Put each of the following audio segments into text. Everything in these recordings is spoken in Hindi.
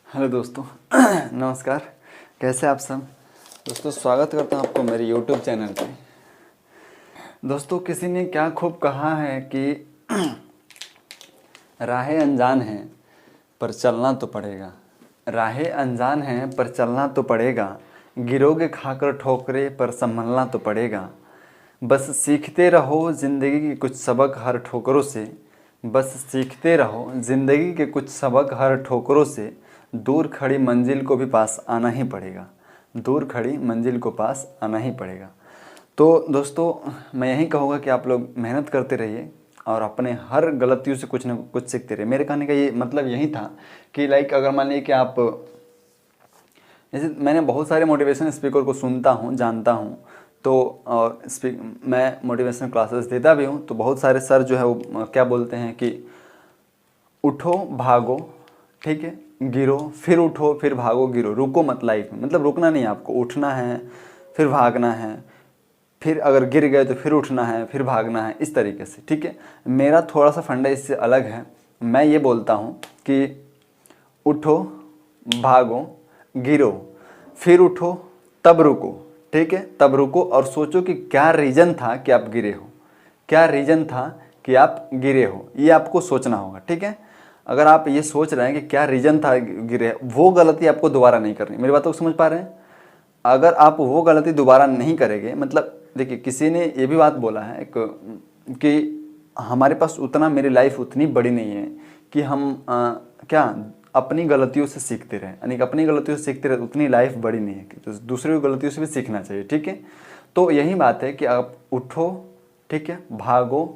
हेलो दोस्तों नमस्कार। कैसे आप सब दोस्तों? स्वागत करता हूं आपको मेरे यूट्यूब चैनल पे। दोस्तों, किसी ने क्या खूब कहा है कि राहें अनजान हैं पर चलना तो पड़ेगा। राहें अनजान हैं पर चलना तो पड़ेगा। गिरोगे खाकर ठोकरे पर संभलना तो पड़ेगा। बस सीखते रहो ज़िंदगी के कुछ सबक हर ठोकरों से। बस सीखते रहो ज़िंदगी के कुछ सबक हर ठोकरों से। दूर खड़ी मंजिल को भी पास आना ही पड़ेगा। दूर खड़ी मंजिल को पास आना ही पड़ेगा। तो दोस्तों, मैं यही कहूँगा कि आप लोग मेहनत करते रहिए और अपने हर गलतियों से कुछ ना कुछ सीखते रहिए। मेरे कहने का ये मतलब यही था कि अगर मान लीजिए कि आप, जैसे मैंने बहुत सारे मोटिवेशन स्पीकर को सुनता हूँ, जानता हूँ, तो और मैं मोटिवेशन क्लासेस देता भी हूँ। तो बहुत सारे सर जो है वो क्या बोलते हैं कि उठो भागो, ठीक है, गिरो फिर उठो फिर भागो गिरो, रुको मत लाइफ में। मतलब रुकना नहीं, आपको उठना है फिर भागना है, फिर अगर गिर गए तो फिर उठना है फिर भागना है, इस तरीके से, ठीक है। मेरा थोड़ा सा फंडा इससे अलग है। मैं ये बोलता हूँ कि उठो भागो गिरो फिर उठो तब रुको, ठीक है। तब रुको और सोचो कि क्या रीज़न था कि आप गिरे हो, क्या रीज़न था कि आप गिरे हो, ये आपको सोचना होगा, ठीक है। अगर आप ये सोच रहे हैं कि क्या रीज़न था गिरे, वो गलती आपको दोबारा नहीं करनी। मेरी बातों को समझ पा रहे हैं? अगर आप वो गलती दोबारा नहीं करेंगे, मतलब देखिए, किसी ने ये भी बात बोला है कि हमारे पास उतना, मेरी लाइफ उतनी बड़ी नहीं है कि हम क्या अपनी गलतियों से सीखते रहें, यानी कि अपनी गलतियों से सीखते रहे, उतनी लाइफ बड़ी नहीं है कि तो दूसरी गलतियों से भी सीखना चाहिए, ठीक है। तो यही बात है कि आप उठो, ठीक है, भागो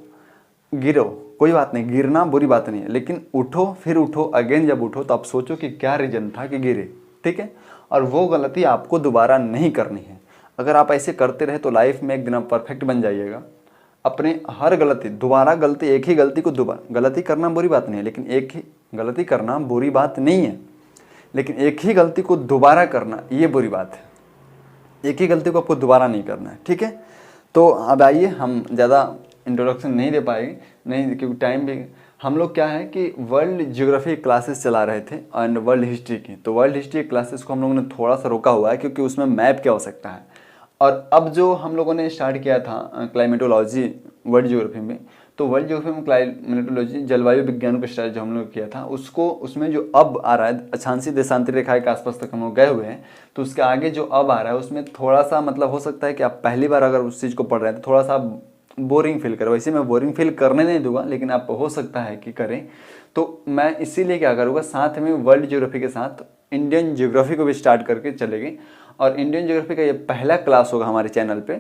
गिरो, कोई बात नहीं, गिरना बुरी बात नहीं है, लेकिन उठो फिर उठो अगेन। जब उठो तो आप सोचो कि क्या रीज़न था कि गिरे, ठीक है। और वो गलती आपको दोबारा नहीं करनी है। अगर आप ऐसे करते रहे तो लाइफ में एक दिन आप परफेक्ट बन जाइएगा। अपने हर गलती, दोबारा गलती, एक ही गलती को दोबारा, गलती करना बुरी बात नहीं है, लेकिन एक ही गलती करना बुरी बात नहीं है, लेकिन एक ही गलती को दोबारा करना ये बुरी बात है। एक ही गलती को आपको दोबारा नहीं करना है, ठीक है। तो अब आइए, हम ज़्यादा इंट्रोडक्शन नहीं दे पाएंगे, नहीं, क्योंकि टाइम भी, हम लोग क्या है कि वर्ल्ड ज्योग्राफी क्लासेस चला रहे थे एंड वर्ल्ड हिस्ट्री की। तो वर्ल्ड हिस्ट्री क्लासेस को हम लोगों ने थोड़ा सा रोका हुआ है क्योंकि उसमें मैप की आवश्यकता है। और अब जो हम लोगों ने स्टार्ट किया था क्लाइमेटोलॉजी वर्ल्ड ज्योग्राफी में, तो वर्ल्ड ज्योग्राफी में क्लाइमेटोलॉजी जलवायु विज्ञान को स्टार्ट जो हम लोग किया था, उसको उसमें जो अब आ रहा है, अक्षांशीय देशांतरी रेखा के आसपास तक हम लोग गए हुए हैं। तो उसके आगे जो अब आ रहा है उसमें थोड़ा सा, मतलब हो सकता है कि आप पहली बार अगर उस चीज़ को पढ़ रहे हैं तो थोड़ा सा बोरिंग फील करें। वैसे मैं बोरिंग फील करने नहीं दूंगा, लेकिन आप हो सकता है कि करें। तो मैं इसीलिए क्या करूँगा, साथ में वर्ल्ड ज्योग्राफी के साथ इंडियन ज्योग्राफी को भी स्टार्ट करके चलेगी। और इंडियन ज्योग्राफी का ये पहला क्लास होगा हमारे चैनल पे।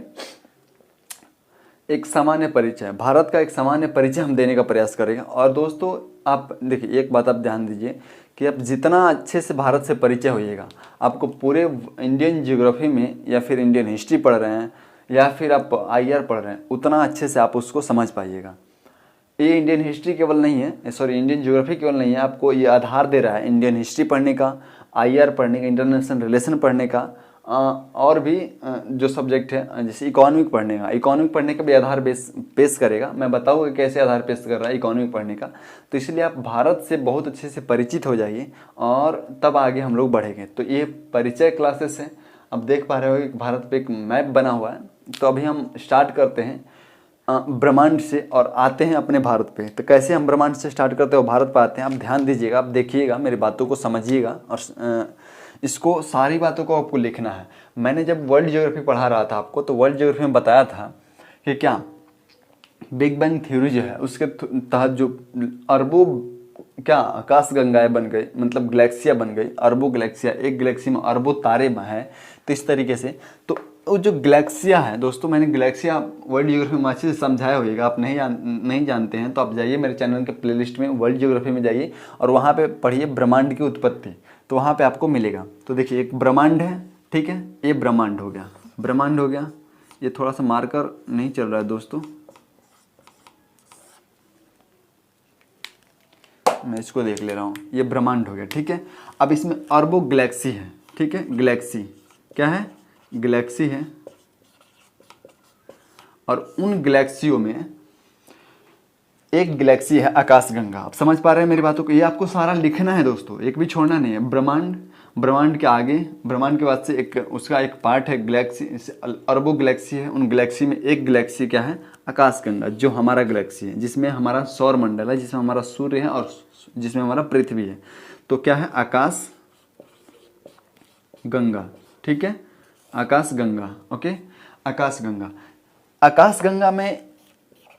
एक सामान्य परिचय, भारत का एक सामान्य परिचय हम देने का प्रयास करेंगे। और दोस्तों, आप देखिए, एक बात आप ध्यान दीजिए कि आप जितना अच्छे से भारत से परिचय होइएगा, आपको पूरे इंडियन ज्योग्राफी में, या फिर इंडियन हिस्ट्री पढ़ रहे हैं या फिर आप आईआर पढ़ रहे हैं, उतना अच्छे से आप उसको समझ पाइएगा। ये इंडियन हिस्ट्री केवल नहीं है, सॉरी, इंडियन ज्योग्राफी केवल नहीं है, आपको ये आधार दे रहा है इंडियन हिस्ट्री पढ़ने का, आईआर पढ़ने का, इंटरनेशनल रिलेशन पढ़ने का, और भी जो सब्जेक्ट है, जैसे इकोनॉमिक पढ़ने का, इकोनॉमिक पढ़ने का भी आधार पेश करेगा। मैं बताऊँगा कैसे आधार पेश कर रहा है इकोनॉमिक पढ़ने का। तो इसलिए आप भारत से बहुत अच्छे से परिचित हो जाइए और तब आगे हम लोग बढ़ेंगे। तो ये परिचय क्लासेस है। अब देख पा रहे हो कि भारत पे एक मैप बना हुआ है। तो अभी हम स्टार्ट करते हैं ब्रह्मांड से और आते हैं अपने भारत पे। तो कैसे हम ब्रह्मांड से स्टार्ट करते हैं और भारत पे आते हैं, आप ध्यान दीजिएगा, आप देखिएगा, मेरी बातों को समझिएगा और इसको, सारी बातों को आपको लिखना है। मैंने जब वर्ल्ड ज्योग्राफी पढ़ा रहा था आपको, तो वर्ल्ड ज्योग्राफी में बताया था कि क्या बिग बैंग थ्योरी जो है उसके तहत जो अरबों क्या आकाश गंगाएं बन गई, मतलब गैलेक्सिया बन गई, अरबों गैलेक्सिया, एक गैलेक्सी में अरबों तारे हैं। तो इस तरीके से, तो वो जो गैलेक्सिया है दोस्तों, मैंने गैलेक्सिया वर्ल्ड ज्योग्राफी में अच्छे से समझाया होगा। आप नहीं जानते हैं तो आप जाइए मेरे चैनल के प्लेलिस्ट में, वर्ल्ड ज्योग्राफी में जाइए और वहाँ पे पढ़िए ब्रह्मांड की उत्पत्ति, तो वहाँ पे आपको मिलेगा। तो देखिए, एक ब्रह्मांड है, ठीक है, ये ब्रह्मांड हो गया, ब्रह्मांड हो गया। ये थोड़ा सा मार्कर नहीं चल रहा है दोस्तों, मैं इसको देख ले रहा हूँ। ये ब्रह्मांड हो गया, ठीक है। अब इसमें अरबों गैलेक्सी है, ठीक है, गैलेक्सी क्या है, गैलेक्सी है। और उन गैलेक्सियों में एक गैलेक्सी है आकाशगंगा। आप समझ पा रहे हैं मेरी बातों को? ये आपको सारा लिखना है दोस्तों, एक भी छोड़ना नहीं है। ब्रह्मांड, ब्रह्मांड के आगे, ब्रह्मांड के बाद से एक उसका एक पार्ट है गैलेक्सी, अरबों गैलेक्सी है। उन गैलेक्सी में एक गैलेक्सी क्या है? आकाशगंगा, जो हमारा गैलेक्सी है, जिसमें हमारा सौर मंडल है, जिसमें हमारा सूर्य है और जिसमें हमारा पृथ्वी है। तो क्या है? आकाश गंगा, ठीक है, आकाश गंगा, ओके, आकाश गंगा। आकाश गंगा में,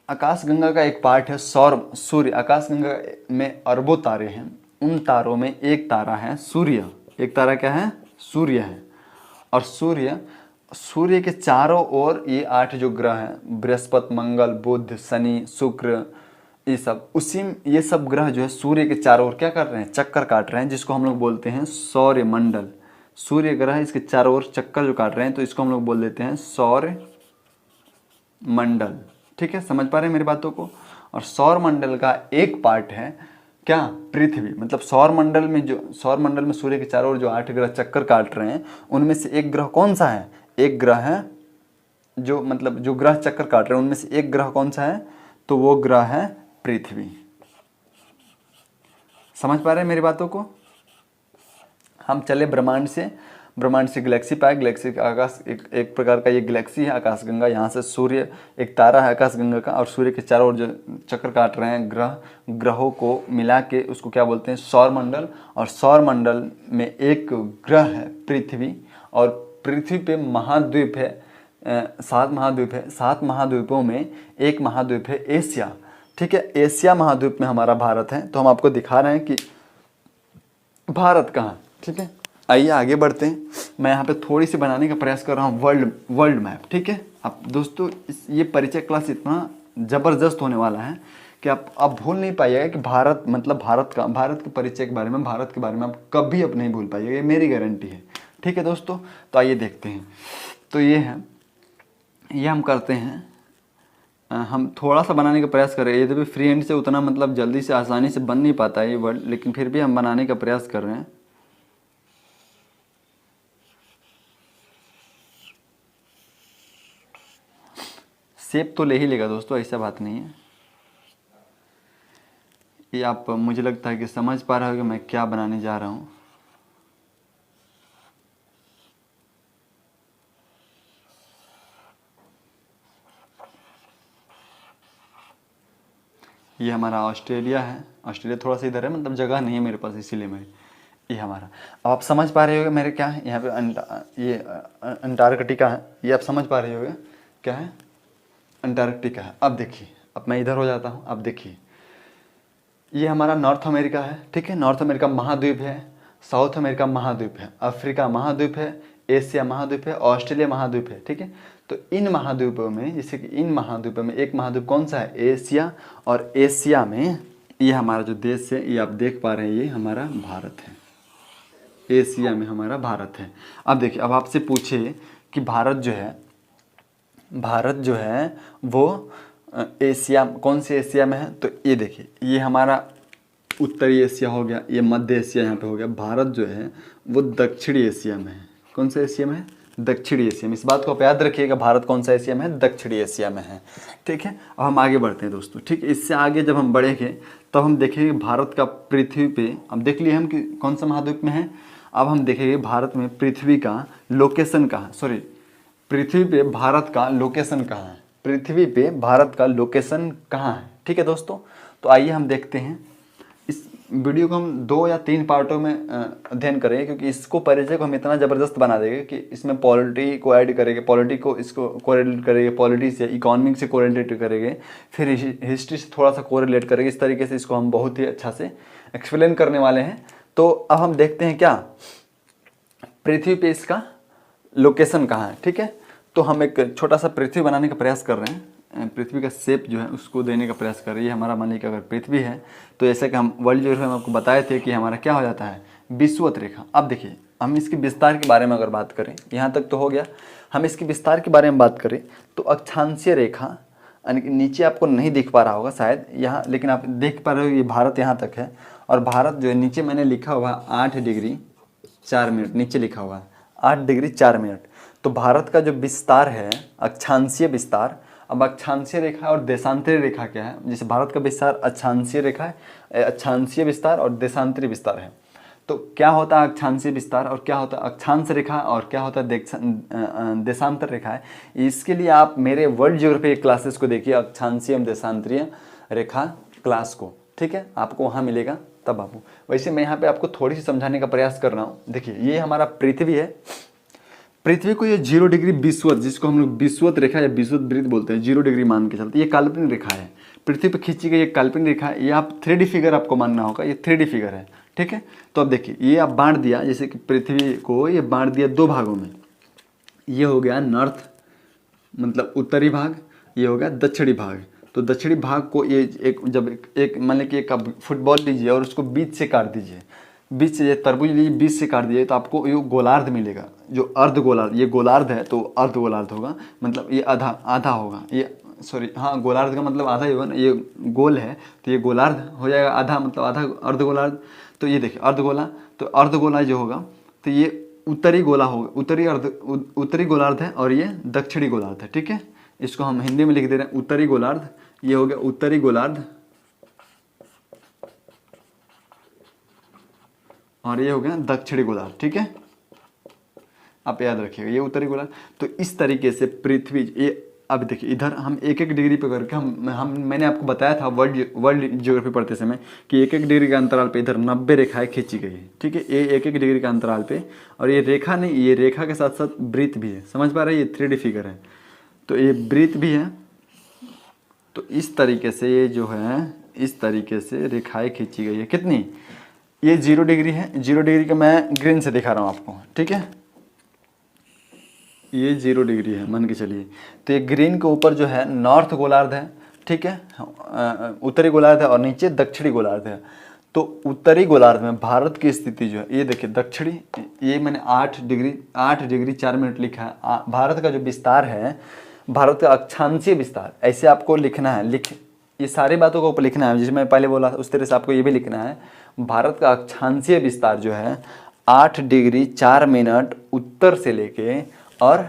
आकाश गंगा का एक पार्ट है सौर सूर्य। आकाश गंगा में अरबों तारे हैं, उन तारों में एक तारा है सूर्य। एक तारा क्या है? सूर्य है। और सूर्य, सूर्य के चारों ओर ये 8 जो ग्रह हैं, बृहस्पति, मंगल, बुध, शनि, शुक्र, ये सब ग्रह जो है सूर्य के चारों ओर क्या कर रहे हैं? चक्कर काट रहे हैं, जिसको हम लोग बोलते हैं सौर मंडल। सूर्य ग्रह इसके चारों ओर चक्कर जो काट रहे हैं, तो इसको हम लोग बोल देते हैं सौर मंडल, ठीक है, समझ पा रहे हैं मेरी बातों को? और सौर मंडल का एक पार्ट है क्या? पृथ्वी। मतलब सौर मंडल में जो, सौर मंडल में सूर्य के चारों ओर जो 8 ग्रह चक्कर काट रहे हैं, उनमें से एक ग्रह कौन सा है? एक ग्रह है जो, मतलब जो ग्रह चक्कर काट रहे हैं उनमें से एक ग्रह कौन सा है? तो वो ग्रह है पृथ्वी। समझ पा रहे हैं मेरी बातों को? हम चले ब्रह्मांड से, ब्रह्मांड से गैलेक्सी पाए, गैलेक्सी का आकाश, एक प्रकार का ये गैलेक्सी है आकाशगंगा। यहाँ से सूर्य एक तारा है आकाशगंगा का, और सूर्य के चारों ओर जो चक्कर काट रहे हैं ग्रहों को मिला के उसको क्या बोलते हैं? सौर मंडल। और सौर मंडल में एक ग्रह है पृथ्वी, और पृथ्वी पे महाद्वीप है, 7 महाद्वीप है। 7 महाद्वीपों में एक महाद्वीप है एशिया, ठीक है। एशिया महाद्वीप में हमारा भारत है। तो हम आपको दिखा रहे हैं कि भारत कहाँ, ठीक है। आइए आगे बढ़ते हैं। मैं यहाँ पे थोड़ी सी बनाने का प्रयास कर रहा हूँ वर्ल्ड मैप, ठीक है। अब दोस्तों ये परिचय क्लास इतना ज़बरदस्त होने वाला है कि आप भूल नहीं पाइएगा कि भारत, मतलब भारत के परिचय के बारे में, भारत के बारे में आप कभी अब नहीं भूल पाइएगा, ये मेरी गारंटी है, ठीक है दोस्तों। तो आइए देखते हैं। तो ये है, ये हम करते हैं, हम थोड़ा सा बनाने का प्रयास कर रहे हैं। यद्यपि फ्री हैंड से उतना मतलब जल्दी से आसानी से बन नहीं पाता है ये वर्ड, लेकिन फिर भी हम बनाने का प्रयास कर रहे हैं। शेप तो ले ही लेगा दोस्तों, ऐसा बात नहीं है। ये आप, मुझे लगता है कि समझ पा रहे हो कि मैं क्या बनाने जा रहा हूँ। ये हमारा ऑस्ट्रेलिया है। ऑस्ट्रेलिया थोड़ा सा इधर है, मतलब जगह नहीं है मेरे पास, इसीलिए मैं, ये हमारा, अब आप समझ पा रहे होगे मेरे क्या है यहाँ पे, ये अंटार्कटिका है। ये आप समझ पा रहे होगे क्या है? अंटार्कटिका है। अब देखिए, अब मैं इधर हो जाता हूँ। अब देखिए, ये हमारा नॉर्थ अमेरिका है, ठीक है। नॉर्थ अमेरिका महाद्वीप है, साउथ अमेरिका महाद्वीप है, अफ्रीका महाद्वीप है, एशिया महाद्वीप है, ऑस्ट्रेलिया महाद्वीप है, ठीक है। तो इन महाद्वीपों में, जैसे कि इन महाद्वीपों में एक महाद्वीप कौन सा है? एशिया। और एशिया में ये हमारा जो देश है, ये आप देख पा रहे हैं, ये हमारा भारत है। एशिया में हमारा भारत है। अब देखिए, अब आपसे पूछे कि भारत जो है वो एशिया, कौन से एशिया में है? तो ये देखिए, ये हमारा उत्तरी एशिया हो गया, ये मध्य एशिया यहाँ पे हो गया। भारत जो है वो दक्षिणी एशिया में है। कौन से एशिया में है? दक्षिणी एशिया में। इस बात को आप याद रखिएगा, भारत कौन सा एशिया में है? दक्षिणी एशिया में है, ठीक है। अब हम आगे बढ़ते हैं दोस्तों, ठीक है। इससे आगे जब हम बढ़ेंगे तब हम देखेंगे भारत का पृथ्वी पे, अब देख लिए हम कि कौन सा महाद्वीप में है। अब हम देखेंगे भारत में पृथ्वी का लोकेशन कहाँ, सॉरी, पृथ्वी पे भारत का लोकेशन कहाँ है? पृथ्वी पे भारत का लोकेशन कहाँ है, ठीक है दोस्तों। तो आइए हम देखते हैं। इस वीडियो को हम 2 या 3 पार्टों में अध्ययन करेंगे, क्योंकि इसको परिचय को हम इतना ज़बरदस्त बना देंगे कि इसमें पॉलिटी को ऐड करेंगे, पॉलिटी को इसको कोरिलेट करेंगे, पॉलिटी से इकोनॉमिक से कोरिलेट करेंगे, फिर हिस्ट्री से थोड़ा सा कोरिलेट करेंगे। इस तरीके से इसको हम बहुत ही अच्छा से एक्सप्लेन करने वाले हैं। तो अब हम देखते हैं क्या पृथ्वी पे इसका लोकेशन कहाँ है, ठीक है। तो हम एक छोटा सा पृथ्वी बनाने का प्रयास कर रहे हैं, पृथ्वी का शेप जो है उसको देने का प्रयास कर रही है। हमारा मान लीजिए अगर पृथ्वी है, तो जैसे कि हम वर्ल्ड जो है हम आपको बताए थे कि हमारा क्या हो जाता है? विषुवत रेखा। अब देखिए, हम इसके विस्तार के बारे में अगर बात करें, यहाँ तक तो हो गया। हम इसके विस्तार के बारे में बात करें तो अक्षांशीय रेखा, यानी कि नीचे आपको नहीं दिख पा रहा होगा शायद यहाँ, लेकिन आप देख पा रहे हो ये भारत यहाँ तक है। और भारत जो है नीचे मैंने लिखा हुआ 8 डिग्री 4 मिनट, नीचे लिखा हुआ 8 डिग्री 4 मिनट। तो भारत का जो विस्तार है, अक्षांशीय विस्तार, अब अक्षांशीय रेखा और देशांतरीय रेखा क्या है? जैसे भारत का विस्तार अक्षांशीय रेखा है, अक्षांशीय विस्तार और देशांतरीय विस्तार है। तो क्या होता है अक्षांशीय विस्तार और क्या होता है अक्षांश रेखा और क्या होता है देशांतर रेखा है? इसके लिए आप मेरे वर्ल्ड ज्योग्राफी क्लासेस को देखिए, अक्षांशीय एवं देशांतरीय रेखा क्लास को, ठीक है, आपको वहाँ मिलेगा तब आपको। वैसे मैं यहाँ पे आपको थोड़ी सी समझाने का प्रयास कर रहा हूँ। देखिए ये हमारा पृथ्वी है, पृथ्वी को ये 0 डिग्री विषुवत, जिसको हम लोग विषुवत रेखा या विषुवत वृत्त बोलते हैं, 0 डिग्री मान के चलते, ये काल्पनिक रेखा है, पृथ्वी पर खींची गई एक काल्पनिक रेखा है। ये आप 3D फिगर आपको मानना होगा, ये 3D फिगर है, ठीक है। तो अब देखिए ये आप बांट दिया, जैसे कि पृथ्वी को ये बांट दिया 2 भागों में, ये हो गया नॉर्थ मतलब उत्तरी भाग, ये हो गया दक्षिणी भाग। तो दक्षिणी भाग को ये एक मान लीजिए कि एक आप फुटबॉल लीजिए और उसको बीच से काट दीजिए, बीच से, ये तरबूज लीजिए बीच से काट दीजिए, तो आपको ये गोलार्ध मिलेगा, जो अर्ध गोलार्ध, ये गोलार्ध है तो अर्ध गोलार्ध होगा, मतलब ये आधा होगा, ये सॉरी हाँ गोलार्ध का मतलब आधा ही होगा ना, ये गोल है तो ये गोलार्ध हो जाएगा आधा, मतलब आधा अर्ध गोलार्ध। तो ये देखिए अर्धगोला, तो अर्धगोला जो होगा तो ये उत्तरी गोला होगा, उत्तरी गोलार्ध है और ये दक्षिणी गोलार्ध है, ठीक है। इसको हम हिंदी में लिख दे रहे हैं उत्तरी गोलार्ध, ये हो गया उत्तरी गोलार्ध और ये हो गया दक्षिणी गोलार्ध, ठीक है। आप याद रखिएगा ये उत्तरी गोलार्ध। तो इस तरीके से पृथ्वी ये, अब देखिए इधर हम 1-1 डिग्री पे करके हम मैंने आपको बताया था वर्ल्ड ज्योग्राफी पढ़ते समय कि 1-1 डिग्री के अंतराल पे इधर 90 रेखाएं खींची गई है, ठीक है, ये 1-1 डिग्री के अंतराल पे। और ये रेखा नहीं, ये रेखा के साथ साथ वृत्त भी है, समझ पा रहे हैं, ये 3D फिगर है, तो ये वृत्त भी है। तो इस तरीके से ये जो है, इस तरीके से रेखाएं खींची गई है। कितनी? ये 0 डिग्री है, 0 डिग्री का मैं ग्रीन से दिखा रहा हूँ आपको, ठीक है, ये 0 डिग्री है मान के चलिए। तो ये ग्रीन के ऊपर जो है नॉर्थ गोलार्ध है, ठीक है, उत्तरी गोलार्ध है और नीचे दक्षिणी गोलार्ध है। तो उत्तरी गोलार्ध में भारत की स्थिति जो है, ये देखिए दक्षिणी, ये मैंने 8 डिग्री 4 मिनट लिखा है। भारत का जो विस्तार है, भारत का अक्षांशीय विस्तार, ऐसे आपको लिखना है, ये सारी बातों को ऊपर लिखना है, जिसमें मैं पहले बोला उस तरह से आपको ये भी लिखना है। भारत का अक्षांशीय विस्तार जो है 8 डिग्री 4 मिनट उत्तर से लेके और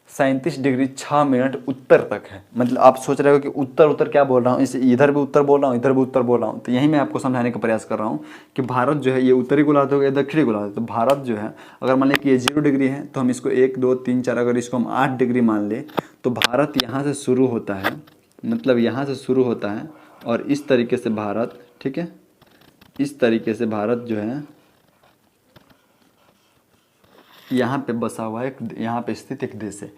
37 डिग्री 6 मिनट उत्तर तक है। मतलब आप सोच रहे हो कि उत्तर क्या बोल रहा हूँ, इसे इधर भी उत्तर बोल रहा हूँ, इधर भी उत्तर बोल रहा हूँ। तो यही मैं आपको समझाने का प्रयास कर रहा हूँ कि भारत जो है ये उत्तरी गोलार्ध हो गया, दक्षिणी गोलार्ध। तो भारत जो है अगर मान लें कि ये 0 डिग्री है तो हम इसको 1 2 3 4 अगर इसको हम 8 डिग्री मान ले तो भारत यहाँ से शुरू होता है, मतलब यहाँ से शुरू होता है और इस तरीके से भारत, ठीक है, इस तरीके से भारत जो है यहाँ पे बसा हुआ है, यहाँ पे स्थित एक देश है।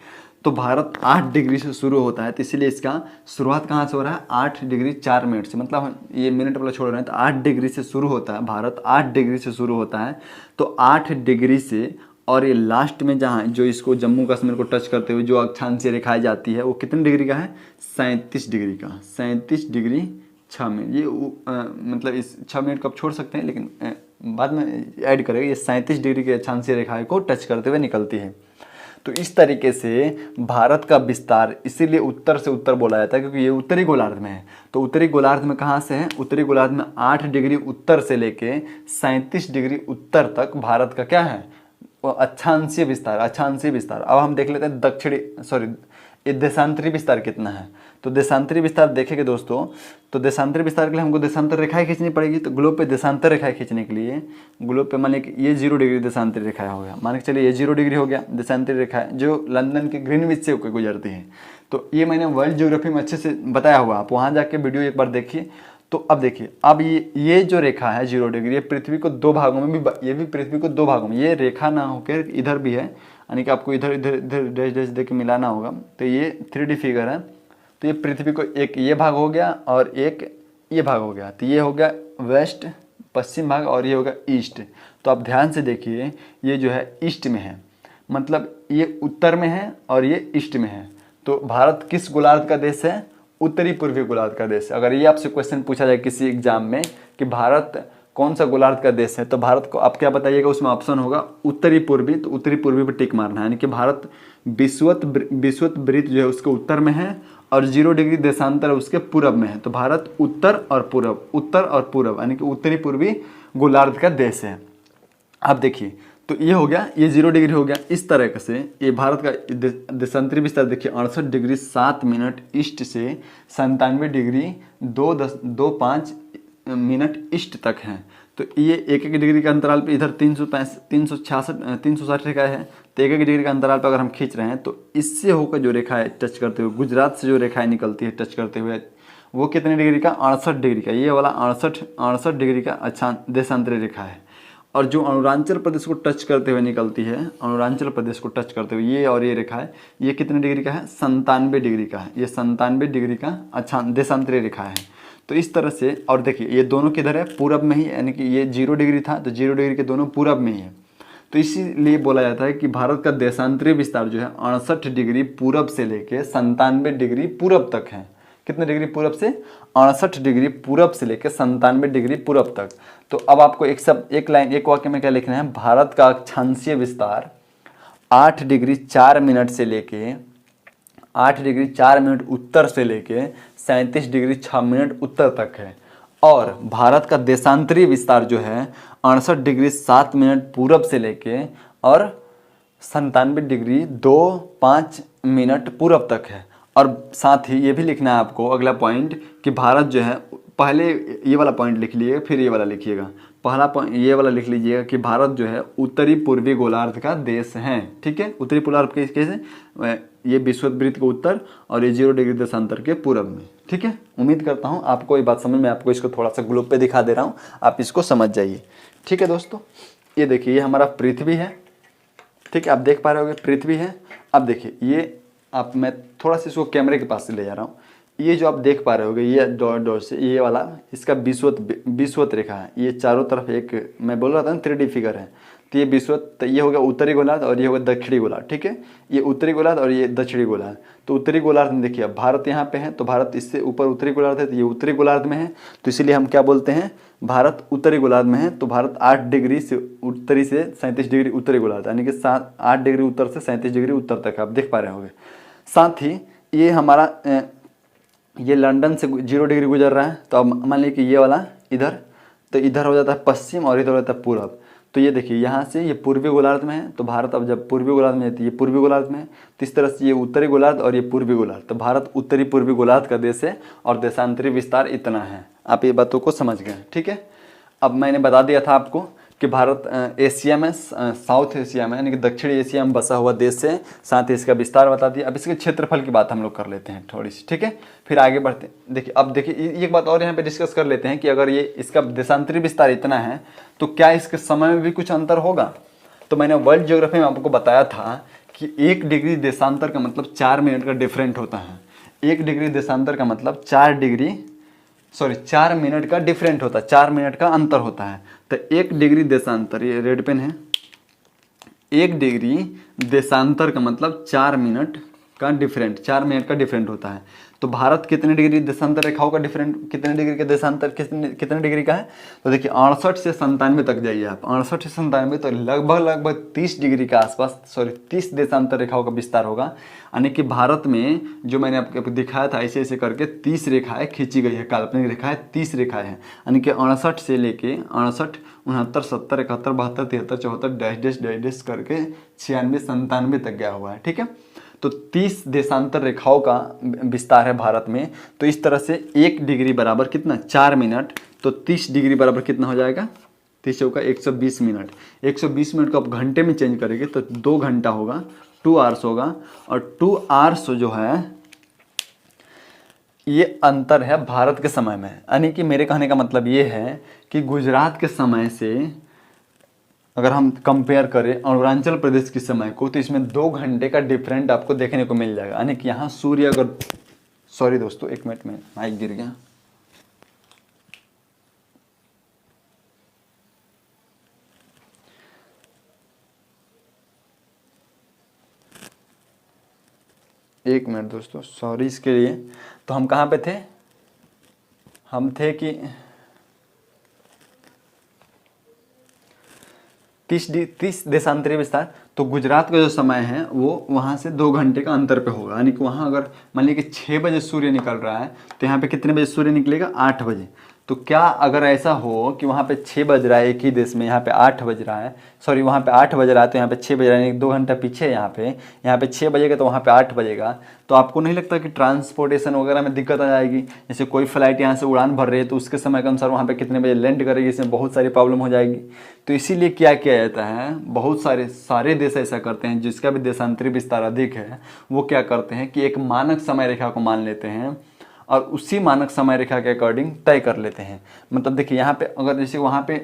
तो भारत 8 डिग्री से शुरू होता है, तो इसीलिए इसका शुरुआत कहाँ से हो रहा है? 8 डिग्री 4 मिनट से, मतलब ये मिनट वाला छोड़ रहे हैं। तो 8 डिग्री से शुरू होता है, भारत 8 डिग्री से शुरू होता है। तो 8 डिग्री से और ये लास्ट में जहाँ जो इसको जम्मू कश्मीर को टच करते हुए जो अक्षांशीय रेखाएं जाती है वो कितने डिग्री का है? 37 डिग्री का, 37 डिग्री 6 मिनट। ये मतलब इस 6 मिनट को आप छोड़ सकते हैं, लेकिन बाद में ऐड करेंगे। ये 37 डिग्री के अक्षांशीय रेखाएं को टच करते हुए निकलती है। तो इस तरीके से भारत का विस्तार इसीलिए उत्तर से उत्तर बोला जाता है, क्योंकि ये उत्तरी गोलार्ध में है। तो उत्तरी गोलार्ध में कहाँ से है? उत्तरी गोलार्ध में 8 डिग्री उत्तर से लेके 37 डिग्री उत्तर तक भारत का क्या है? वो अक्षांशीय विस्तार, अक्षांशीय विस्तार। अब हम देख लेते हैं ये देशांतरी विस्तार कितना है। तो देशांतरी विस्तार देखेंगे दोस्तों, तो देशांतरी विस्तार के लिए हमको देशांतर रेखाएं खींचनी पड़ेगी। तो ग्लोब पे देशांतर रेखाएं खींचने के लिए ग्लोब पे मान लीजिए ये 0 डिग्री देशांतरी रेखाएं हो गया, मान के चलिए ये 0 डिग्री हो गया देशांतरी रेखाएं जो लंदन के ग्रीनविच से होकर गुजरती हैं। तो ये मैंने वर्ल्ड ज्योग्राफी में अच्छे से बताया हुआ, आप वहाँ जाके वीडियो एक बार देखिए। तो अब देखिए, अब ये जो रेखा है 0 डिग्री, ये पृथ्वी को 2 भागों में भी, ये भी पृथ्वी को 2 भागों में, ये रेखा ना होकर इधर भी है, यानी कि आपको इधर इधर इधर डैश डैश दे के मिलाना होगा। तो ये 3D फिगर है। तो ये पृथ्वी को एक ये भाग हो गया और एक ये भाग हो गया। तो ये हो गया वेस्ट पश्चिम भाग और ये हो गया ईस्ट। तो आप ध्यान से देखिए, ये जो है ईस्ट में है, मतलब ये उत्तर में है और ये ईस्ट में है। तो भारत किस गोलार्ध का देश है? उत्तरी पूर्वी गोलार्ध का देश। अगर ये आपसे क्वेश्चन पूछा जाए किसी एग्जाम में कि भारत कौन सा गोलार्ध का देश है, तो भारत को आप क्या बताइएगा? उसमें ऑप्शन होगा उत्तरी पूर्वी। तो उत्तरी पूर्वी पर टिक मारना है, यानी कि भारत विषुवत वृत्त जो है उसके उत्तर में है और 0 डिग्री देशांतर उसके पूरब में है। तो भारत उत्तर और पूरब यानी कि उत्तरी पूर्वी गोलार्ध का देश है। अब देखिए, तो ये हो गया, ये 0 डिग्री हो गया। इस तरह से ये भारत का देशांतरी विस्तार देखिए 68 डिग्री 7 मिनट ईस्ट से 97 डिग्री 2.25 मिनट ईस्ट तक है। तो ये एक एक डिग्री के अंतराल पे इधर 360 रेखा है, तो एक एक डिग्री के अंतराल पर अगर हम खींच रहे हैं तो इससे होकर जो रेखा है टच करते हुए, गुजरात से जो रेखाएं निकलती है टच करते हुए, वो कितने डिग्री का, 68 डिग्री का। ये वाला 68 डिग्री का अच्छा देशांतरी रेखा है। और जो अरुणाचल प्रदेश को टच करते हुए निकलती है, अरुणाचल प्रदेश को टच करते हुए ये और ये रेखा है, ये कितने डिग्री का है, 97 डिग्री का है। ये 97 डिग्री का अच्छा देशांतरी रेखा है। तो इस तरह से, और देखिए ये दोनों किधर है, पूरब में ही, यानी कि ये 0 डिग्री था तो 0 डिग्री के दोनों पूरब में ही है। तो इसीलिए बोला जाता है कि भारत का देशांतरी विस्तार जो है 68 डिग्री पूरब से लेके 97 डिग्री पूरब तक है। कितने डिग्री पूरब से, 68 डिग्री पूरब से लेकर 97 डिग्री पूरब तक। तो अब आपको एक लाइन, एक वाक्य में क्या लिखना है, भारत का अक्षांशीय विस्तार 8 डिग्री 4 मिनट से लेके 8 डिग्री 4 मिनट उत्तर से लेके 37 डिग्री 6 मिनट उत्तर तक है। और भारत का देशांतरी विस्तार जो है 68 डिग्री 7 मिनट पूरब से लेके और 97 डिग्री 2.5 मिनट पूरब तक है। और साथ ही ये भी लिखना है आपको अगला पॉइंट कि भारत जो है, पहले ये वाला पॉइंट लिख लीजिएगा फिर ये वाला लिखिएगा। पहला पॉइंट ये वाला लिख लीजिएगा कि भारत जो है उत्तरी पूर्वी गोलार्ध का देश है। ठीक है, उत्तरी गोलार्ध के कैसे, ये विषुववृत्त के उत्तर और ये 0 डिग्री देशांतर के पूरब में। ठीक है, उम्मीद करता हूँ आपको ये बात समझ में, आपको इसको थोड़ा सा ग्लोब पे दिखा दे रहा हूँ, आप इसको समझ जाइए। ठीक है दोस्तों, ये देखिए ये हमारा पृथ्वी है। ठीक है, आप देख पा रहे होंगे पृथ्वी है। अब देखिए ये आप, मैं थोड़ा सा इसको कैमरे के पास से ले जा रहा हूँ। ये जो आप देख पा रहे होगे ये डॉट डॉट से, ये वाला इसका विषुवत रेखा है। ये चारों तरफ एक, मैं बोल रहा था ना 3D फिगर है, तो ये विषुवत, तो ये हो गया उत्तरी गोलार्ध और ये हो गया दक्षिणी गोलार्ध। ठीक है, ये उत्तरी गोलार्ध और ये दक्षिणी गोलार्ध। तो उत्तरी गोलार्ध में देखिए अब भारत यहाँ पे है, तो भारत इससे ऊपर उत्तरी गोलार्ध है, तो ये उत्तरी गोलार्ध में है। तो इसीलिए हम क्या बोलते हैं, भारत उत्तरी गोलार्ध में है। तो भारत 8 डिग्री से उत्तरी से 37 डिग्री उत्तरी गोलार्ध, यानी कि 8 डिग्री उत्तर से 37 डिग्री उत्तर तक आप देख पा रहे होंगे। साथ ही ये हमारा ये लंदन से 0 डिग्री गुजर रहा है। तो अब मान लीजिए कि ये वाला इधर, तो इधर हो जाता है पश्चिम और इधर हो जाता है पूरब। तो ये देखिए यहाँ से ये पूर्वी गोलार्ध में है, तो भारत अब जब पूर्वी गोलार्ध में है तो ये पूर्वी गोलार्ध में है। तो इस तरह से ये उत्तरी गोलार्ध और ये पूर्वी गोलार्ध, तो भारत उत्तरी पूर्वी गोलार्ध का देश है और देशांतरी विस्तार इतना है। आप ये बातों को समझ गए। ठीक है, अब मैंने बता दिया था आपको कि भारत एशिया में, साउथ एशिया में यानी कि दक्षिणी एशिया में बसा हुआ देश है। साथ ही इसका विस्तार बता दिया। अब इसके क्षेत्रफल की बात हम लोग कर लेते हैं थोड़ी सी। ठीक है, फिर आगे बढ़ते हैं। देखिए अब देखिए एक बात और यहाँ पे डिस्कस कर लेते हैं कि अगर ये इसका देशांतरी विस्तार इतना है तो क्या इसके समय में भी कुछ अंतर होगा। तो मैंने वर्ल्ड ज्योग्राफी में आपको बताया था कि 1 डिग्री देशांतर का मतलब 4 मिनट का डिफरेंट होता है। 1 डिग्री देशांतर का मतलब 4 मिनट का डिफरेंट होता है, 4 मिनट का अंतर होता है। तो 1 डिग्री देशांतर, ये रेड पेन है, 1 डिग्री देशांतर का मतलब 4 मिनट का डिफरेंट, 4 मिनट का डिफरेंट होता है। तो भारत कितने डिग्री देशांतर रेखाओं का डिफरेंट, कितने डिग्री का देशांतर कितने डिग्री का है, तो देखिए 68 से 97 तक जाइए आप, 68 से 97 तो लगभग 30 डिग्री के आसपास, 30 देशांतर रेखाओं का विस्तार होगा। यानी कि भारत में जो मैंने आपको दिखाया था ऐसे ऐसे करके 30 रेखाएं खींची गई है, काल्पनिक रेखाएं 30 रेखाएं हैं। यानी कि 68 से लेके 69, 69, 70, 71, 72, 73, 74 डैश डैश डैश करके 96, 97 तक गया हुआ है। ठीक है, तो 30 देशांतर रेखाओं का विस्तार है भारत में। तो इस तरह से 1 डिग्री बराबर कितना, 4 मिनट, तो 30 डिग्री बराबर कितना हो जाएगा, 30 चौका 120 मिनट। 120 मिनट को आप घंटे में चेंज करेंगे तो 2 घंटा होगा, 2 आवर्स होगा। और 2 आवर्स जो है ये अंतर है भारत के समय में। यानी कि मेरे कहने का मतलब ये है कि गुजरात के समय से अगर हम कंपेयर करें अरुणाचल प्रदेश के समय को, तो इसमें 2 घंटे का डिफरेंट आपको देखने को मिल जाएगा। यानी कि यहाँ सूर्य अगर, सॉरी दोस्तों 1 मिनट में माइक गिर गया। एक मिनट दोस्तों, सॉरी इसके लिए। तो हम कहाँ पे थे, हम थे कि 30 देशांतरी विस्तार। तो गुजरात का जो समय है वो वहाँ से 2 घंटे का अंतर पे होगा। यानी कि वहाँ अगर मान लीजिए कि 6 बजे सूर्य निकल रहा है तो यहाँ पे कितने बजे सूर्य निकलेगा, 8 बजे। तो क्या अगर ऐसा हो कि वहाँ पे 6 बज रहा है एक ही देश में, यहाँ पे 8 बज रहा है, सॉरी वहाँ पे 8 बज रहा है तो यहाँ पे 6 बज रहा है, 2 घंटा पीछे है यहाँ पे 6 बजेगा तो वहाँ पे 8 बजेगा, तो आपको नहीं लगता कि ट्रांसपोर्टेशन वगैरह में दिक्कत आ जाएगी? जैसे कोई फ्लाइट यहाँ से उड़ान भर रही है तो उसके समय के अनुसार वहाँ पे कितने बजे लैंड करेगी, इसमें बहुत सारी प्रॉब्लम हो जाएगी। तो इसीलिए क्या किया जाता है, बहुत सारे देश ऐसा करते हैं, जिसका भी देशांतरी विस्तार अधिक है वो क्या करते हैं कि एक मानक समय रेखा को मान लेते हैं और उसी मानक समय रेखा के अकॉर्डिंग तय कर लेते हैं। मतलब देखिए यहाँ पे अगर जैसे वहाँ पे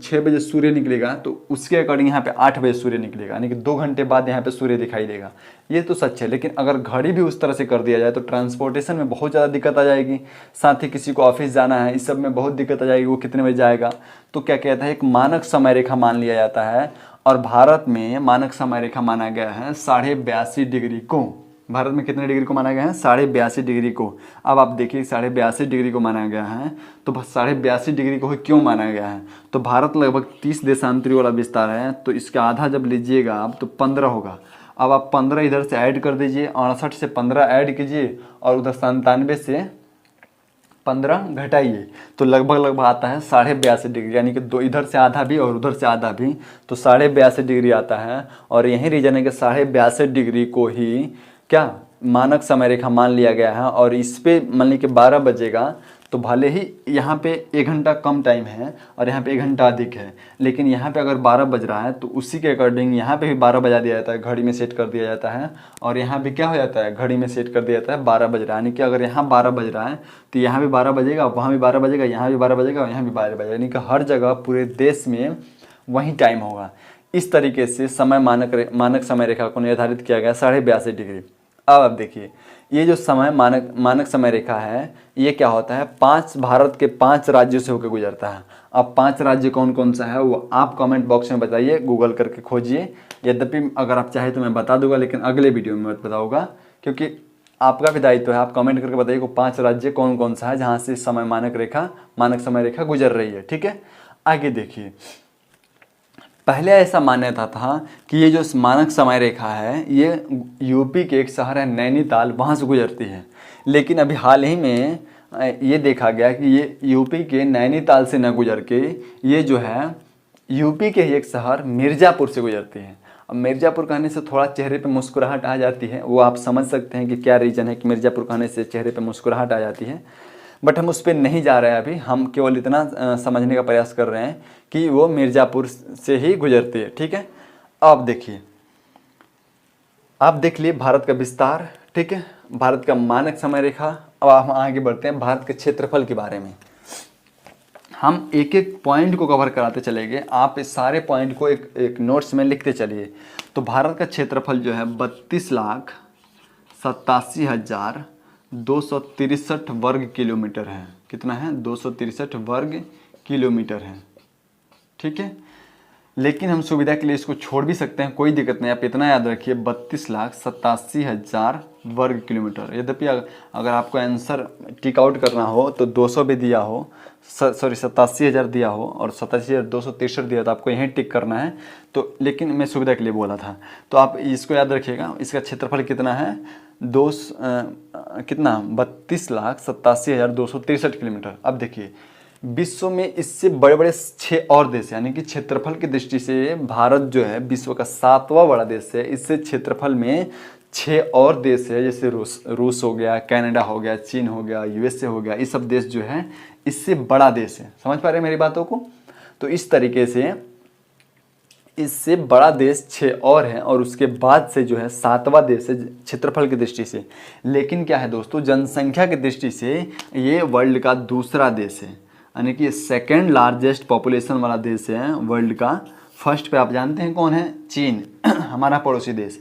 6 बजे सूर्य निकलेगा तो उसके अकॉर्डिंग यहाँ पे 8 बजे सूर्य निकलेगा, यानी कि 2 घंटे बाद यहाँ पे सूर्य दिखाई देगा। ये तो सच है, लेकिन अगर घड़ी भी उस तरह से कर दिया जाए तो ट्रांसपोर्टेशन में बहुत ज़्यादा दिक्कत आ जाएगी। साथ ही किसी को ऑफिस जाना है, इस सब में बहुत दिक्कत आ जाएगी, वो कितने बजे जाएगा। तो क्या कहता है, एक मानक समय रेखा मान लिया जाता है और भारत में मानक समय रेखा माना गया है 82.5 डिग्री को। भारत में कितने डिग्री को माना गया है? 82.5 डिग्री को। अब आप देखिए 82.5 डिग्री को माना गया है, तो 82.5 डिग्री को क्यों माना गया है? तो भारत लगभग 30 देशांतरी वाला विस्तार है, तो इसका आधा जब लीजिएगा आप तो 15 होगा। अब आप 15 इधर से ऐड कर दीजिए, 68 से 15 ऐड कीजिए और उधर 97 से 15 घटाइए, तो लगभग आता है 82.5 डिग्री, यानी कि दो इधर से आधा भी और उधर से आधा भी, तो 82.5 डिग्री आता है। और यही रीजन है कि 82.5 डिग्री को ही क्या मानक समय रेखा मान लिया गया है। और इस पे मान लीजिए कि 12 बजेगा तो भले ही यहाँ पे 1 घंटा कम टाइम है और यहाँ पे 1 घंटा अधिक है, लेकिन यहाँ पे अगर 12 बज रहा है तो उसी के अकॉर्डिंग यहाँ पे भी 12 बजा दिया जाता है, घड़ी में सेट कर दिया जाता है। और यहाँ भी क्या हो जाता है, घड़ी में सेट कर दिया जाता है 12 बज रहा है, यानी कि अगर यहाँ 12 बज रहा है तो यहाँ भी 12 बजेगा, वहाँ भी 12 बजेगा, यहाँ भी 12 बजेगा और यहाँ भी 12 बजेगा, यानी कि हर जगह पूरे देश में वही टाइम होगा। इस तरीके से समय मानक समय रेखा को निर्धारित किया गया 82.5 डिग्री। अब आप देखिए ये जो समय मानक समय रेखा है, ये क्या होता है, भारत के 5 राज्यों से होकर गुजरता है। अब 5 राज्य कौन कौन सा है वो आप कमेंट बॉक्स में बताइए, गूगल करके खोजिए। यद्यपि अगर आप चाहे तो मैं बता दूंगा, लेकिन अगले वीडियो में मत बताऊंगा, क्योंकि आपका भी दायित्व है। आप कमेंट करके बताइए को 5 राज्य कौन कौन सा है जहाँ से समय मानक समय रेखा गुजर रही है। ठीक है, आगे देखिए, पहले ऐसा मान्यता था कि ये जो मानक समय रेखा है ये यूपी के एक शहर है नैनीताल, वहाँ से गुजरती है। लेकिन अभी हाल ही में ये देखा गया कि ये यूपी के नैनीताल से न गुजर के ये जो है यूपी के ही एक शहर मिर्ज़ापुर से गुजरती है। अब मिर्ज़ापुर कहने से थोड़ा चेहरे पे मुस्कुराहट आ जाती है, वो आप समझ सकते हैं कि क्या रीज़न है कि मिर्ज़ापुर कहने से चेहरे पे मुस्कुराहट आ जाती है, बट हम उस पर नहीं जा रहे हैं अभी। हम केवल इतना समझने का प्रयास कर रहे हैं कि वो मिर्ज़ापुर से ही गुजरती है। ठीक है, अब देखिए, आप देख लिए भारत का विस्तार। ठीक है, भारत का मानक समय रेखा। अब हम आगे बढ़ते हैं भारत के क्षेत्रफल के बारे में। हम एक एक पॉइंट को कवर कराते चलेंगे, आप इस सारे पॉइंट को एक नोट्स में लिखते चलिए। तो भारत का क्षेत्रफल जो है 32,87,263 वर्ग किलोमीटर है। कितना है? 263 वर्ग किलोमीटर है। ठीक है, लेकिन हम सुविधा के लिए इसको छोड़ भी सकते हैं, कोई दिक्कत नहीं। आप इतना याद रखिए 32,87,000 वर्ग किलोमीटर। यद्यपि अगर आपको आंसर टिक आउट करना हो तो 200 भी दिया हो, सॉरी 87,000 दिया हो और 87,263 दिया, तो आपको यहीं टिक करना है। तो लेकिन मैं सुविधा के लिए बोला था, तो आप इसको याद रखिएगा। इसका क्षेत्रफल कितना है? 32,87,263 किलोमीटर। अब देखिए, विश्व में इससे बड़े बड़े 6 और देश, यानी कि क्षेत्रफल की दृष्टि से भारत जो है विश्व का 7वां बड़ा देश है। इससे क्षेत्रफल में 6 और देश है, जैसे रूस हो गया, कनाडा हो गया, चीन हो गया, यूएसए हो गया। ये सब देश जो है इससे बड़ा देश है। समझ पा रहे हैं मेरी बातों को? तो इस तरीके से इससे बड़ा देश 6 और है और उसके बाद से जो है 7वां देश है क्षेत्रफल की दृष्टि से। लेकिन क्या है दोस्तों, जनसंख्या की दृष्टि से ये वर्ल्ड का दूसरा देश है, यानी कि सेकेंड लार्जेस्ट पॉपुलेशन वाला देश है वर्ल्ड का। फर्स्ट पे आप जानते हैं कौन है? चीन, हमारा पड़ोसी देश।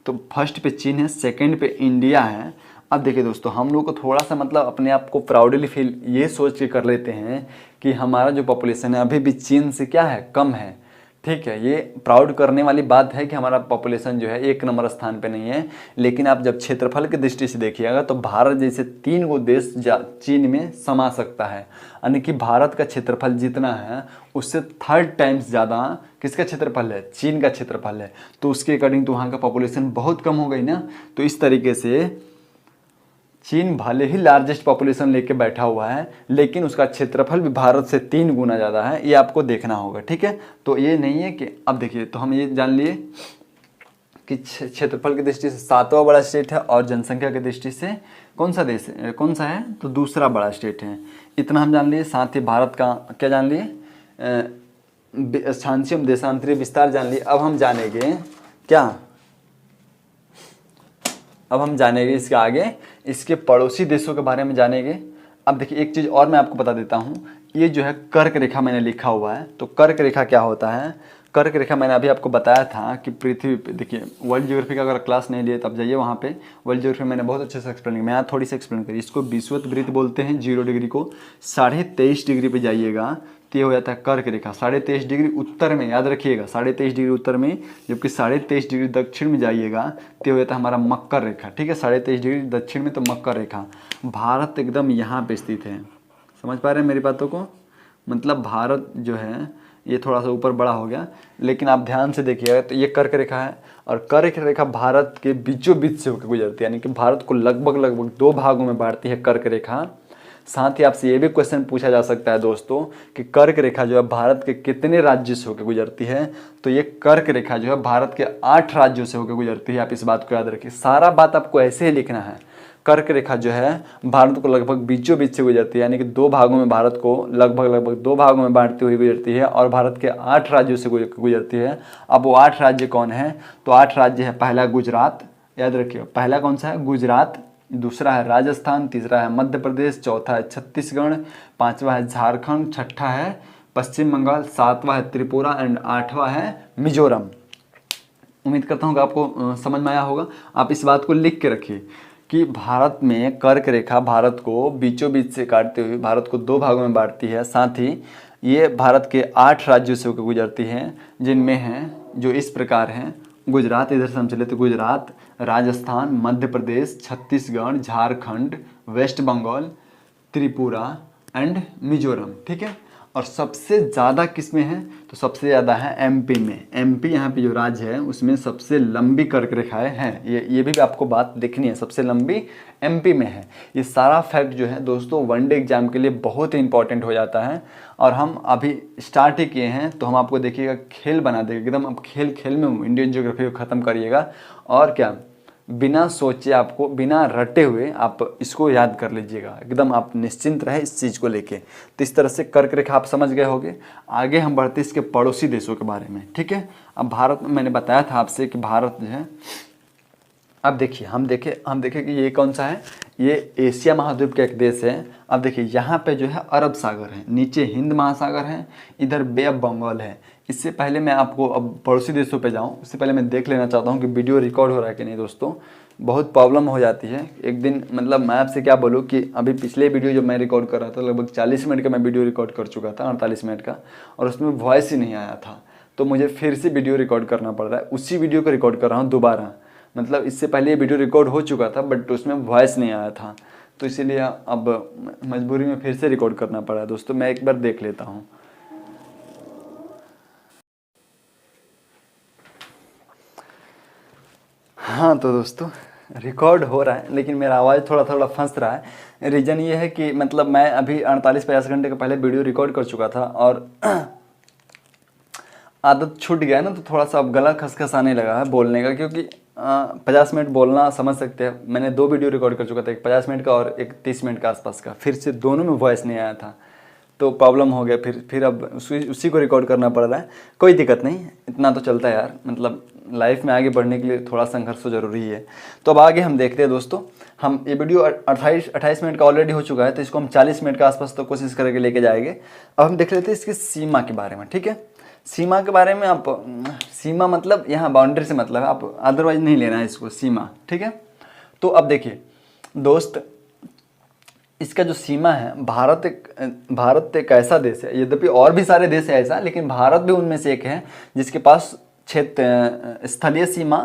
तो फर्स्ट पे चीन है, सेकंड पे इंडिया है। अब देखिए दोस्तों, हम लोग को थोड़ा सा मतलब अपने आप को प्राउडली फील ये सोच के कर लेते हैं कि हमारा जो पॉपुलेशन है अभी भी चीन से क्या है, कम है। ठीक है, ये प्राउड करने वाली बात है कि हमारा पॉपुलेशन जो है 1 नंबर स्थान पे नहीं है। लेकिन आप जब क्षेत्रफल की दृष्टि से देखिएगा तो भारत जैसे 3 गो देश चीन में समा सकता है, यानी कि भारत का क्षेत्रफल जितना है उससे 3 टाइम्स ज़्यादा किसका क्षेत्रफल है? चीन का क्षेत्रफल है। तो उसके अकॉर्डिंग तो वहाँ का पॉपुलेशन बहुत कम हो गई ना। तो इस तरीके से चीन भले ही लार्जेस्ट पॉपुलेशन लेके बैठा हुआ है, लेकिन उसका क्षेत्रफल भी भारत से 3 गुना ज़्यादा है, ये आपको देखना होगा, ठीक है। तो ये नहीं है कि अब देखिए, तो हम ये जान लिए कि क्षेत्रफल की दृष्टि से 7वां बड़ा स्टेट है और जनसंख्या की दृष्टि से कौन सा देश है, कौन सा है, तो दूसरा बड़ा स्टेट है। इतना हम जान लिए। साथ ही भारत का क्या जान लिए, अक्षांशीय एवं देशांतरीय विस्तार जान लिए। अब हम जानेंगे क्या, अब हम जानेंगे इसके आगे इसके पड़ोसी देशों के बारे में जानेंगे। अब देखिए एक चीज़ और मैं आपको बता देता हूँ, ये जो है कर्क रेखा मैंने लिखा हुआ है। तो कर्क रेखा क्या होता है, कर्क रेखा मैंने अभी आपको बताया था कि पृथ्वी पे, देखिए वर्ल्ड ज्योग्राफी का अगर क्लास नहीं लिए तब जाइए वहाँ पे, वर्ल्ड ज्योग्राफी मैंने बहुत अच्छे से एक्सप्लेन किया, मैं यहाँ थोड़ी सी एक्सप्लेन करी। इसको विषुवत बोलते हैं, 0 डिग्री को 23.5 डिग्री पे जाइएगा तो ये हो जाता है कर्क रेखा। 23.5 डिग्री उत्तर में, याद रखिएगा 23.5 डिग्री उत्तर में, जबकि 23.5 डिग्री दक्षिण में जाइएगा तो हो जाता है हमारा मकर रेखा, ठीक है। 23.5 डिग्री दक्षिण में तो मकर रेखा। भारत एकदम यहाँ पे स्थित है, समझ पा रहे हैं मेरी बातों को, मतलब भारत जो है ये थोड़ा सा ऊपर बड़ा हो गया, लेकिन आप ध्यान से देखिएगा तो ये कर्क रेखा है, और कर्क रेखा भारत के बीचों बीच से होकर गुजरती है, यानी कि भारत को लगभग 2 भागों में बांटती है कर्क रेखा। साथ ही आपसे ये भी क्वेश्चन पूछा जा सकता है दोस्तों कि कर्क रेखा जो है भारत के कितने राज्यों से होकर गुजरती है, तो ये कर्क रेखा जो है भारत के 8 राज्यों से होकर गुजरती है। आप इस बात को याद रखिए, सारा बात आपको ऐसे ही लिखना है। कर्क रेखा जो है भारत को लगभग बीचों बीच से गुजरती है, यानी कि 2 भागों में भारत को लगभग 2 भागों में बांटती हुई गुजरती है, और भारत के 8 राज्यों से गुजरती है। अब वो 8 राज्य कौन है, तो 8 राज्य है, पहला गुजरात, याद रखिए पहला कौन सा है, गुजरात, दूसरा है राजस्थान, तीसरा है मध्य प्रदेश, चौथा है छत्तीसगढ़, 5वां है झारखंड, 6ठा है पश्चिम बंगाल, 7वां है त्रिपुरा एंड 8वां है मिजोरम। उम्मीद करता हूँ कि आपको समझ में आया होगा। आप इस बात को लिख के रखिए कि भारत में कर्क रेखा भारत को बीचों बीच से काटते हुए भारत को 2 भागों में बांटती है। साथ ही ये भारत के 8 राज्यों से होकर गुजरती है, जिनमें हैं जो इस प्रकार हैं, गुजरात, इधर से हम चले तो गुजरात, राजस्थान, मध्य प्रदेश, छत्तीसगढ़, झारखंड, वेस्ट बंगाल, त्रिपुरा एंड मिजोरम, ठीक है। और सबसे ज़्यादा किस में है, तो सबसे ज़्यादा है एमपी में। एमपी यहाँ पे जो राज्य है उसमें सबसे लंबी कर्क रेखाएं हैं, ये भी आपको बात देखनी है, सबसे लंबी एमपी में है। ये सारा फैक्ट जो है दोस्तों वनडे एग्जाम के लिए बहुत ही इंपॉर्टेंट हो जाता है, और हम अभी स्टार्ट ही किए हैं। तो हम आपको देखिएगा खेल बना देंगे एकदम, अब खेल में इंडियन ज्योग्राफी को ख़त्म करिएगा, और क्या बिना सोचे, आपको बिना रटे हुए आप इसको याद कर लीजिएगा, एकदम आप निश्चिंत रहे इस चीज़ को लेके। तो इस तरह से कर्क रेखा आप समझ गए होंगे। आगे हम बढ़ते इसके पड़ोसी देशों के बारे में, ठीक है। अब भारत में मैंने बताया था आपसे कि भारत जो है, अब देखिए हम देखें कि ये कौन सा है, ये एशिया महाद्वीप का एक देश है। अब देखिए यहाँ पे जो है अरब सागर है, नीचे हिंद महासागर है, इधर बे ऑफ बंगाल है। इससे पहले मैं आपको अब पड़ोसी देशों पे जाऊँ, उससे पहले मैं देख लेना चाहता हूँ कि वीडियो रिकॉर्ड हो रहा है कि नहीं। दोस्तों बहुत प्रॉब्लम हो जाती है एक दिन, मतलब मैं आपसे क्या बोलूँ कि अभी पिछले वीडियो जो मैं रिकॉर्ड कर रहा था लगभग 40 मिनट का मैं वीडियो रिकॉर्ड कर चुका था, 48 मिनट का, और उसमें वॉइस ही नहीं आया था। तो मुझे फिर से वीडियो रिकॉर्ड करना पड़ रहा है, उसी वीडियो को रिकॉर्ड कर रहा हूँ दोबारा। मतलब इससे पहले ये वीडियो रिकॉर्ड हो चुका था बट उसमें वॉइस नहीं आया था, तो इसीलिए अब मजबूरी में फिर से रिकॉर्ड करना पड़ा। दोस्तों मैं एक बार देख लेता हूँ। हाँ तो दोस्तों रिकॉर्ड हो रहा है, लेकिन मेरा आवाज़ थोड़ा थोड़ा फंस रहा है। रीज़न ये है कि मतलब मैं अभी 48-50 घंटे के पहले वीडियो रिकॉर्ड कर चुका था, और आदत छूट गया है ना, तो थोड़ा सा अब गला खसखसाने लगा है बोलने का, क्योंकि 50 मिनट बोलना समझ सकते हैं। मैंने 2 वीडियो रिकॉर्ड कर चुका था, एक 50 मिनट का और एक 30 मिनट का आसपास का, फिर से दोनों में वॉइस नहीं आया था, तो प्रॉब्लम हो गया। फिर अब उसी को रिकॉर्ड करना पड़ रहा है। कोई दिक्कत नहीं, इतना तो चलता है यार, मतलब लाइफ में आगे बढ़ने के लिए थोड़ा संघर्ष तो ज़रूरी है। तो अब आगे हम देखते हैं दोस्तों। हम ये वीडियो 28 मिनट का ऑलरेडी हो चुका है, तो इसको हम 40 मिनट के आसपास तो कोशिश करके लेके जाएंगे। अब हम देख लेते हैं इसकी सीमा के बारे में, ठीक है। सीमा के बारे में, आप सीमा मतलब यहाँ बाउंड्री से मतलब है, आप अदरवाइज नहीं लेना है इसको, सीमा, ठीक है। तो अब देखिए दोस्त, इसका जो सीमा है, भारत एक ऐसा देश है, यद्यपि और भी सारे देश है ऐसा, लेकिन भारत भी उनमें से एक है जिसके पास क्षेत्र स्थलीय सीमा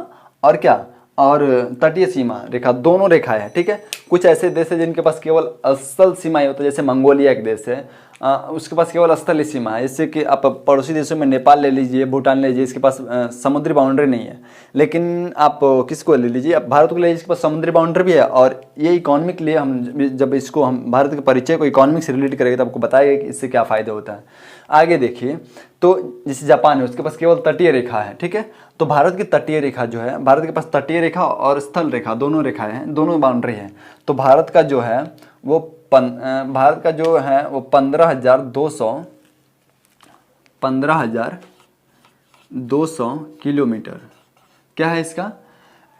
और क्या और तटीय सीमा रेखा, दोनों रेखाएं हैं, ठीक है। कुछ ऐसे देश है जिनके पास केवल असल सीमा ही होता है, जैसे मंगोलिया एक देश है, उसके पास केवल स्थलीय सीमा है। जैसे कि आप पड़ोसी देशों में नेपाल ले लीजिए, भूटान ले लीजिए, इसके पास समुद्री बाउंड्री नहीं है। लेकिन आप किसको ले लीजिए, आप भारत को ले लीजिए, इसके पास समुद्री बाउंड्री भी है। और ये इकोनॉमिक लिए हम जब इसको हम भारत के परिचय को इकोनॉमिक से रिलेट करेंगे तो आपको बताएगा कि इससे क्या फ़ायदा होता है। आगे देखिए, तो जैसे जापान है, उसके पास केवल तटीय रेखा है, ठीक है। तो भारत की तटीय रेखा जो है, भारत के पास तटीय रेखा और स्थल रेखा दोनों रेखाएं हैं, दोनों बाउंड्री हैं। तो भारत का जो है वो भारत का जो है वो 15,200 किलोमीटर क्या है, इसका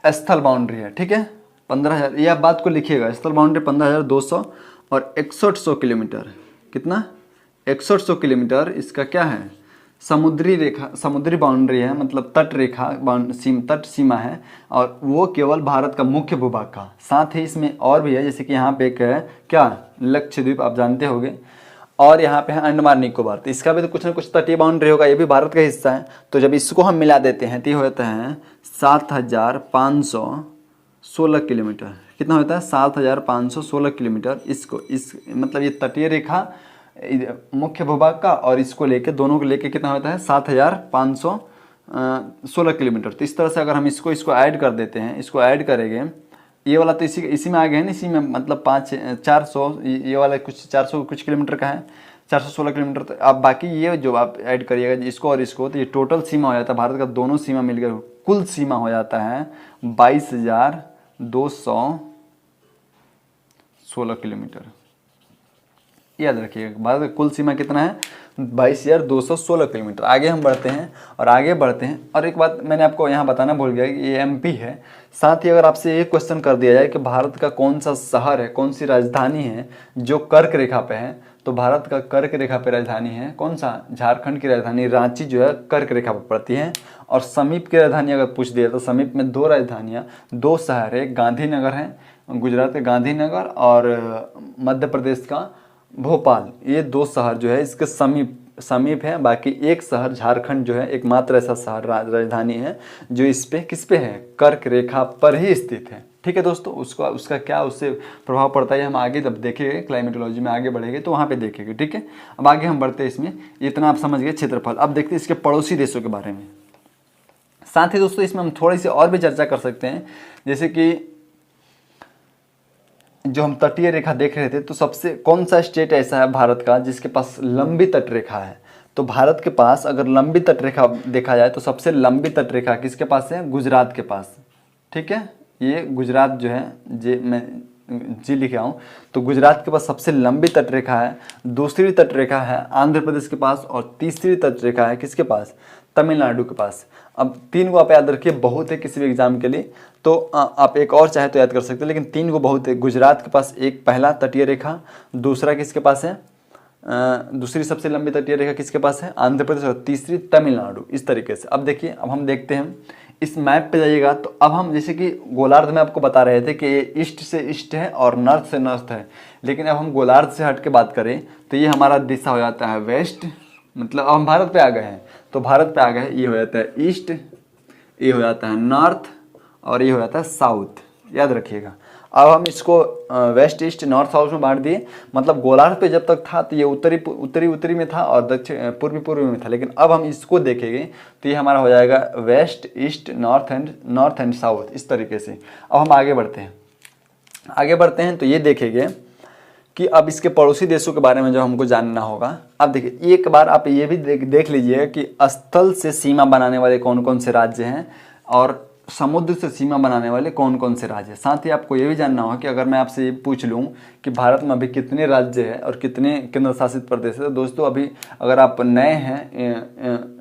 स्थल बाउंड्री है, ठीक है। 15,000, ये आप बात को लिखिएगा, स्थल बाउंड्री 15,200 और 6100 किलोमीटर, कितना 6100 किलोमीटर इसका क्या है, समुद्री रेखा, समुद्री बाउंड्री है, मतलब तट रेखा, तट सीमा है। और वो केवल भारत का मुख्य भूभाग का। साथ ही इसमें और भी है, जैसे कि यहाँ पे एक है क्या, लक्षद्वीप, आप जानते होंगे। और यहाँ पे है अंडमान निकोबार, तो इसका भी तो कुछ ना कुछ तटीय बाउंड्री होगा, ये भी भारत का हिस्सा है। तो जब इसको हम मिला देते हैं तो ये होता है 7,516 किलोमीटर। कितना होता है, 7,516 किलोमीटर। इसको इस मतलब ये तटीय रेखा मुख्य भूभाग का, और इसको लेके दोनों को लेके कितना होता है 7,516 किलोमीटर। तो इस तरह से अगर हम इसको ऐड कर देते हैं, इसको ऐड करेंगे, ये वाला तो इसी में आ गया है ना, इसी में मतलब 400, ये वाला कुछ 400 कुछ किलोमीटर का है, 416 किलोमीटर। तो अब बाकी ये जो आप ऐड करिएगा इसको और इसको, तो ये टोटल सीमा हो जाता है भारत का, दोनों सीमा मिलकर कुल सीमा हो जाता है 22,216 किलोमीटर। याद रखिएगा, भारत का कुल सीमा कितना है, 22,216 किलोमीटर। आगे हम बढ़ते हैं और एक बात मैंने आपको यहाँ बताना भूल गया कि ये एमपी है। साथ ही अगर आपसे एक क्वेश्चन कर दिया जाए कि भारत का कौन सा शहर है, कौन सी राजधानी है जो कर्क रेखा पे है, तो भारत का कर्क रेखा पे राजधानी है कौन सा, झारखंड की राजधानी रांची जो है कर्क रेखा पर पड़ती है। और समीप की राजधानी अगर पूछ दिया तो समीप में 2 राजधानियाँ, 2 शहर है, गांधीनगर है, गुजरात का गांधीनगर, और मध्य प्रदेश का भोपाल। ये 2 शहर जो है इसके समीप है। बाकी एक शहर झारखंड जो है एकमात्र ऐसा शहर राजधानी है जो इस पे किस पे है, कर्क रेखा पर ही स्थित है, ठीक है दोस्तों। उसका क्या उससे प्रभाव पड़ता है हम आगे जब देखेंगे, क्लाइमेटोलॉजी में आगे बढ़ेंगे तो वहाँ पे देखेंगे, ठीक है। अब आगे हम बढ़ते हैं, इसमें इतना आप समझ गए क्षेत्रफल। अब देखते हैं इसके पड़ोसी देशों के बारे में। साथ ही दोस्तों इसमें हम थोड़ी सी और भी चर्चा कर सकते हैं, जैसे कि जो हम तटीय रेखा देख रहे थे, तो सबसे कौन सा स्टेट ऐसा है भारत का जिसके पास लंबी तट रेखा है। तो भारत के पास अगर लंबी तट रेखा देखा जाए तो सबसे लंबी तट रेखा किसके पास है, गुजरात के पास, ठीक है। ये गुजरात जो है मैं जी लिखे हूँ, तो गुजरात के पास सबसे लंबी तट रेखा है। दूसरी तट रेखा है आंध्र प्रदेश के पास, और तीसरी तट रेखा है किसके पास, तमिलनाडु के पास। अब 3 को आप याद रखिए, बहुत है किसी भी एग्जाम के लिए, तो आप एक और चाहे तो याद कर सकते हैं, लेकिन 3 को बहुत है। गुजरात के पास एक पहला तटीय रेखा, दूसरा किसके पास है, दूसरी सबसे लंबी तटीय रेखा किसके पास है, आंध्र प्रदेश, और तीसरी तमिलनाडु। इस तरीके से अब देखिए, अब हम देखते हैं इस मैप पे जाइएगा, तो अब हम जैसे कि गोलार्ध में आपको बता रहे थे कि ये ईस्ट से ईस्ट है और नॉर्थ से नॉर्थ है, लेकिन अब हम गोलार्ध से हट के बात करें तो ये हमारा दिशा हो जाता है वेस्ट, मतलब अब हम भारत पे आ गए हैं, तो भारत पे आ गए, ये हो जाता है ईस्ट, ये हो जाता है नॉर्थ, और ये हो जाता है साउथ। याद रखिएगा। अब हम इसको वेस्ट ईस्ट नॉर्थ साउथ में बांट दिए, मतलब गोलार्ध पे जब तक था तो ये उत्तरी में था और दक्षिण पूर्वी में था, लेकिन अब हम इसको देखेंगे तो ये हमारा हो जाएगा west east north and south, इस तरीके से। अब हम आगे बढ़ते हैं तो ये देखेंगे कि अब इसके पड़ोसी देशों के बारे में जो हमको जानना होगा। अब देखिए, एक बार आप ये भी देख लीजिए कि स्थल से सीमा बनाने वाले कौन कौन से राज्य हैं और समुद्र से सीमा बनाने वाले कौन कौन से राज्य हैं। साथ ही आपको ये भी जानना होगा कि अगर मैं आपसे ये पूछ लूँ कि भारत में अभी कितने राज्य हैं और कितने केंद्र शासित प्रदेश है, तो दोस्तों अभी अगर आप नए हैं,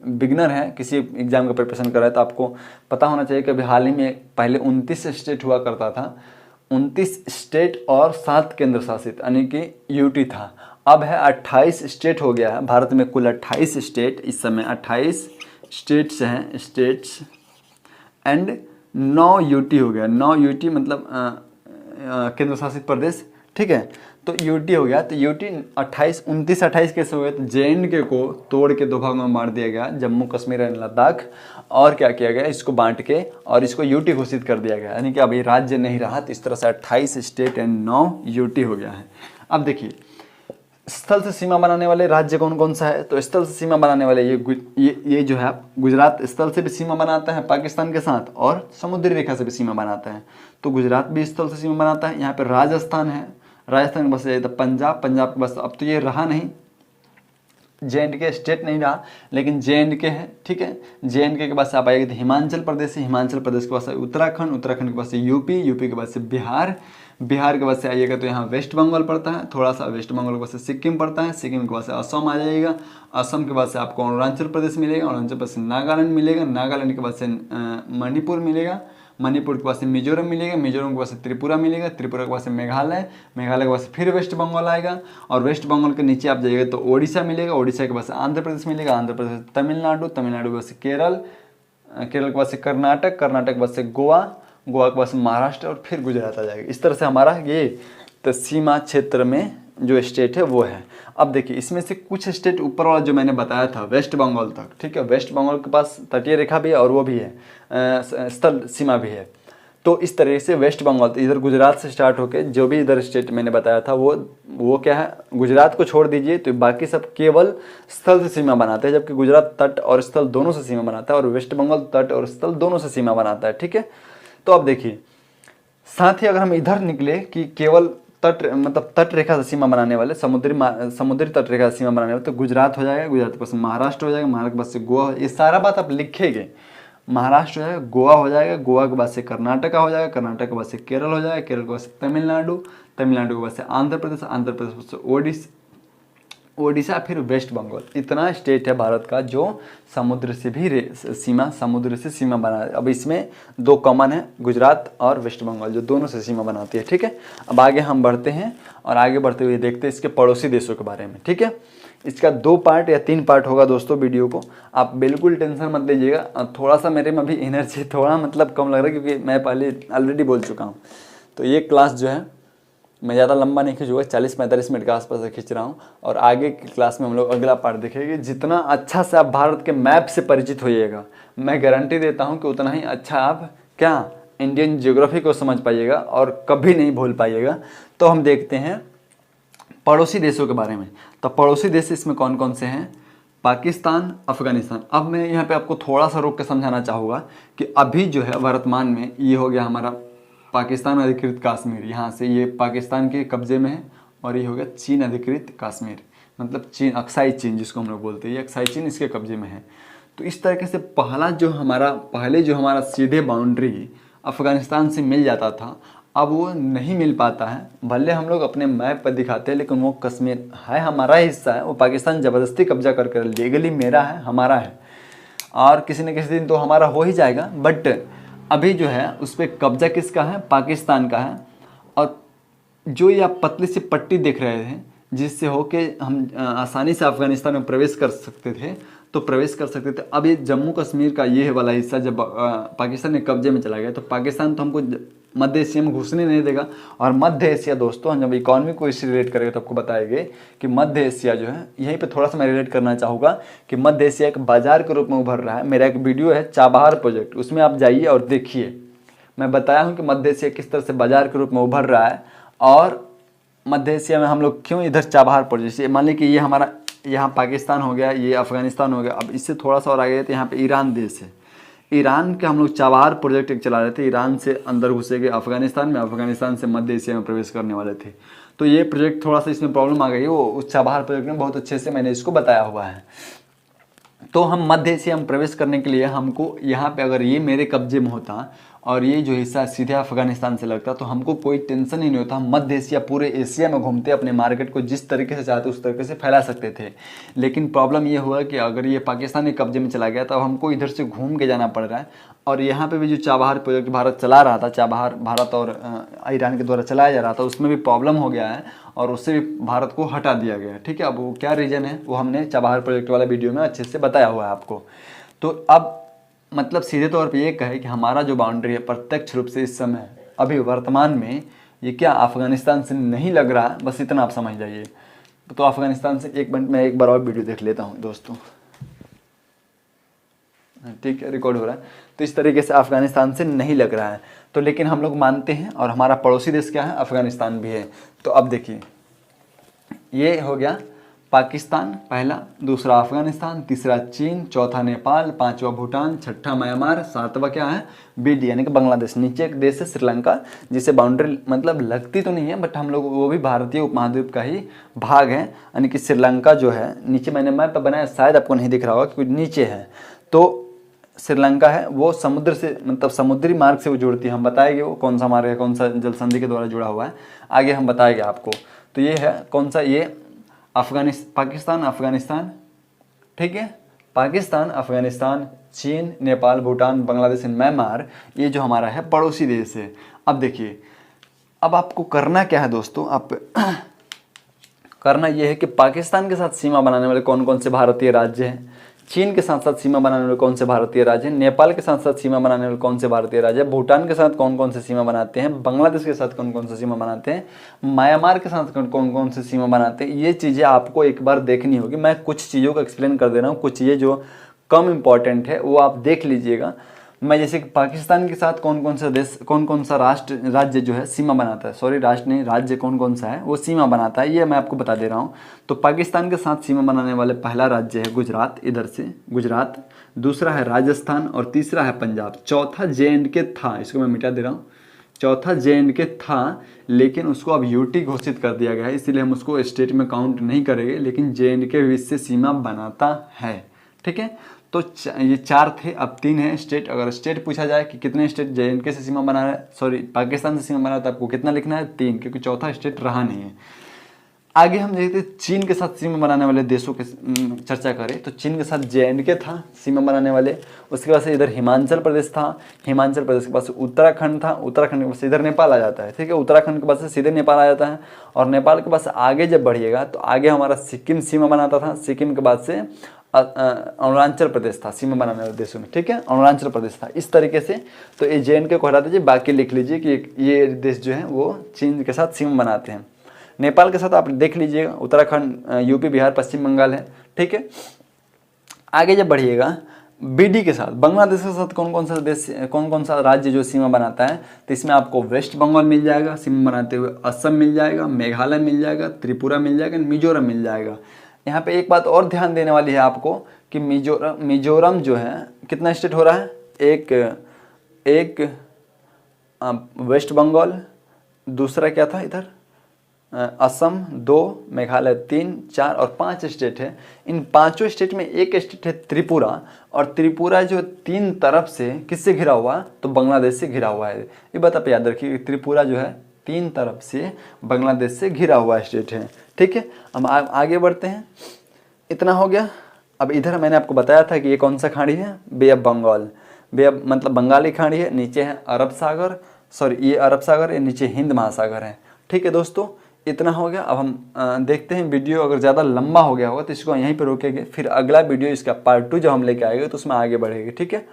बिगनर हैं, किसी एग्जाम का प्रिपरेशन कर रहे हैं, तो आपको पता होना चाहिए कि अभी हाल ही में पहले 29 स्टेट हुआ करता था, 29 स्टेट और 7 केंद्र शासित यानी कि यूटी था। अब है 28 स्टेट हो गया है भारत में, कुल 28 स्टेट इस समय 28 स्टेट्स हैं, स्टेट्स एंड 9 यूटी हो गया। 9 यूटी मतलब केंद्र शासित प्रदेश, ठीक है। तो यूटी हो गया, तो यूटी 29-28 कैसे हो गए, तो JNK को तोड़ के 2 भागों में बांट दिया गया, जम्मू कश्मीर एंड लद्दाख, और क्या किया गया, इसको बांट के और इसको यूटी घोषित कर दिया गया, यानी कि अभी राज्य नहीं रहा। तो इस तरह से 28 स्टेट एंड 9 यूटी हो गया है। अब देखिए, स्थल से सीमा बनाने वाले राज्य कौन कौन सा है? तो स्थल से सीमा बनाने वाले ये जो है आप, गुजरात स्थल से भी सीमा बनाता है पाकिस्तान के साथ और समुद्री रेखा से भी सीमा बनाता है। तो गुजरात भी स्थल से सीमा बनाता है। यहाँ पे राजस्थान है, राजस्थान के पास जाइए तो पंजाब, पंजाब के पास अब तो ये रहा नहीं, JNK स्टेट नहीं रहा, लेकिन JNK है, ठीक है। JNK के पास आप आएंगे तो हिमाचल प्रदेश है, हिमाचल प्रदेश के पास उत्तराखंड, उत्तराखंड के पास यूपी, यूपी के पास से बिहार, बिहार के पास से आइएगा तो यहाँ वेस्ट बंगाल पड़ता है, थोड़ा सा वेस्ट बंगाल के पास से सिक्किम पड़ता है, सिक्किम के पास से असम आ जाइएगा, असम के बाद से आपको अरुणाचल प्रदेश मिलेगा, अरुणाचल प्रदेश से नागालैंड मिलेगा, नागालैंड के बाद से मणिपुर मिलेगा, मणिपुर के पास से मिजोरम मिलेगा, मिजोरम के पास से त्रिपुरा मिलेगा, त्रिपुरा के पास से मेघालय, मेघालय के पास से फिर वेस्ट बंगाल आएगा, और वेस्ट बंगाल के नीचे आप जाइएगा तो ओडिशा मिलेगा, ओडिशा के पास से आंध्र प्रदेश मिलेगा, आंध्र प्रदेश से तमिलनाडु, तमिलनाडु के पास से केरल, केरल के पास से कर्नाटक, कर्नाटक के पास से गोवा, गोवा के पास से महाराष्ट्र और फिर गुजरात आ जाएगा। इस तरह से हमारा ये तो सीमा क्षेत्र में जो स्टेट है वो है। अब देखिए इसमें से कुछ स्टेट ऊपर वाला जो मैंने बताया था वेस्ट बंगाल तक, ठीक है, वेस्ट बंगाल के पास तटीय रेखा भी है और वो भी है, स्थल सीमा भी है। तो इस तरह से वेस्ट बंगाल तो इधर गुजरात से स्टार्ट होकर जो भी इधर स्टेट मैंने बताया था वो क्या है, गुजरात को छोड़ दीजिए तो बाकी सब केवल स्थल से सीमा बनाते हैं, जबकि गुजरात तट और स्थल दोनों से सीमा बनाता है और वेस्ट बंगाल तट और स्थल दोनों से सीमा बनाता है, ठीक है। तो अब देखिए साथ ही अगर हम इधर निकले कि केवल तट मतलब तट रेखा से सीमा बनाने वाले, समुद्री तट रेखा से सीमा बनाने वाले, तो गुजरात हो जाएगा, गुजरात के पास महाराष्ट्र हो जाएगा, महाराष्ट्र के पास से गोवा, ये सारा बात आप लिखेंगे, महाराष्ट्र हो जाएगा, गोवा हो जाएगा, गोवा के बाद से कर्नाटका हो जाएगा, कर्नाटक के बाद से केरल हो जाएगा, केरल के बाद से तमिलनाडु, तमिलनाडु के बाद से आंध्र प्रदेश, आंध्र प्रदेश के बाद से ओडिशा, फिर वेस्ट बंगाल। इतना स्टेट है भारत का जो समुद्र से भी समुद्र से सीमा बना है। अब इसमें दो कॉमन है, गुजरात और वेस्ट बंगाल, जो दोनों से सीमा बनाती है, ठीक है। अब आगे हम बढ़ते हैं और आगे बढ़ते हुए देखते हैं इसके पड़ोसी देशों के बारे में, ठीक है। इसका 2 पार्ट या 3 पार्ट होगा दोस्तों वीडियो को, आप बिल्कुल टेंशन मत लीजिएगा। थोड़ा सा मेरे में अभी एनर्जी थोड़ा मतलब कम लग रहा है क्योंकि मैं पहले ऑलरेडी बोल चुका हूँ। तो ये क्लास जो है मैं ज़्यादा लंबा नहीं खींचूंगा, 40-45 मिनट के आसपास से खींच रहा हूँ, और आगे की क्लास में हम लोग अगला पार्ट देखेंगे। जितना अच्छा से आप भारत के मैप से परिचित होइएगा, मैं गारंटी देता हूँ कि उतना ही अच्छा आप क्या इंडियन ज्योग्राफी को समझ पाइएगा और कभी नहीं भूल पाइएगा। तो हम देखते हैं पड़ोसी देशों के बारे में। तो पड़ोसी देश इसमें कौन कौन से हैं? पाकिस्तान, अफगानिस्तान। अब मैं यहाँ पे आपको थोड़ा सा रोक के समझाना चाहूँगा कि अभी जो है वर्तमान में ये हो गया हमारा पाकिस्तान अधिकृत कश्मीर, यहाँ से ये पाकिस्तान के कब्जे में है, और ये हो गया चीन अधिकृत कश्मीर, मतलब चीन, अक्साई चीन जिसको हम लोग बोलते हैं, ये अक्साई चीन इसके कब्जे में है। तो इस तरीके से पहले जो हमारा सीधे बाउंड्री अफगानिस्तान से मिल जाता था, अब वो नहीं मिल पाता है। भले हम लोग अपने मैप पर दिखाते हैं, लेकिन वो कश्मीर है हमारा हिस्सा है, वो पाकिस्तान ज़बरदस्ती कब्जा कर लीगली मेरा है, हमारा है, और किसी न किसी दिन तो हमारा हो ही जाएगा। बट अभी जो है उस पर कब्जा किसका है? पाकिस्तान का है। और जो ये आप पतली सी पट्टी देख रहे थे जिससे होके हम आसानी से अफगानिस्तान में प्रवेश कर सकते थे, तो प्रवेश कर सकते थे। अब ये जम्मू कश्मीर का ये वाला हिस्सा जब पाकिस्तान के कब्जे में चला गया, तो पाकिस्तान तो हमको मध्य एशिया में घुसने नहीं देगा। और मध्य एशिया दोस्तों, हम जब इकॉनमी को इससे रिलेट करेंगे तो आपको बताएंगे कि मध्य एशिया जो है, यहीं पे थोड़ा सा मैं रिलेट करना चाहूँगा कि मध्य एशिया एक बाजार के रूप में उभर रहा है। मेरा एक वीडियो है चाबहार प्रोजेक्ट, उसमें आप जाइए और देखिए, मैं बताया हूँ कि मध्य एशिया किस तरह से बाजार के रूप में उभर रहा है। और मध्य एशिया में हम लोग क्यों इधर चाबहार प्रोजेक्ट, मान लीजिए कि ये हमारा यहाँ पाकिस्तान हो गया, ये अफगानिस्तान हो गया। अब इससे थोड़ा सा और आगे तो यहाँ पे ईरान देश है, ईरान के हम लोग चाबहार प्रोजेक्ट एक चला रहे थे। ईरान से अंदर घुसेंगे अफगानिस्तान में, अफगानिस्तान से मध्य एशिया में प्रवेश करने वाले थे। तो ये प्रोजेक्ट थोड़ा सा इसमें प्रॉब्लम आ गई है, वो उस चाबहार प्रोजेक्ट में बहुत अच्छे से मैंने इसको बताया हुआ है। तो हम मध्य एशिया में प्रवेश करने के लिए हमको यहाँ पे अगर ये मेरे कब्जे में होता और ये जो हिस्सा सीधे अफगानिस्तान से लगता, तो हमको कोई टेंशन ही नहीं होता। हम मध्य एशिया पूरे एशिया में घूमते, अपने मार्केट को जिस तरीके से चाहते उस तरीके से फैला सकते थे। लेकिन प्रॉब्लम ये हुआ कि अगर ये पाकिस्तान के कब्जे में चला गया तो हमको इधर से घूम के जाना पड़ रहा है। और यहाँ पे भी जो चाबहार प्रोजेक्ट भारत चला रहा था, चाबहार भारत और ईरान के द्वारा चलाया जा रहा था, उसमें भी प्रॉब्लम हो गया है और उससे भी भारत को हटा दिया गया है। ठीक है, अब वो क्या रीज़न है वो हमने चाबहार प्रोजेक्ट वाला वीडियो में अच्छे से बताया हुआ है आपको। तो अब मतलब सीधे तौर पे ये कहे कि हमारा जो बाउंड्री है प्रत्यक्ष रूप से इस समय अभी वर्तमान में ये क्या अफगानिस्तान से नहीं लग रहा है, बस इतना आप समझ जाइए। तो अफगानिस्तान से एक मिनट में एक बार और वीडियो देख लेता हूँ दोस्तों, ठीक है, रिकॉर्ड हो रहा है। तो इस तरीके से अफगानिस्तान से नहीं लग रहा है, तो लेकिन हम लोग मानते हैं और हमारा पड़ोसी देश क्या है? अफगानिस्तान भी है। तो अब देखिए ये हो गया पाकिस्तान पहला, दूसरा अफगानिस्तान, तीसरा चीन, चौथा नेपाल, पांचवा भूटान, छठा म्यांमार, सातवां क्या है बीडी यानी कि बांग्लादेश। नीचे एक देश है श्रीलंका जिसे बाउंड्री मतलब लगती तो नहीं है बट हम लोग वो भी भारतीय उपमहाद्वीप का ही भाग है, यानी कि श्रीलंका जो है नीचे मैंने मैप पर बनाया, शायद आपको नहीं दिख रहा होगा क्योंकि नीचे है। तो श्रीलंका है वो समुद्र से मतलब समुद्री मार्ग से वो जुड़ती है, हम बताएंगे वो कौन सा मार्ग है, कौन सा जल संधि के द्वारा जुड़ा हुआ है, आगे हम बताएंगे आपको। तो ये है कौन सा, ये पाकिस्तान अफगानिस्तान, ठीक है, पाकिस्तान अफगानिस्तान चीन नेपाल भूटान बांग्लादेश म्यांमार, ये जो हमारा है पड़ोसी देश है। अब देखिए अब आपको करना क्या है दोस्तों, आप करना ये है कि पाकिस्तान के साथ सीमा बनाने वाले कौन कौन से भारतीय राज्य हैं, चीन के साथ साथ सीमा बनाने वाले कौन से भारतीय राज्य हैं, नेपाल के साथ साथ सीमा बनाने वाले कौन से भारतीय राज्य हैं, भूटान के साथ कौन कौन से सीमा बनाते हैं, बांग्लादेश के साथ कौन कौन से सीमा बनाते हैं, म्यांमार के साथ कौन कौन से सीमा बनाते हैं, ये चीज़ें आपको एक बार देखनी होगी। मैं कुछ चीज़ों को एक्सप्लेन कर दे रहा हूँ, कुछ चीज़ें जो कम इम्पॉर्टेंट है वो आप देख लीजिएगा। मैं जैसे कि पाकिस्तान के साथ कौन कौन सा देश कौन कौन सा राज्य जो है सीमा बनाता है, सॉरी राष्ट्र नहीं राज्य कौन कौन सा है वो सीमा बनाता है, ये मैं आपको बता दे रहा हूँ। तो पाकिस्तान के साथ सीमा बनाने वाले पहला राज्य है गुजरात, इधर से गुजरात, दूसरा है राजस्थान और तीसरा है पंजाब, चौथा JNK था, इसको मैं मिटा दे रहा हूँ, चौथा JNK था लेकिन उसको अब यूटी घोषित कर दिया गया है, इसीलिए हम उसको स्टेट में काउंट नहीं करेंगे, लेकिन JNK भी इससे सीमा बनाता है, ठीक है। तो ये 4 थे, अब 3 है स्टेट। अगर स्टेट पूछा जाए कि कितने स्टेट JNK से सीमा बना रहा है, सॉरी पाकिस्तान से सीमा बना रहा है, तो आपको कितना लिखना है 3, क्योंकि चौथा स्टेट रहा नहीं है। आगे हम देखते हैं चीन के साथ सीमा बनाने वाले देशों के चर्चा करें तो चीन के साथ JNK था सीमा बनाने वाले, उसके बाद से इधर हिमाचल प्रदेश था, हिमाचल प्रदेश के पास उत्तराखंड था, उत्तराखंड के पास इधर नेपाल आ जाता है, ठीक है, उत्तराखंड के पास से सीधे नेपाल आ जाता है। और नेपाल के पास आगे जब बढ़िएगा तो आगे हमारा सिक्किम सीमा बनाता था, सिक्किम के बाद से अरुणाचल प्रदेश था सीमा बनाने वाले देशों में, ठीक है, अरुणाचल प्रदेश था। इस तरीके से तो ये JNK को हटा दीजिए, बाकी लिख लीजिए कि ये देश जो है वो चीन के साथ सीमा बनाते हैं। नेपाल के साथ आप देख लीजिएगा उत्तराखंड UP बिहार पश्चिम बंगाल है, ठीक है। आगे जब बढ़िएगा BD के साथ बांग्लादेश के साथ कौन कौन सा देश कौन कौन सा राज्य जो सीमा बनाता है, तो इसमें आपको वेस्ट बंगाल मिल जाएगा सीमा बनाते हुए, असम मिल जाएगा, मेघालय मिल जाएगा, त्रिपुरा मिल जाएगा, मिजोरम मिल जाएगा। यहाँ पे एक बात और ध्यान देने वाली है आपको कि मिजोरम जो है कितना स्टेट हो रहा है, एक वेस्ट बंगाल, दूसरा क्या था इधर असम 2, मेघालय 3, 4 और 5 स्टेट है। इन 5 स्टेट में एक स्टेट है त्रिपुरा, और त्रिपुरा जो 3 तरफ से किससे घिरा हुआ, तो बांग्लादेश से घिरा हुआ है। ये बात आप याद रखिए, त्रिपुरा जो है 3 तरफ से बांग्लादेश से घिरा हुआ स्टेट है, ठीक है। हम आगे बढ़ते हैं, इतना हो गया। अब इधर मैंने आपको बताया था कि ये कौन सा खाड़ी है, बे ऑफ बंगाल, बे ऑफ मतलब बंगाली खाड़ी है, नीचे है अरब सागर, सॉरी ये अरब सागर है, नीचे हिंद महासागर है, ठीक है दोस्तों। इतना हो गया। अब हम देखते हैं, वीडियो अगर ज़्यादा लंबा हो गया होगा तो इसको यहीं पर रोकेंगे, फिर अगला वीडियो इसका पार्ट 2 जब हम लेके आएंगे तो उसमें आगे बढ़ेंगे, ठीक है।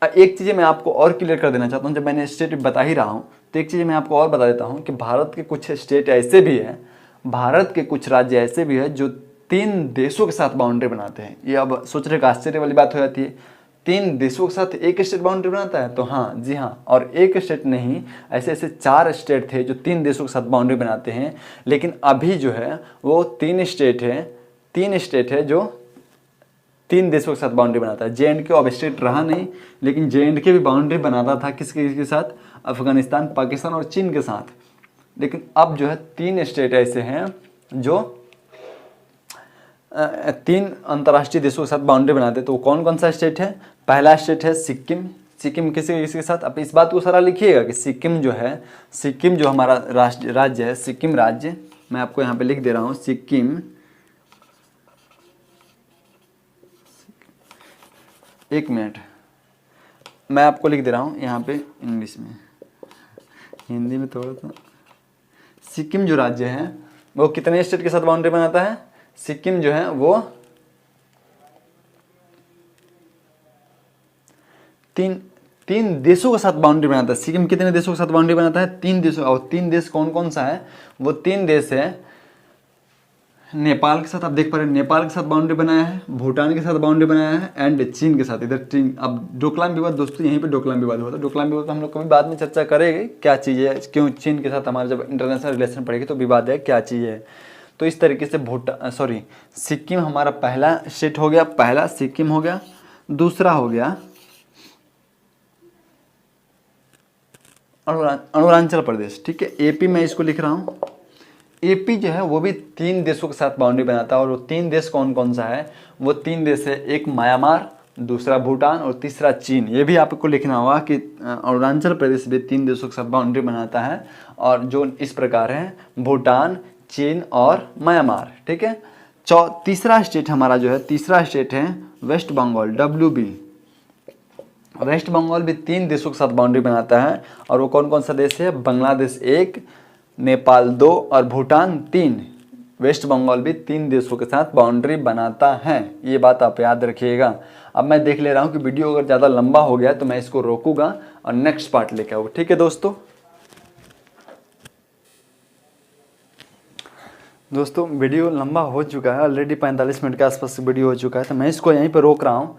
एक चीज़ मैं आपको और क्लियर कर देना चाहता हूँ, जब मैंने स्टेट बता ही रहा हूँ तो एक चीज़ मैं आपको और बता देता हूँ कि भारत के कुछ स्टेट ऐसे भी हैं, भारत के कुछ राज्य ऐसे भी हैं जो 3 देशों के साथ बाउंड्री बनाते हैं। ये अब सोचने का आश्चर्य वाली बात हो जाती है, 3 देशों के साथ एक स्टेट बाउंड्री बनाता है, तो हाँ जी हाँ, और एक स्टेट नहीं, ऐसे ऐसे 4 स्टेट थे जो 3 देशों के साथ बाउंड्री बनाते हैं। लेकिन अभी जो है वो 3 स्टेट है जो 3 देशों के साथ बाउंड्री बनाता है। JNK अब स्टेट रहा नहीं, लेकिन JNK भी बाउंड्री बनाता था किसके साथ, अफगानिस्तान, पाकिस्तान और चीन के साथ। लेकिन अब जो है 3 स्टेट ऐसे हैं जो 3 अंतर्राष्ट्रीय देशों के साथ बाउंड्री बनाते हैं। तो कौन कौन सा स्टेट है, पहला स्टेट है सिक्किम, सिक्किम किसी के साथ, अब इस बात को सारा लिखिएगा कि सिक्किम जो हमारा राज्य है, सिक्किम राज्य, मैं आपको यहाँ पे लिख दे रहा हूँ, सिक्किम, एक मिनट मैं आपको लिख दे रहा हूँ यहाँ पे इंग्लिश में, हिंदी में थोड़ा सा। सिक्किम जो राज्य है वो कितने स्टेट के साथ बाउंड्री बनाता है, सिक्किम जो है वो 3 देशों के साथ बाउंड्री बनाता है। सिक्किम कितने देशों के साथ बाउंड्री बनाता है, 3 देशों, और 3 देश कौन कौन सा है, वो 3 देश है नेपाल के साथ, आप देख पा रहे हैं नेपाल के साथ बाउंड्री बनाया है, भूटान के साथ बाउंड्री बनाया है, एंड चीन के साथ। इधर चीन, अब डोकलाम विवाद दोस्तों, यहीं पे डोकलाम विवाद हुआ था। डोकलाम विवाद तो हम लोग कभी बाद में चर्चा करेंगे क्या चीज़ है, क्यों चीन के साथ हमारा जब इंटरनेशनल रिलेशन पड़ेगी तो विवाद है क्या चीज़ है। तो इस तरीके से सिक्किम हमारा पहला स्टेट हो गया, पहला सिक्किम हो गया। दूसरा हो गया अरुणाचल प्रदेश, ठीक है। एपी मैं इसको लिख रहा हूँ। एपी जो है वो भी 3 देशों के साथ बाउंड्री बनाता है, और वो 3 देश कौन कौन सा है? वो 3 देश है, एक म्यांमार, दूसरा भूटान और तीसरा चीन। ये भी आपको लिखना होगा कि अरुणाचल प्रदेश भी 3 देशों के साथ बाउंड्री बनाता है, और जो इस प्रकार है भूटान, चीन और म्यांमार, ठीक है। तीसरा स्टेट हमारा जो है, तीसरा स्टेट है वेस्ट बंगाल, WB। वेस्ट बंगाल भी 3 देशों के साथ बाउंड्री बनाता है, और वो कौन कौन सा देश है? बांग्लादेश 1, नेपाल 2 और भूटान 3। वेस्ट बंगाल भी 3 देशों के साथ बाउंड्री बनाता है, ये बात आप याद रखिएगा। अब मैं देख ले रहा हूँ कि वीडियो अगर ज़्यादा लंबा हो गया तो मैं इसको रोकूंगा और नेक्स्ट पार्ट लेके आऊँगा, ठीक है दोस्तों। वीडियो लंबा हो चुका है, ऑलरेडी 45 मिनट के आसपास वीडियो हो चुका है, तो मैं इसको यहीं पर रोक रहा हूँ।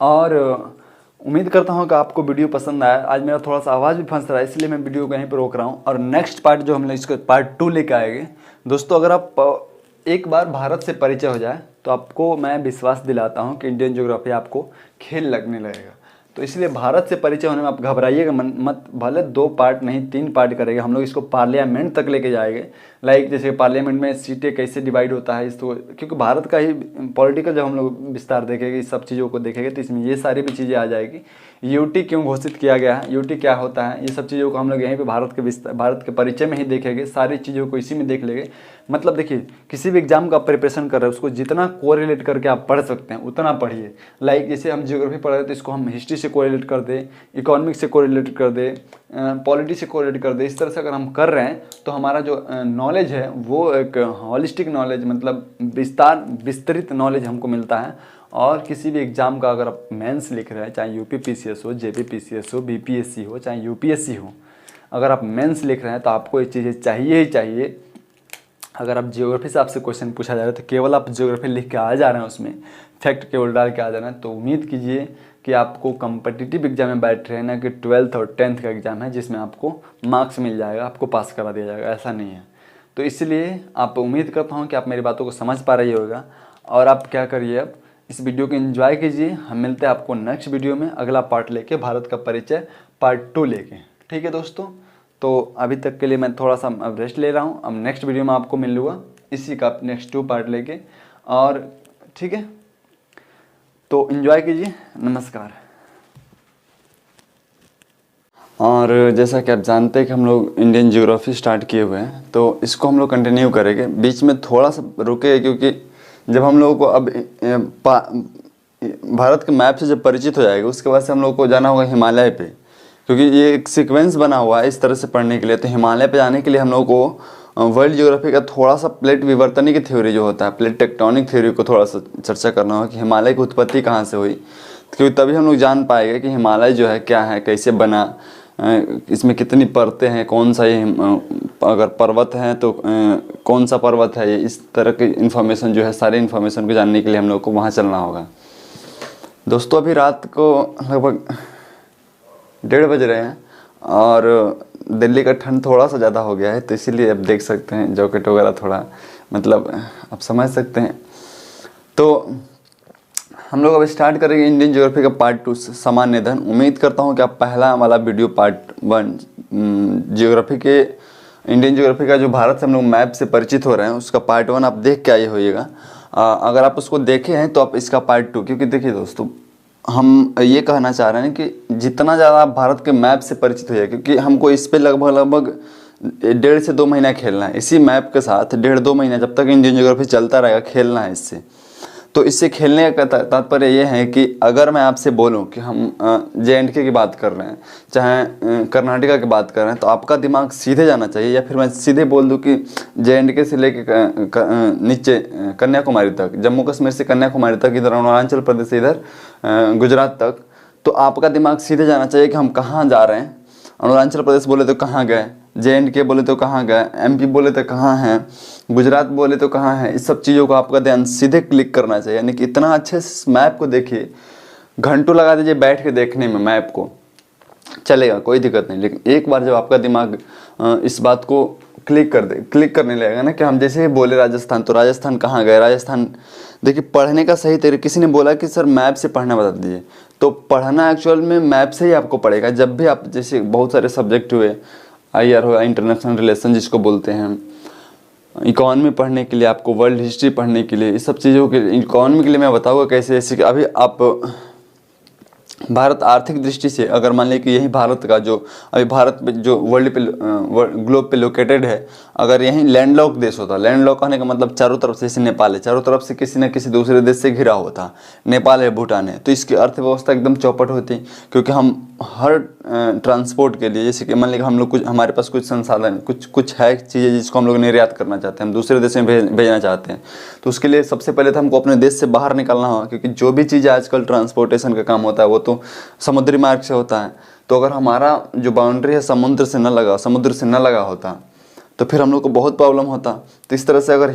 और उम्मीद करता हूँ कि आपको वीडियो पसंद आया। आज मेरा थोड़ा सा आवाज़ भी फंस रहा है, इसलिए मैं वीडियो को यहीं पर रोक रहा हूँ। और नेक्स्ट पार्ट जो हम लोग इसको पार्ट 2 लेके आएंगे दोस्तों। अगर आप एक बार भारत से परिचय हो जाए तो आपको मैं विश्वास दिलाता हूँ कि इंडियन ज्योग्राफी आपको खेल लगने लगेगा। तो इसलिए भारत से परिचय होने में आप घबराइएगा मत। भले 2 पार्ट नहीं 3 पार्ट करेंगे हम लोग, इसको पार्लियामेंट तक लेके जाएंगे। लाइक जैसे पार्लियामेंट में सीटें कैसे डिवाइड होता है, इसको क्योंकि भारत का ही पॉलिटिकल जब हम लोग विस्तार देखेंगे, इस सब चीज़ों को देखेंगे, तो इसमें ये सारी भी चीज़ें आ जाएगी। यूटी क्यों घोषित किया गया है, यूटी क्या होता है, ये सब चीज़ों को हम लोग यहीं पे भारत के परिचय में ही देखेंगे। सारी चीज़ों को इसी में देख लेंगे। मतलब देखिए, किसी भी एग्जाम का प्रिपरेशन कर रहे हैं उसको जितना कोरिलेट करके आप पढ़ सकते हैं उतना पढ़िए। लाइक जैसे हम ज्योग्राफी पढ़ रहे हैं तो इसको हम हिस्ट्री से कोरिलेट कर दें, इकोनॉमिक्स से कोरिलेट कर दें, पॉलिटी से कोरिलेट कर दें। इस तरह से अगर हम कर रहे हैं तो हमारा जो नॉलेज है वो एक हॉलिस्टिक नॉलेज, मतलब विस्तृत नॉलेज हमको मिलता है। और किसी भी एग्ज़ाम का अगर आप मेंस लिख रहे हैं, चाहे यूपीपीसीएस हो, जेपीपीसीएस हो, बीपीएससी हो, चाहे यूपीएससी हो, अगर आप मेंस लिख रहे हैं तो आपको ये चीज़ें चाहिए ही चाहिए। अगर आप ज्योग्राफी से आपसे क्वेश्चन पूछा जा रहा है तो केवल आप ज्योग्राफी लिख के आ जा रहे हैं, उसमें फैक्ट केवल डाल के आ जा रहे हैं, तो उम्मीद कीजिए कि आपको कम्पिटिटिव एग्जाम में बैठ रहे हैं, ना कि 12th और 10th का एग्ज़ाम है जिसमें आपको मार्क्स मिल जाएगा, आपको पास करा दिया जाएगा, ऐसा नहीं है। तो इसलिए आप उम्मीद करता हूँ कि आप मेरी बातों को समझ पा रही होगा। और आप क्या करिए, अब इस वीडियो को एंजॉय कीजिए। हम मिलते हैं आपको नेक्स्ट वीडियो में, अगला पार्ट लेके, भारत का परिचय पार्ट 2 लेके, ठीक है दोस्तों। तो अभी तक के लिए मैं थोड़ा सा अब रेस्ट ले रहा हूँ। अब नेक्स्ट वीडियो में आपको मिल लूँगा इसी का नेक्स्ट 2 पार्ट लेके, और ठीक है, तो एंजॉय कीजिए। नमस्कार। और जैसा कि आप जानते हैं कि हम लोग इंडियन ज्योग्राफी स्टार्ट किए हुए हैं, तो इसको हम लोग कंटिन्यू करेंगे। बीच में थोड़ा सा रुके क्योंकि जब हम लोगों को अब भारत के मैप से जब परिचित हो जाएगा उसके बाद से हम लोग को जाना होगा हिमालय पे, क्योंकि ये एक सीक्वेंस बना हुआ है इस तरह से पढ़ने के लिए। तो हिमालय पे जाने के लिए हम लोग को वर्ल्ड ज्योग्राफी का थोड़ा सा प्लेट विवर्तनी की थ्योरी जो होता है, प्लेट टेक्टोनिक थ्योरी को थोड़ा सा चर्चा करना होगा कि हिमालय की उत्पत्ति कहाँ से हुई, क्योंकि तभी हम लोग जान पाएंगे कि हिमालय जो है क्या है, कैसे बना, इसमें कितनी परतें हैं, कौन सा ये अगर पर्वत है तो कौन सा पर्वत है, ये इस तरह की इन्फॉर्मेशन जो है, सारी इन्फॉर्मेशन को जानने के लिए हम लोग को वहाँ चलना होगा। दोस्तों अभी रात को लगभग 1:30 बज रहे हैं और दिल्ली का ठंड थोड़ा सा ज़्यादा हो गया है, तो इसीलिए आप देख सकते हैं जैकेट वगैरह थोड़ा, मतलब आप समझ सकते हैं। तो हम लोग अब स्टार्ट करेंगे इंडियन ज्योग्राफी का पार्ट 2 सामान्य अध्ययन। उम्मीद करता हूं कि आप पहला वाला वीडियो पार्ट 1 ज्योग्राफी के इंडियन ज्योग्राफी का जो भारत से हम लोग मैप से परिचित हो रहे हैं उसका पार्ट 1 आप देख के आए होइएगा। अगर आप उसको देखे हैं तो आप इसका पार्ट 2, क्योंकि देखिए दोस्तों हम ये कहना चाह रहे हैं कि जितना ज़्यादा आप भारत के मैप से परिचित हो जाए, क्योंकि हमको इस पर लगभग 1.5 से 2 महीना खेलना है, इसी मैप के साथ 1.5-2 महीना जब तक इंडियन ज्योग्राफी चलता रहेगा खेलना है इससे। तो इससे खेलने का तात्पर्य ये है कि अगर मैं आपसे बोलूं कि हम JNK की बात कर रहे हैं, चाहे कर्नाटका की बात कर रहे हैं, तो आपका दिमाग सीधे जाना चाहिए, या फिर मैं सीधे बोल दूं कि JNK से लेके नीचे कन्याकुमारी तक, जम्मू कश्मीर से कन्याकुमारी तक, इधर अरुणाचल प्रदेश से इधर गुजरात तक, तो आपका दिमाग सीधे जाना चाहिए कि हम कहाँ जा रहे हैं। अरुणाचल प्रदेश बोले तो कहाँ गए, JNK बोले तो कहाँ गए, MP बोले तो कहाँ हैं, गुजरात बोले तो कहाँ है, इस सब चीज़ों को आपका ध्यान सीधे क्लिक करना चाहिए। यानी कि इतना अच्छे से मैप को देखिए, घंटों लगा दीजिए बैठ के देखने में, मैप को चलेगा कोई दिक्कत नहीं, लेकिन एक बार जब आपका दिमाग इस बात को क्लिक करने लगेगा ना कि हम जैसे ही बोले राजस्थान, तो राजस्थान कहाँ गए, राजस्थान। देखिए पढ़ने का सही तरीका, किसी ने बोला कि सर मैप से पढ़ना बता दीजिए, तो पढ़ना एक्चुअल में मैप से ही आपको पड़ेगा। जब भी आप, जैसे बहुत सारे सब्जेक्ट हुए, IR हुआ, इंटरनेशनल रिलेशन जिसको बोलते हैं, इकोनॉमी पढ़ने के लिए, आपको वर्ल्ड हिस्ट्री पढ़ने के लिए, इस सब चीज़ों के, इकोनॉमी के लिए मैं बताऊँगा कैसे। जैसे कि अभी आप भारत आर्थिक दृष्टि से अगर मान लें कि यही भारत का जो अभी भारत पे जो वर्ल्ड पे ग्लोब पे लोकेटेड है, अगर यही लैंडलॉक देश होता, लैंडलॉक कहने का मतलब चारों तरफ से, जैसे नेपाल है, चारों तरफ से किसी न किसी दूसरे देश से घिरा होता, नेपाल है, भूटान है, तो इसकी अर्थव्यवस्था एकदम चौपट होती। क्योंकि हम हर ट्रांसपोर्ट के लिए, जैसे कि मान लीजिए हम लोग कुछ, हमारे पास कुछ संसाधन, कुछ है चीज़ें जिसको हम लोग निर्यात करना चाहते हैं, हम दूसरे देश में भेजना चाहते हैं, तो उसके लिए सबसे पहले तो हमको अपने देश से बाहर निकलना होगा। क्योंकि जो भी चीज़ आजकल ट्रांसपोर्टेशन का काम होता है वो तो समुद्री मार्ग से होता है। तो अगर हमारा जो बाउंड्री है समुद्र से न लगा होता, तो फिर हम लोग को बहुत प्रॉब्लम होता। तो इस तरह से अगर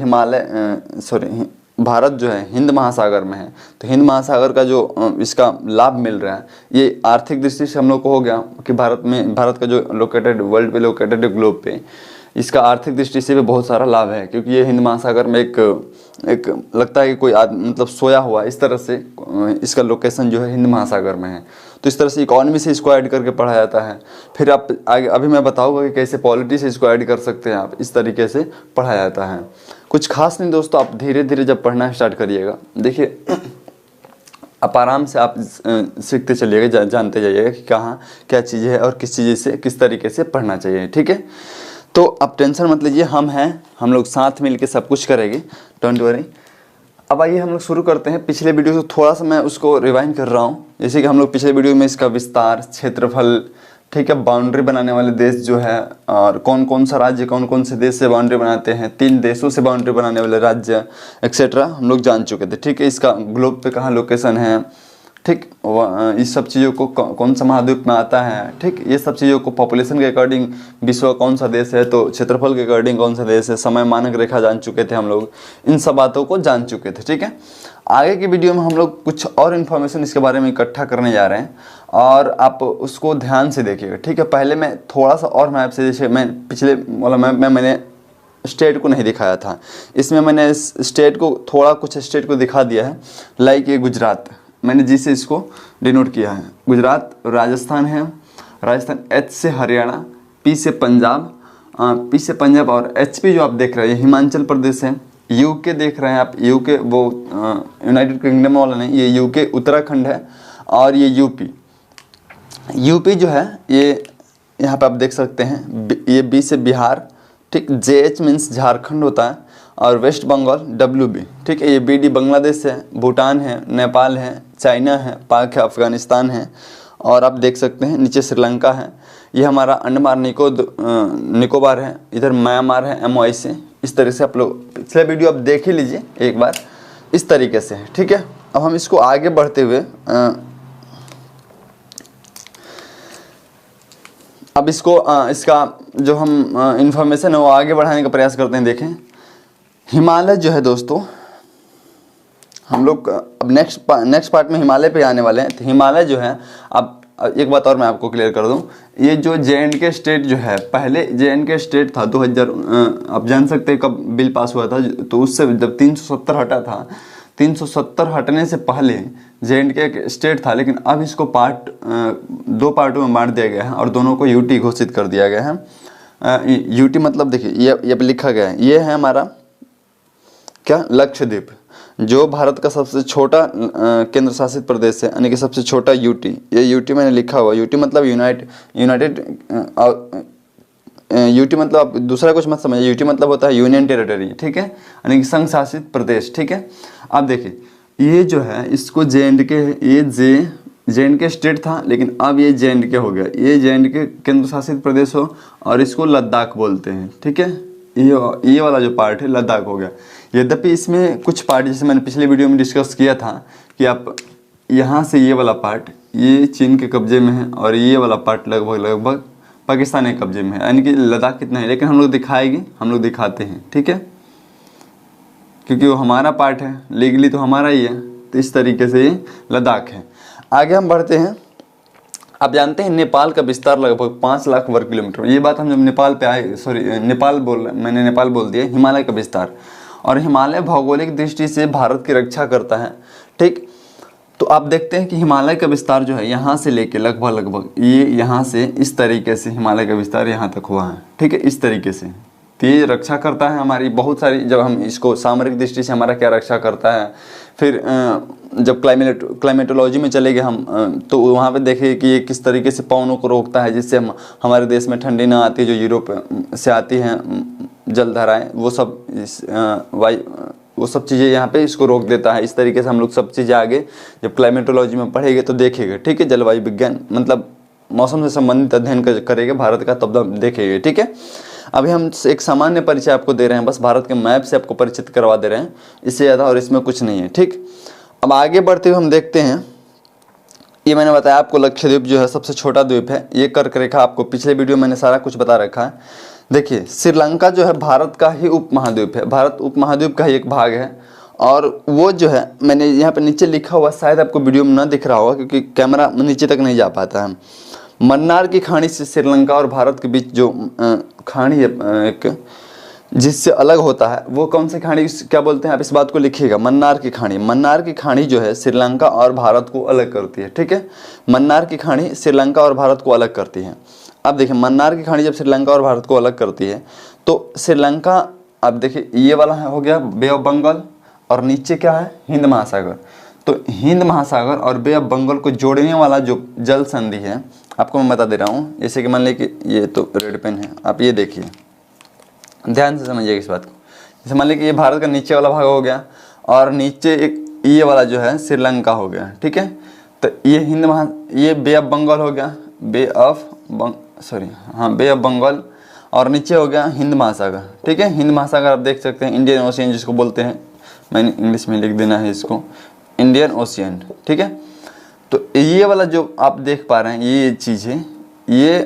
भारत जो है हिंद महासागर में है, तो हिंद महासागर का जो इसका लाभ मिल रहा है, ये आर्थिक दृष्टि से हम लोग को हो गया कि भारत का जो लोकेटेड, वर्ल्ड पे लोकेटेड, ग्लोब पे, इसका आर्थिक दृष्टि से भी बहुत सारा लाभ है। क्योंकि ये हिंद महासागर में एक लगता है कि कोई आदमी मतलब सोया हुआ, इस तरह से इसका लोकेशन जो है हिंद महासागर में है। तो इस तरह से इकोनॉमी से इसको ऐड करके पढ़ा जाता है। फिर आप आगे अभी मैं बताऊंगा कि कैसे पॉलिटी से इसको ऐड कर सकते हैं आप, इस तरीके से पढ़ा जाता है। कुछ खास नहीं दोस्तों, आप धीरे धीरे जब पढ़ना स्टार्ट करिएगा, देखिए आप आराम से आप सीखते चलिएगा, जानते जाइएगा कि कहाँ क्या चीज़ है और किस चीज़ से किस तरीके से पढ़ना चाहिए, ठीक है। तो आप टेंशन मत लीजिए, हम हैं, हम लोग साथ मिल के सब कुछ करेंगे, डोंट वरी। अब आइए हम लोग शुरू करते हैं। पिछले वीडियो से थोड़ा सा मैं उसको रिवाइंड कर रहा हूँ। जैसे कि हम लोग पिछले वीडियो में इसका विस्तार, क्षेत्रफल, ठीक है, बाउंड्री बनाने वाले देश जो है, और कौन कौन सा राज्य कौन कौन से देश से बाउंड्री बनाते हैं, 3 देशों से बाउंड्री बनाने वाले राज्य एक्सेट्रा हम लोग जान चुके थे, ठीक है। इसका ग्लोब पे कहाँ लोकेशन है, ठीक, इस सब चीज़ों को कौन सा महाद्वीप में आता है, ठीक, ये सब चीज़ों को पॉपुलेशन के अकॉर्डिंग विश्व का कौन सा देश है, तो क्षेत्रफल के अकॉर्डिंग कौन सा देश है, समय मानक रेखा जान चुके थे हम लोग, इन सब बातों को जान चुके थे, ठीक है। आगे की वीडियो में हम लोग कुछ और इन्फॉर्मेशन इसके बारे में इकट्ठा करने जा रहे हैं, और आप उसको ध्यान से देखिएगा, ठीक है। पहले मैं थोड़ा सा और मैप से, जैसे मैं पिछले वाला मैप में मैंने स्टेट को नहीं दिखाया था, इसमें मैंने स्टेट को थोड़ा कुछ स्टेट को दिखा दिया है। लाइक ये गुजरात, मैंने जी से इसको डिनोट किया है, गुजरात। राजस्थान है, राजस्थान H से हरियाणा, P से पंजाब, और HP जो आप देख रहे हैं हिमाचल प्रदेश है। UK देख रहे हैं आप, UK वो यूनाइटेड किंगडम वाला नहीं, ये UK उत्तराखंड है। और ये यूपी जो है, ये यहाँ पे आप देख सकते हैं, ये B से बिहार, ठीक, JH मीन्स झारखंड होता है, और वेस्ट बंगाल WB, ठीक है। ये BD बांग्लादेश है, भूटान है, नेपाल है, चाइना है, पाक है, अफगानिस्तान है, और आप देख सकते हैं नीचे श्रीलंका है। ये हमारा अंडमान निकोबार है, इधर म्यांमार है MOI से। इस तरह से आप लोग पिछले वीडियो आप देख ही लीजिए एक बार, इस तरीके से है, ठीक है। अब हम इसको आगे बढ़ते हुए अब इसको इसका जो हम इंफॉर्मेशन है वो आगे बढ़ाने का प्रयास करते हैं। देखें, हिमालय जो है दोस्तों, हम लोग अब नेक्स्ट पार्ट में हिमालय पे आने वाले हैं। तो हिमालय जो है, अब एक बात और मैं आपको क्लियर कर दूं, ये जो JNK स्टेट जो है, पहले JNK स्टेट था 2000, आप जान सकते हैं कब बिल पास हुआ था, तो उससे जब 370 हटा था, 370 हटने से पहले JNK स्टेट था, लेकिन अब इसको 2 पार्टों में बांट दिया गया है, और दोनों को UT घोषित कर दिया गया है। UT मतलब देखिए, ये लिखा गया है, ये है हमारा क्या, लक्षद्वीप, जो भारत का सबसे छोटा केंद्र शासित प्रदेश है, यानी कि सबसे छोटा UT। ये UT मैंने लिखा हुआ, UT मतलब यूनाइटेड UT मतलब आप दूसरा कुछ मत समझिए, UT मतलब होता है यूनियन टेरिटरी, ठीक है, यानी कि संघ शासित प्रदेश, ठीक है। अब देखिए, ये जो है इसको JNK स्टेट था, लेकिन अब ये JNK हो गया, ये JNK केंद्र शासित प्रदेश हो, और इसको लद्दाख बोलते हैं, ठीक है। ये वाला जो पार्ट है लद्दाख हो गया। यद्यपि इसमें कुछ पार्ट, जैसे मैंने पिछले वीडियो में डिस्कस किया था कि आप यहाँ से ये वाला पार्ट ये चीन के कब्जे में है, और ये वाला पार्ट लगभग पाकिस्तान के कब्जे में है, यानी कि लद्दाख कितना है, लेकिन हम लोग दिखाते हैं, ठीक है, क्योंकि वो हमारा पार्ट है, लीगली तो हमारा ही है। तो इस तरीके से ये लद्दाख है। आगे हम बढ़ते हैं। आप जानते हैं नेपाल का विस्तार लगभग 5 लाख वर्ग किलोमीटर। ये बात हम जब नेपाल पे आए, सॉरी मैंने नेपाल बोल दिया, हिमालय का विस्तार। और हिमालय भौगोलिक दृष्टि से भारत की रक्षा करता है, ठीक। तो आप देखते हैं कि हिमालय का विस्तार जो है यहाँ से लेके लगभग ये यहाँ से इस तरीके से हिमालय का विस्तार यहाँ तक हुआ है, ठीक है, इस तरीके से। तो ये रक्षा करता है हमारी बहुत सारी, जब हम इसको सामरिक दृष्टि से हमारा क्या रक्षा करता है। फिर जब क्लाइमेटोलॉजी में चले गए हम, तो वहाँ पे देखें कि ये किस तरीके से पवनों को रोकता है, जिससे हमारे देश में ठंडी ना आती, जो यूरोप से आती हैं जलधाराएँ, वो सब चीज़ें यहाँ पे इसको रोक देता है। इस तरीके से हम लोग सब चीज़ें आगे जब क्लाइमेटोलॉजी में पढ़ेंगे तो देखेंगे, ठीक है। जलवायु विज्ञान मतलब मौसम से संबंधित अध्ययन करेंगे भारत का, तब देखेंगे, ठीक है। अभी हम एक सामान्य परिचय आपको दे रहे हैं, बस भारत के मैप से आपको परिचित करवा दे रहे हैं, इससे ज़्यादा और इसमें कुछ नहीं है, ठीक। अब आगे बढ़ते हुए हम देखते हैं, ये मैंने बताया आपको लक्षद्वीप जो है सबसे छोटा द्वीप है। ये कर्क रेखा आपको पिछले वीडियो मैंने सारा कुछ बता रखा है। देखिए श्रीलंका जो है भारत का ही उपमहाद्वीप है, भारत उपमहाद्वीप का ही एक भाग है। और वो जो है मैंने यहाँ पे नीचे लिखा हुआ, शायद आपको वीडियो में ना दिख रहा होगा क्योंकि कैमरा नीचे तक नहीं जा पाता है। मन्नार की खाड़ी से श्रीलंका और भारत के बीच जो खाड़ी है एक, जिससे अलग होता है, वो कौन सी खाड़ी क्या बोलते हैं आप इस बात को लिखिएगा, मन्नार की खाड़ी। मन्नार की खाड़ी जो है श्रीलंका और भारत को अलग करती है, ठीक है। मन्नार की खाड़ी श्रीलंका और भारत को अलग करती है। अब देखिए मन्नार की खाड़ी जब श्रीलंका और भारत को अलग करती है तो श्रीलंका, अब देखिए ये वाला हो गया बे ऑफ बंगाल, और नीचे क्या है, हिंद महासागर। तो हिंद महासागर और बे ऑफ बंगाल को जोड़ने वाला जो जल संधि है, आपको मैं बता दे रहा हूँ। जैसे कि मान लीजिए कि ये तो रेड पेन है, आप ये देखिए, ध्यान से समझिएगा इस बात को। जैसे मान लीजिए कि ये भारत का नीचे वाला भाग हो गया और नीचे एक ये वाला जो है श्रीलंका हो गया, ठीक है। तो ये ये बे ऑफ बंगाल हो गया, बे ऑफ बंगाल, और नीचे हो गया हिंद महासागर, ठीक है। हिंद महासागर आप देख सकते हैं, इंडियन ओशियन जिसको बोलते हैं, मैंने इंग्लिश में लिख देना है इसको, इंडियन ओशियन, ठीक है। तो ये वाला जो आप देख पा रहे हैं ये चीज़ है, ये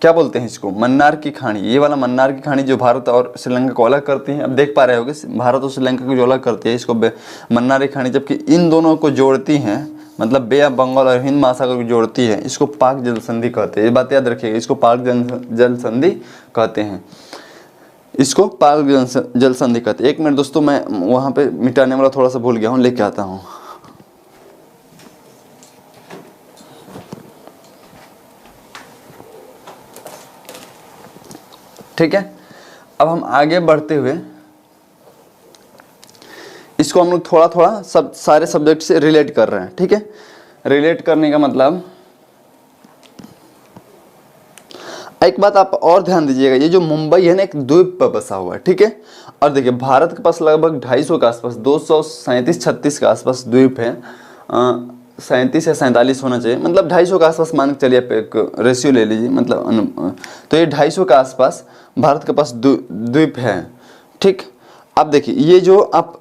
क्या बोलते हैं इसको, मन्नार की खाड़ी। ये वाला मन्नार की खाड़ी जो भारत और श्रीलंका को अलग करती है, अब देख पा रहे होगे भारत और श्रीलंका को जो अलग करती है इसको मन्नार की खाड़ी, जबकि इन दोनों को जोड़ती हैं, मतलब बे ऑफ बंगाल और हिंद महासागर को जोड़ती है, इसको पाक जल संधि कहते हैं। ये बात याद रखिएगा, इसको पाक जल संधि कहते हैं, इसको पाक जल संधि कहते हैं। एक मिनट दोस्तों, मैं वहाँ पे मिटाने वाला थोड़ा सा भूल गया हूँ, लेके आता हूँ। ठीक है, अब हम आगे बढ़ते हुए इसको हम लोग थोड़ा थोड़ा सब सारे सब्जेक्ट से रिलेट कर रहे हैं, ठीक है। रिलेट करने का मतलब, एक बात आप और ध्यान दीजिएगा, ये जो मुंबई है ना एक द्वीप पर बसा हुआ है, ठीक है। और देखिए भारत के पास लगभग 250 के आसपास, 237-36 के आसपास द्वीप है, 37 या 47 होना चाहिए, मतलब 250 के आसपास मान के चलिए, एक रेशियो ले लीजिए, मतलब तो ये 250 के आसपास भारत के पास द्वीप है, ठीक। अब देखिए ये जो आप,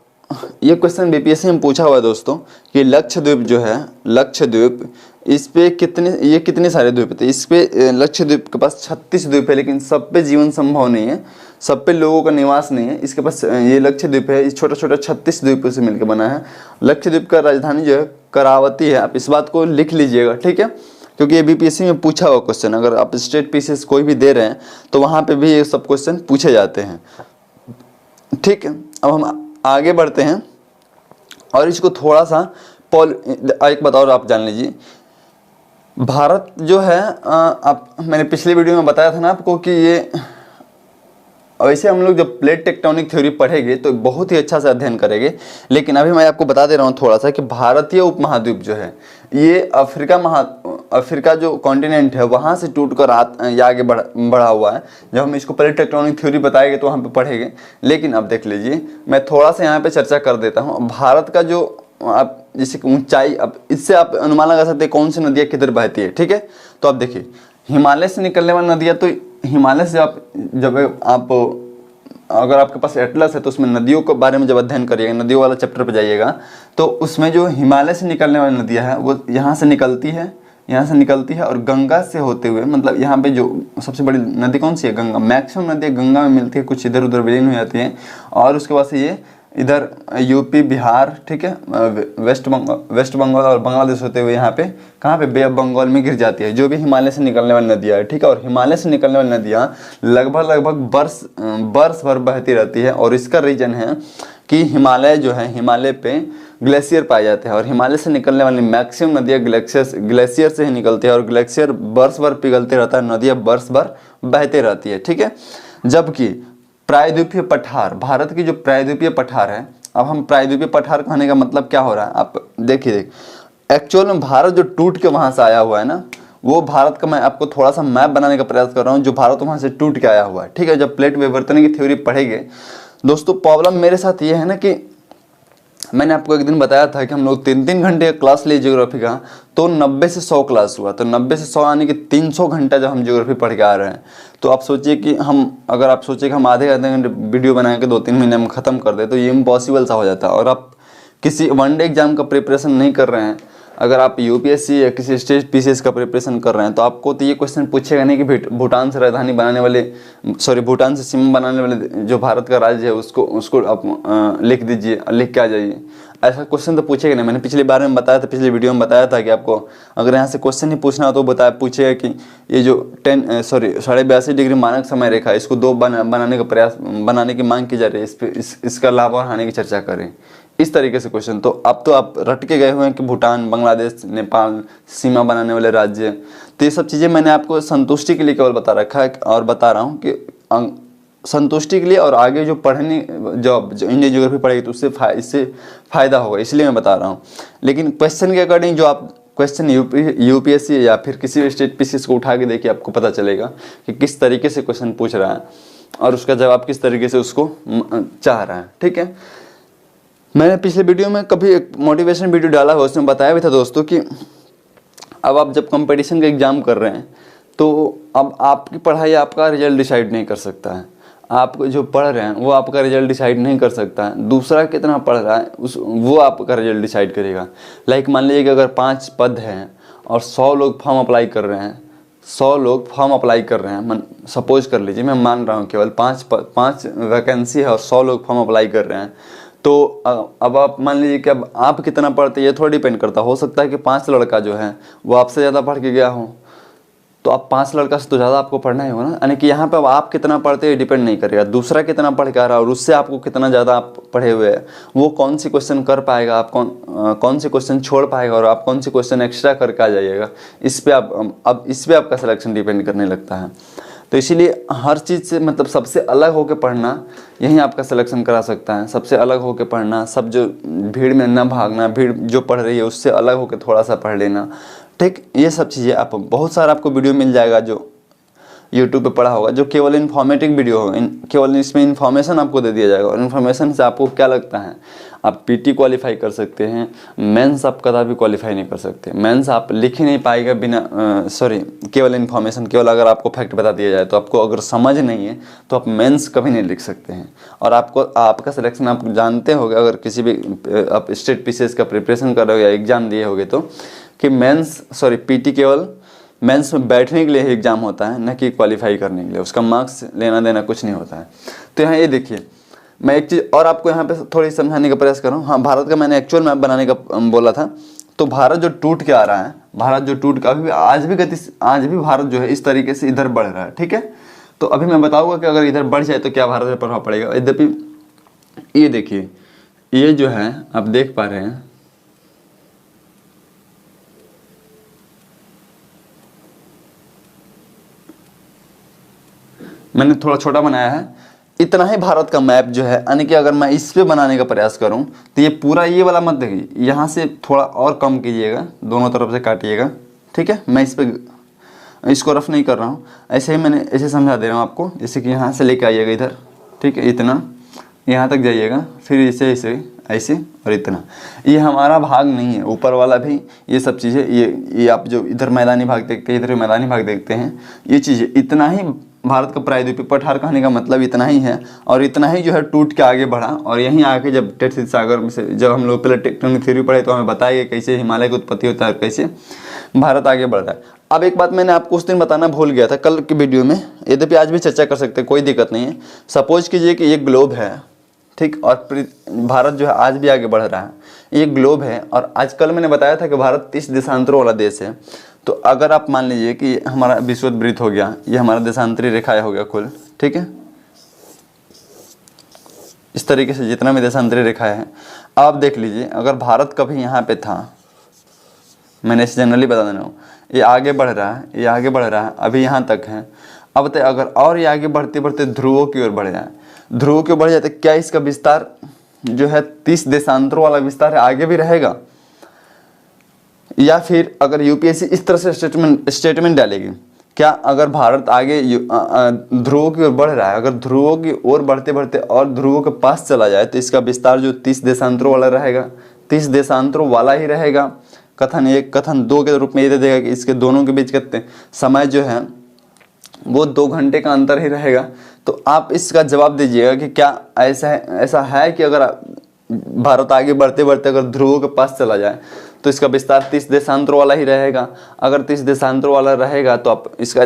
ये क्वेश्चन बीपीएससी में पूछा हुआ है दोस्तों कि लक्षद्वीप जो है, लक्षद्वीप, इस पे कितने सारे द्वीप थे, इस पे लक्षद्वीप के पास 36 द्वीप है, लेकिन सब पे जीवन संभव नहीं है, सब पे लोगों का निवास नहीं है। इसके पास ये लक्षद्वीप है, इस छोटा छोटा 36 द्वीपों से मिलकर बना है। लक्षद्वीप का राजधानी जो है करावती है, आप इस बात को लिख लीजिएगा, ठीक है, क्योंकि ये बीपीएससी में पूछा हुआ क्वेश्चन, अगर आप स्टेट पीसीएस कोई भी दे रहे हैं तो वहाँ पे भी ये सब क्वेश्चन पूछे जाते हैं, ठीक है। अब हम आगे बढ़ते हैं और इसको थोड़ा सा एक बात और आप जान लीजिए, भारत जो है आप, मैंने पिछले वीडियो में बताया था ना आपको कि ये, वैसे हम लोग जब प्लेट टेक्टोनिक थ्योरी पढ़ेंगे तो बहुत ही अच्छा से अध्ययन करेंगे, लेकिन अभी मैं आपको बता दे रहा हूँ थोड़ा सा कि भारतीय उपमहाद्वीप जो है ये अफ्रीका जो कॉन्टिनेंट है वहाँ से टूट कर आगे बढ़ा हुआ है। जब हम इसको प्लेट टेक्टोनिक थ्योरी बताएंगे तो वहाँ पे पढ़ेंगे, लेकिन अब देख लीजिए मैं थोड़ा सा यहाँ पे चर्चा कर देता हूँ। भारत का जो आप जैसे ऊंचाई, अब इससे आप अनुमान लगा सकते हैं कौन सी नदियाँ किधर बहती है, ठीक है। तो अब देखिए हिमालय से निकलने वाली नदियाँ, तो हिमालय से आप अगर आपके पास एटलस है तो उसमें नदियों के बारे में जब अध्ययन करिएगा, नदियों वाला चैप्टर पर जाइएगा, तो उसमें जो हिमालय से निकलने वाली नदियाँ हैं वो यहाँ से निकलती है और गंगा से होते हुए, मतलब यहाँ पे जो सबसे बड़ी नदी कौन सी है, गंगा। मैक्सिमम नदियाँ गंगा में मिलती है, कुछ इधर उधर विलीन हो जाती हैं, और उसके बाद से ये इधर यूपी बिहार, ठीक है, वेस्ट बंगाल और बांग्लादेश होते हुए यहाँ पे कहाँ पे बे ऑफ बंगाल में गिर जाती है, जो भी हिमालय से निकलने वाली नदियाँ है, ठीक है। और हिमालय से निकलने वाली नदियाँ लगभग बरस भर बहती रहती है। और इसका रीजन है कि हिमालय जो है, हिमालय पे ग्लेशियर पाए जाते हैं और हिमालय से निकलने वाली मैक्सिमम नदियाँ ग्लेशियर से ही निकलती है और ग्लेशियर बरस भर पिघलते रहता है, नदियाँ बरस भर बहते रहती है, ठीक है। जबकि प्रायद्वीपीय पठार, भारत की जो प्रायद्वीपीय पठार है, अब हम प्रायद्वीपीय पठार कहने का मतलब क्या हो रहा है आप देखिए, एक्चुअल में भारत जो टूट के वहां से आया हुआ है ना, वो भारत का मैं आपको थोड़ा सा मैप बनाने का प्रयास कर रहा हूँ, जो भारत वहां से टूट के आया हुआ है, ठीक है। जब प्लेट विवर्तन की थ्योरी पढ़ेंगे दोस्तों, प्रॉब्लम मेरे साथ ये है ना कि मैंने आपको एक दिन बताया था कि हम लोग 3-3 घंटे का क्लास लिए ज्योग्राफी का, तो 90 से 100 क्लास हुआ, तो 90 से 100 यानी कि 300 घंटा जब हम ज्योग्राफी पढ़ के आ रहे हैं, तो आप सोचिए कि अगर आप सोचिए कि हम आधे घंटे वीडियो बना के 2-3 महीने में ख़त्म कर दे, तो ये इम्पॉसिबल सा हो जाता है। और आप किसी वनडे एग्जाम का प्रिपरेशन नहीं कर रहे हैं, अगर आप यूपीएससी या किसी स्टेट पीसीएस का प्रिपरेशन कर रहे हैं, तो आपको तो ये क्वेश्चन पूछेगा नहीं कि भूटान से राजधानी बनाने वाले, भूटान से सीमा बनाने वाले जो भारत का राज्य है उसको आप लिख दीजिए, लिख के आ जाइए, ऐसा क्वेश्चन तो पूछेगा नहीं। मैंने पिछली बार में बताया था, पिछले वीडियो में बताया था कि आपको अगर यहाँ से क्वेश्चन ही पूछना हो तो पूछेगा कि ये जो 82.5 डिग्री मानक समय रेखा है, इसको 2 बनाने की मांग की जा रही है, इसका लाभ और हानि की चर्चा करें, इस तरीके से क्वेश्चन। तो अब तो आप रट के गए हुए हैं कि भूटान, बांग्लादेश, नेपाल सीमा बनाने वाले राज्य। तो ये सब चीज़ें मैंने आपको संतुष्टि के लिए केवल बता रखा है और बता रहा हूँ कि संतुष्टि के लिए, और आगे जो जो इंडियन ज्योग्राफी पढ़ेगी तो इससे फ़ायदा होगा, इसलिए मैं बता रहा हूँ। लेकिन क्वेश्चन के अकॉर्डिंग जो आप क्वेश्चन यूपीएससी या फिर किसी भी स्टेट पीसीएस को उठा के देखिए, आपको पता चलेगा कि किस तरीके से क्वेश्चन पूछ रहा है और उसका जवाब किस तरीके से उसको चाह रहा है, ठीक है। मैंने पिछले वीडियो में कभी एक मोटिवेशन वीडियो डाला हुआ, उसमें बताया भी था दोस्तों कि अब आप जब कंपटीशन का एग्ज़ाम कर रहे हैं, तो अब आपकी पढ़ाई आपका रिजल्ट डिसाइड नहीं कर सकता है, आप जो पढ़ रहे हैं वो आपका रिजल्ट डिसाइड नहीं कर सकता है, दूसरा कितना पढ़ रहा है वो आपका रिजल्ट डिसाइड करेगा। लाइक मान लीजिए कि अगर 5 पद हैं और 100 लोग फॉर्म अप्लाई कर रहे हैं, 100 लोग फॉर्म अप्लाई कर रहे हैं, सपोज कर लीजिए, मैं मान रहा हूँ केवल 5 वैकेंसी है और 100 लोग फॉर्म अप्लाई कर रहे हैं, तो अब आप मान लीजिए कि अब आप कितना पढ़ते हैं ये थोड़ा डिपेंड करता, हो सकता है कि 5 लड़का जो है वो आपसे ज़्यादा पढ़ के गया हो, तो आप 5 लड़का से तो ज़्यादा आपको पढ़ना ही होगा ना, यानी कि यहाँ पे अब आप कितना पढ़ते हैं डिपेंड नहीं करेगा, दूसरा कितना पढ़ के आ रहा है और उससे आपको कितना ज़्यादा आप पढ़े हुए हैं, वो कौन सी क्वेश्चन कर पाएगा, आप कौन से क्वेश्चन छोड़ पाएगा और आप कौन से क्वेश्चन एक्स्ट्रा करके आ जाइएगा, इस पर आपका सिलेक्शन डिपेंड करने लगता है। तो इसीलिए हर चीज़ से मतलब सबसे अलग होकर पढ़ना यही आपका सिलेक्शन करा सकता है, सबसे अलग होकर पढ़ना, सब जो भीड़ में ना भागना, भीड़ जो पढ़ रही है उससे अलग होकर थोड़ा सा पढ़ लेना, ठीक। ये सब चीज़ें आप बहुत सारा आपको वीडियो मिल जाएगा जो यूट्यूब पे पढ़ा होगा, जो केवल इन्फॉर्मेटिव वीडियो होगा, केवल इसमें इन्फॉर्मेशन आपको दे दिया जाएगा और इन्फॉर्मेशन से आपको क्या लगता है आप पीटी क्वालिफाई कर सकते हैं, मेंस आप कदा भी क्वालिफाई नहीं कर सकते, मेंस आप लिख ही नहीं पाएगा बिना केवल इन्फॉर्मेशन, केवल अगर आपको फैक्ट बता दिया जाए तो आपको अगर समझ नहीं है तो आप मेंस कभी नहीं लिख सकते हैं। और आपका सिलेक्शन आप जानते होगे, अगर किसी भी आप स्टेट पीसीएस का प्रिपरेशन कर रहे हो या एग्ज़ाम दिए होगे तो, कि पीटी केवल मेंस में बैठने के लिए ही एग्ज़ाम होता है, न कि क्वालिफाई करने के लिए, उसका मार्क्स लेना देना कुछ नहीं होता है। तो यहाँ ये देखिए, मैं एक चीज़ और आपको यहाँ पे थोड़ी समझाने का प्रयास कर रहा हूँ। हाँ, भारत का मैंने एक्चुअल मैप बनाने का बोला था, तो भारत जो टूट के आ रहा है, भारत जो टूट के अभी भी आज भी भारत जो है इस तरीके से इधर बढ़ रहा है, ठीक है। तो अभी मैं बताऊँगा कि अगर इधर बढ़ जाए तो क्या भारत पर प्रभाव पड़ेगा। यद्यपि ये देखिए, ये जो है आप देख पा रहे हैं, मैंने थोड़ा छोटा बनाया है, इतना ही भारत का मैप जो है, यानी कि अगर मैं इस पे बनाने का प्रयास करूं तो ये पूरा ये वाला मत देखिए, यहाँ से थोड़ा और कम कीजिएगा, दोनों तरफ से काटिएगा, ठीक है। मैं इसको रफ नहीं कर रहा हूँ, ऐसे ही मैंने ऐसे समझा दे रहा हूँ आपको, जैसे कि यहाँ से लेके आइएगा इधर, ठीक है, इतना यहाँ तक जाइएगा, फिर ऐसे ऐसे और इतना, ये हमारा भाग नहीं है, ऊपर वाला भी ये सब चीज़ें, ये आप जो इधर मैदानी भाग देखते हैं, इधर मैदानी भाग देखते हैं, ये चीज़ें, इतना ही भारत का प्रायद्वीपीय पठार कहने का मतलब इतना ही है। और इतना ही जो है टूट के आगे बढ़ा, और यहीं आके जब टेट सागर में से जब हम लोग पहले टेक्टोनिक थ्योरी पढ़े तो हमें बताया कैसे हिमालय की उत्पत्ति होता है और कैसे भारत आगे बढ़ रहा है। अब एक बात मैंने आपको उस दिन बताना भूल गया था कल की वीडियो में, यद्यपि आज भी चर्चा कर सकते हैं, कोई दिक्कत नहीं है। सपोज कीजिए कि ये ग्लोब है, ठीक। और भारत जो है आज भी आगे बढ़ रहा है। ये ग्लोब है और आज कल मैंने बताया था कि भारत 30 देशांतरों वाला देश है। तो अगर आप मान लीजिए कि हमारा विषुवत हो गया, ये हमारा देशांतरी रेखाएं हो गया कुल, ठीक है। इस तरीके से जितना भी देशांतरी रेखाएं हैं, आप देख लीजिए अगर भारत कभी यहाँ पे था, मैंने इसे जनरली बता देना हूँ, ये आगे बढ़ रहा है, ये आगे बढ़ रहा है, अभी यहाँ तक है। अब बताइए अगर और ये आगे बढ़ते बढ़ते ध्रुवों की ओर बढ़ जाए, ध्रुवों की ओर बढ़ जाए तो क्या इसका विस्तार जो है 30 देशांतरों वाला विस्तार है आगे भी रहेगा? या फिर अगर यूपीएससी इस तरह से स्टेटमेंट डालेगी, क्या अगर भारत आगे ध्रुवों की ओर बढ़ रहा है, अगर ध्रुवों की ओर बढ़ते बढ़ते और ध्रुवों के पास चला जाए तो इसका विस्तार जो 30 देशांतरों वाला रहेगा, 30 देशांतरों वाला ही रहेगा। कथन 1 कथन 2 के रूप में ये दे देगा कि इसके दोनों के बीच कितने समय जो है वो 2 घंटे का अंतर ही रहेगा। तो आप इसका जवाब दीजिएगा कि क्या ऐसा है कि अगर भारत आगे बढ़ते बढ़ते अगर ध्रुवों के पास चला जाए तो इसका विस्तार 30 देशांतरों वाला ही रहेगा? अगर 30 देशांतरों वाला रहेगा तो आप इसका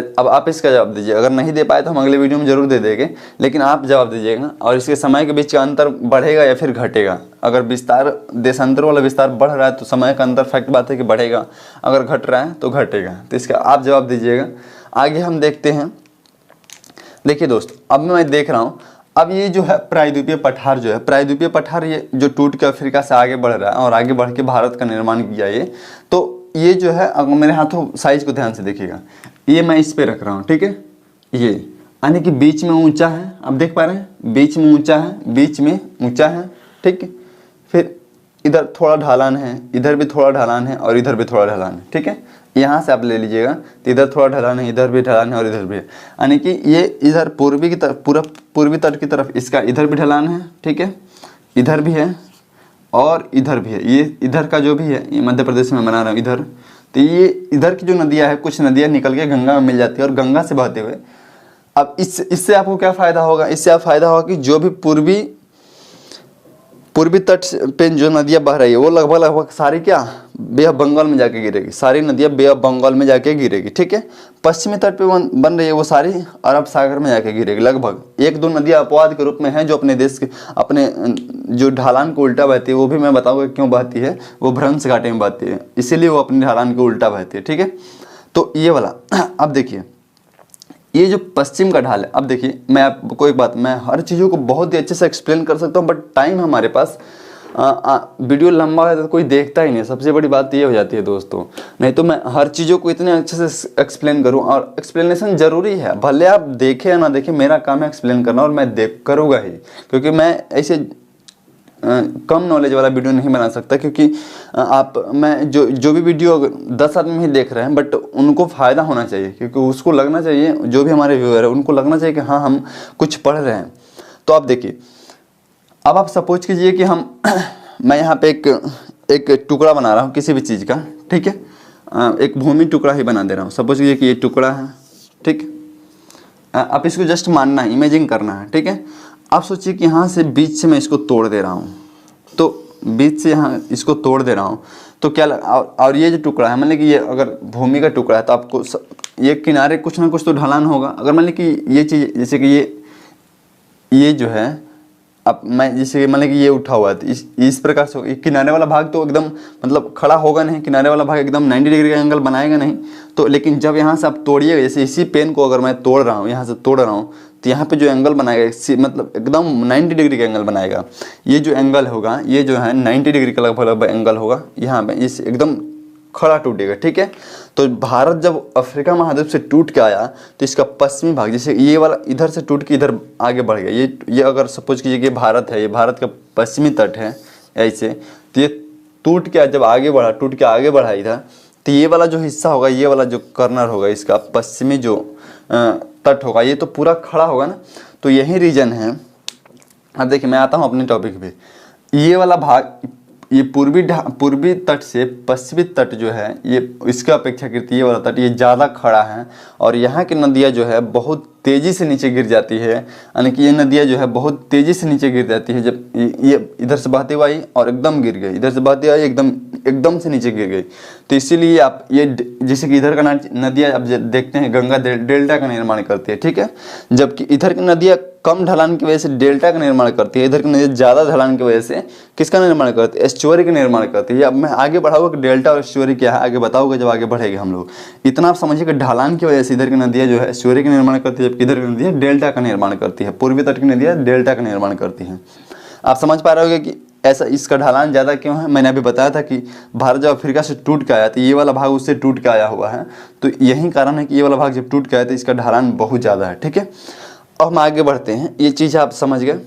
जवाब दीजिए। अगर नहीं दे पाए तो हम अगले वीडियो में जरूर दे देंगे, लेकिन आप जवाब दीजिएगा। और इसके समय के बीच का अंतर बढ़ेगा या फिर घटेगा? अगर विस्तार देशांतरों वाला विस्तार बढ़ रहा है तो समय का अंतर फैक्ट बात है कि बढ़ेगा, अगर घट रहा है तो घटेगा। तो इसका आप जवाब दीजिएगा। आगे हम देखते हैं। देखिए दोस्तों, अब मैं देख रहा हूँ, अब ये जो है प्रायद्वीपीय पठार जो है, प्रायद्वीपीय पठार ये जो टूट के अफ्रीका से आगे बढ़ रहा है और आगे बढ़ के भारत का निर्माण किया ये, तो ये जो है अगर मेरे हाथों साइज को ध्यान से देखिएगा, ये मैं इस पे रख रहा हूँ, ठीक है। ये यानी कि बीच में ऊंचा है, आप देख पा रहे हैं, बीच में ऊंचा है, बीच में ऊंचा है, ठीक है। फिर इधर थोड़ा ढलान है, इधर भी थोड़ा ढलान है और इधर भी थोड़ा ढलान है, ठीक है। यहाँ से आप ले लीजिएगा तो इधर थोड़ा ढलान है, इधर भी ढलान है और इधर भी है। यानी कि ये इधर पूर्वी की तरफ, पूरा पूर्वी तट की तरफ इसका इधर भी ढलान है, ठीक है, इधर भी है और इधर भी है। ये इधर का जो भी है, ये मध्य प्रदेश में बना रहा हूँ इधर, तो ये इधर की जो नदियाँ है, कुछ नदियाँ निकल के गंगा में मिल जाती है और गंगा से बहते हुए, अब इससे आपको क्या फ़ायदा होगा? इससे आप फायदा होगा कि जो भी पूर्वी तट पे जो नदियाँ बह रही है वो लगभग सारी क्या बे ऑफ बंगाल में जाके गिरेगी, सारी नदियाँ बे ऑफ बंगाल में जाके गिरेगी, ठीक है। पश्चिमी तट पे बन रही है वो सारी अरब सागर में जाके गिरेगी। लगभग 1-2 नदियाँ अपवाद के रूप में हैं जो अपने देश के अपने जो ढलान को उल्टा बहती है, वो भी मैं बताऊँगा क्यों बहती है, वो भ्रंश घाटी में बहती है, इसीलिए वो अपने ढलान को उल्टा बहती है, ठीक है। तो ये वाला अब देखिए, ये जो पश्चिम का ढाल है, अब देखिए मैं आपको एक बात, मैं हर चीज़ों को बहुत ही अच्छे से एक्सप्लेन कर सकता हूँ, बट टाइम हमारे पास वीडियो लंबा है तो कोई देखता ही नहीं। सबसे बड़ी बात ये हो जाती है दोस्तों, नहीं तो मैं हर चीज़ों को इतने अच्छे से एक्सप्लेन करूँ, और एक्सप्लेनेशन ज़रूरी है, भले आप देखें या ना देखें, मेरा काम है एक्सप्लेन करना और मैं करूँगा ही, क्योंकि मैं ऐसे कम नॉलेज वाला वीडियो नहीं बना सकता। क्योंकि मैं जो भी वीडियो 10 आदमी ही देख रहे हैं, बट उनको फ़ायदा होना चाहिए, क्योंकि उसको लगना चाहिए, जो भी हमारे व्यूअर है उनको लगना चाहिए कि हाँ हम कुछ पढ़ रहे हैं। तो आप देखिए, अब आप सपोज कीजिए कि मैं यहाँ पे एक टुकड़ा बना रहा हूँ किसी भी चीज़ का, ठीक है, एक भूमि टुकड़ा ही बना दे रहा हूँ। सपोज कीजिए कि ये टुकड़ा है, ठीक। आप इसको जस्ट मानना है, इमेजिन करना है, ठीक है। आप सोचिए कि यहाँ से बीच से मैं इसको तोड़ दे रहा हूँ, तो बीच से यहाँ इसको तोड़ दे रहा हूँ तो क्या और ये जो टुकड़ा है, मतलब कि ये अगर भूमि का टुकड़ा है तो आपको ये किनारे कुछ ना कुछ तो ढलान होगा। अगर मान ली कि ये चीज़ जैसे कि ये जो है, अब मैं जैसे मतलब कि ये उठा हुआ है, इस प्रकार से किनारे वाला भाग तो एकदम मतलब खड़ा होगा नहीं, किनारे वाला भाग एकदम 90 डिग्री का एंगल बनाएगा नहीं। तो लेकिन जब यहाँ से आप तोड़िएगा, जैसे इसी पेन को अगर मैं तोड़ रहा हूँ, यहाँ से तोड़ रहा हूँ, तो यहाँ पे जो एंगल बनाएगा मतलब एकदम 90 डिग्री का एंगल बनाएगा। ये जो एंगल होगा, ये जो है 90 डिग्री का लगभग एंगल होगा, यहाँ पे इस एकदम खड़ा टूटेगा, ठीक है। तो भारत जब अफ्रीका महाद्वीप से टूट के आया तो इसका पश्चिमी भाग, जैसे ये वाला इधर से टूट के इधर आगे बढ़ गया, ये अगर सपोज कीजिए कि भारत है, ये भारत का पश्चिमी तट है ऐसे, तो ये टूट के जब आगे बढ़ा, टूट के आगे बढ़ा इधर, तो ये वाला जो हिस्सा होगा, ये वाला जो कर्नर होगा इसका, पश्चिमी जो तट होगा, ये तो पूरा खड़ा होगा ना। तो यही रीजन है। अब देखिए मैं आता हूँ अपने टॉपिक पे, ये वाला भाग, ये पूर्वी तट से पश्चिमी तट जो है, ये इसका अपेक्षाकृत ये वाला तट ये ज़्यादा खड़ा है, और यहाँ की नदियाँ जो है बहुत तेज़ी से नीचे गिर जाती है। यानी कि ये नदियाँ जो है बहुत तेज़ी से नीचे गिर जाती है। जब ये इधर से बहती हुई आई और एकदम गिर गई, इधर से बहती आई एकदम से नीचे गिर गई। तो इसीलिए आप ये जैसे कि इधर का नदियाँ आप देखते हैं गंगा डेल्टा का निर्माण करती है, ठीक है, जबकि इधर की नदियाँ कम ढलान की वजह से डेल्टा का निर्माण करती है, इधर की नदी ज़्यादा ढलान की वजह से किसका निर्माण करती है, एस्चुअरी का निर्माण करती है। अब मैं आगे बढ़ाऊंगा कि डेल्टा और एस्चुअरी क्या है, आगे बताऊंगा जब आगे बढ़ेंगे हम लोग। इतना आप समझिए कि ढलान की वजह से इधर की नदियाँ जो है एस्चुअरी का निर्माण करती है, जबकि इधर की नदियाँ डेल्टा का निर्माण करती है, पूर्वी तट की नदियाँ डेल्टा का निर्माण करती हैं। आप समझ पा रहे होंगे कि ऐसा इसका ढलान ज़्यादा क्यों है। मैंने अभी बताया था कि भारत जब अफ्रीका से टूट के आया तो ये वाला भाग उससे टूट के आया हुआ है, तो यही कारण है कि ये वाला भाग जब टूट के आया तो इसका ढलान बहुत ज़्यादा है। ठीक है, अब हम आगे बढ़ते हैं, ये चीज़ आप समझ गए।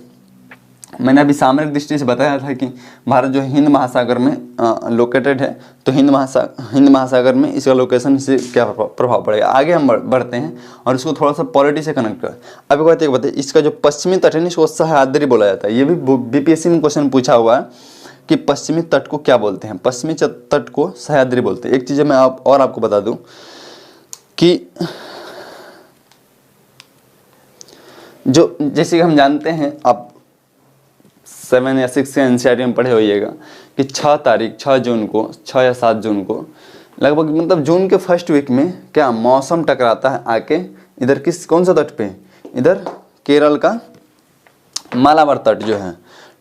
मैंने अभी सामरिक दृष्टि से बताया था कि भारत जो हिंद महासागर में लोकेटेड है, तो हिंद महासागर में इसका लोकेशन से क्या प्रभाव पड़ेगा। आगे हम बढ़ते हैं और इसको थोड़ा सा पॉलिटी से कनेक्ट करें। अब एक बात एक बताइए, इसका जो पश्चिमी तट है इसको सह्याद्री बोला जाता है। ये भी बीपीएससी में क्वेश्चन पूछा हुआ है कि पश्चिमी तट को क्या बोलते हैं, पश्चिमी तट को सह्याद्री बोलते हैं। एक चीज़ मैं आपको बता दूँ कि जो जैसे कि हम जानते हैं, आप 7 या 6 से एनसीईआरटी में पढ़े होइएगा कि 6 जून को 6 या 7 जून को लगभग मतलब जून के फर्स्ट वीक में क्या मौसम टकराता है आके इधर कौन सा तट पे, इधर केरल का मालाबार तट जो है।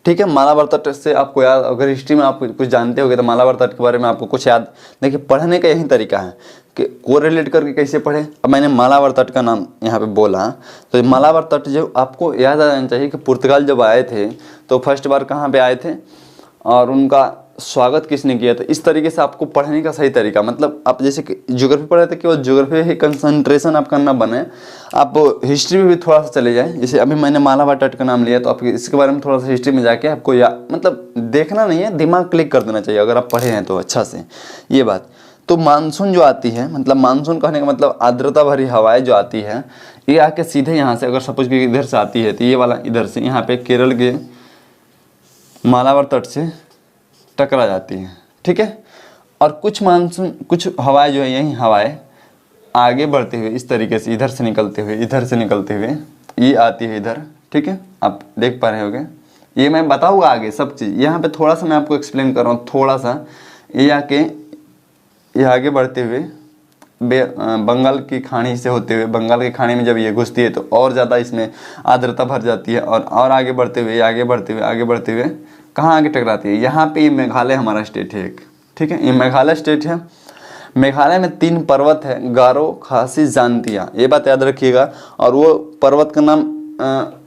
ठीक है, मालाबार तट से आपको याद, अगर हिस्ट्री में आप कुछ जानते होगे तो मालाबार तट के बारे में आपको कुछ याद। देखिए, पढ़ने का यही तरीका है कि कोरिलेट करके कैसे पढ़े। अब मैंने मालाबार तट का नाम यहाँ पे बोला, तो मालाबार तट जो आपको याद आ जाना चाहिए कि पुर्तगाल जब आए थे तो फर्स्ट बार कहाँ पे आए थे और उनका स्वागत किसने किया था। इस तरीके से आपको पढ़ने का सही तरीका, मतलब आप जैसे कि ज्योग्राफी पढ़े थे केवल ज्योग्राफी ही कंसंट्रेशन आपका ना बने, आप हिस्ट्री में भी थोड़ा सा चले जाएं। जैसे अभी मैंने मालाबार तट का नाम लिया तो आप इसके बारे में थोड़ा सा हिस्ट्री में जाके आपको मतलब देखना नहीं है, दिमाग क्लिक कर देना चाहिए अगर आप पढ़े हैं तो अच्छा से ये बात। तो मानसून जो आती है, मतलब मानसून कहने का मतलब आर्द्रता भरी हवाएं जो आती है, ये आके सीधे यहाँ से अगर सपोज कि इधर से आती है तो ये वाला इधर से यहाँ पे केरल के मालाबार तट से टकरा जाती है। ठीक है, और कुछ मानसून कुछ हवाएं जो है यही हवाएं आगे बढ़ते हुए इस तरीके से इधर से निकलते हुए ये आती है इधर। ठीक है, आप देख पा रहे होंगे, ये मैं बताऊँगा आगे सब चीज़। यहाँ पे थोड़ा सा मैं आपको एक्सप्लेन कर रहा हूँ थोड़ा सा। ये आगे बढ़ते हुए बंगाल की खाड़ी से होते हुए, बंगाल की खाड़ी में जब ये घुसती है तो और ज़्यादा इसमें आर्द्रता भर जाती है और आगे बढ़ते हुए कहाँ आगे टकराती है, यहाँ पे ये मेघालय हमारा स्टेट है एक। ठीक है, ये मेघालय स्टेट है। मेघालय में 3 पर्वत है, गारो, खासी, जांतिया, ये बात याद रखिएगा। और वो पर्वत का नाम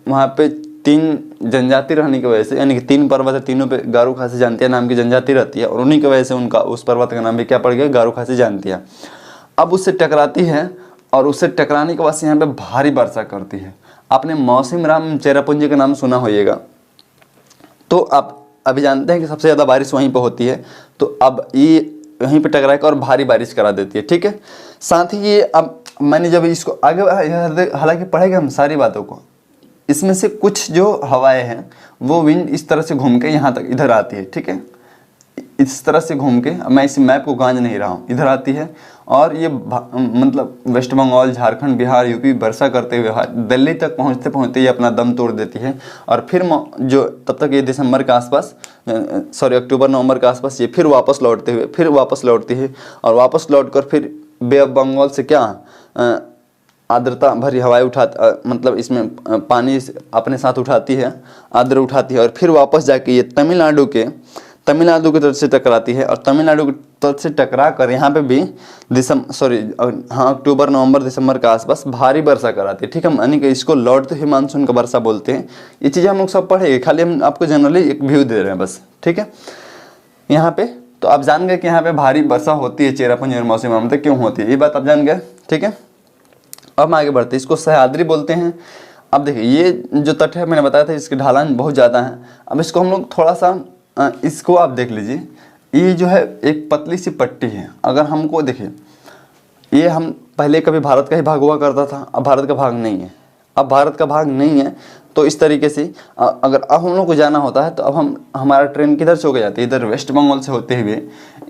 वहाँ पे 3 जनजाति रहने की वजह से, यानी कि 3 पर्वत है, तीनों पे गारो, खासी, जांतिया नाम की जनजाति रहती है और उन्हीं की वजह से उनका उस पर्वत का नाम भी क्या पड़ गया, गारो, खासी, जांतिया। अब उससे टकराती है और उससे टकराने के बाद से यहाँ पे भारी वर्षा करती है। आपने मौसिनराम चेरापूंजी का नाम सुना होइएगा, तो आप अभी जानते हैं कि सबसे ज़्यादा बारिश वहीं पर होती है। तो अब ये वहीं पर टकरा कर और भारी बारिश करा देती है। ठीक है, साथ ही ये अब मैंने जब इसको आगे हालांकि पढ़ेंगे हम सारी बातों को, इसमें से कुछ जो हवाएं हैं वो विंड इस तरह से घूम के यहाँ तक इधर आती है। ठीक है, इस तरह से घूम के, मैं इस मैप को गांज नहीं रहा हूँ, इधर आती है और ये मतलब वेस्ट बंगाल, झारखंड, बिहार, यूपी वर्षा करते हुए दिल्ली तक पहुँचते ये अपना दम तोड़ देती है। और फिर जो तब तक ये दिसंबर के आसपास, अक्टूबर नवंबर के आसपास ये फिर वापस लौटती है और वापस लौट कर फिर बे ऑफ बंगाल से क्या आर्द्रता भरी हवाएं मतलब इसमें पानी अपने साथ उठाती है, आर्द्र उठाती है और फिर वापस जाके ये तमिलनाडु के तट से टकराती है। और तमिलनाडु के तट से टकरा कर यहाँ पे भी अक्टूबर नवंबर दिसंबर के आसपास भारी वर्षा कराती है। ठीक है, यानी कि इसको लौटते हुए मानसून का वर्षा बोलते हैं। ये चीज़ें हम लोग सब पढ़ेंगे, खाली हम आपको जनरली एक व्यू दे रहे हैं बस। ठीक है, यहाँ पे तो आप जान गए कि यहाँ पे भारी वर्षा होती है चेरापूंजी और मौसिनराम में, क्यों होती है ये बात आप जान गए। ठीक है, अब हम आगे बढ़ते हैं, इसको सह्याद्री बोलते हैं। अब देखिए, ये जो तट है मैंने बताया था इसकी ढलान बहुत ज़्यादा है। अब इसको हम लोग थोड़ा सा इसको आप देख लीजिए, ये जो है एक पतली सी पट्टी है। अगर हमको देखिए, ये हम पहले कभी भारत का ही भाग हुआ करता था, अब भारत का भाग नहीं है। अब भारत का भाग नहीं है तो इस तरीके से अगर अब हम लोग को जाना होता है तो अब हमारा ट्रेन किधर से होकर जाती है, इधर वेस्ट बंगाल से होते हुए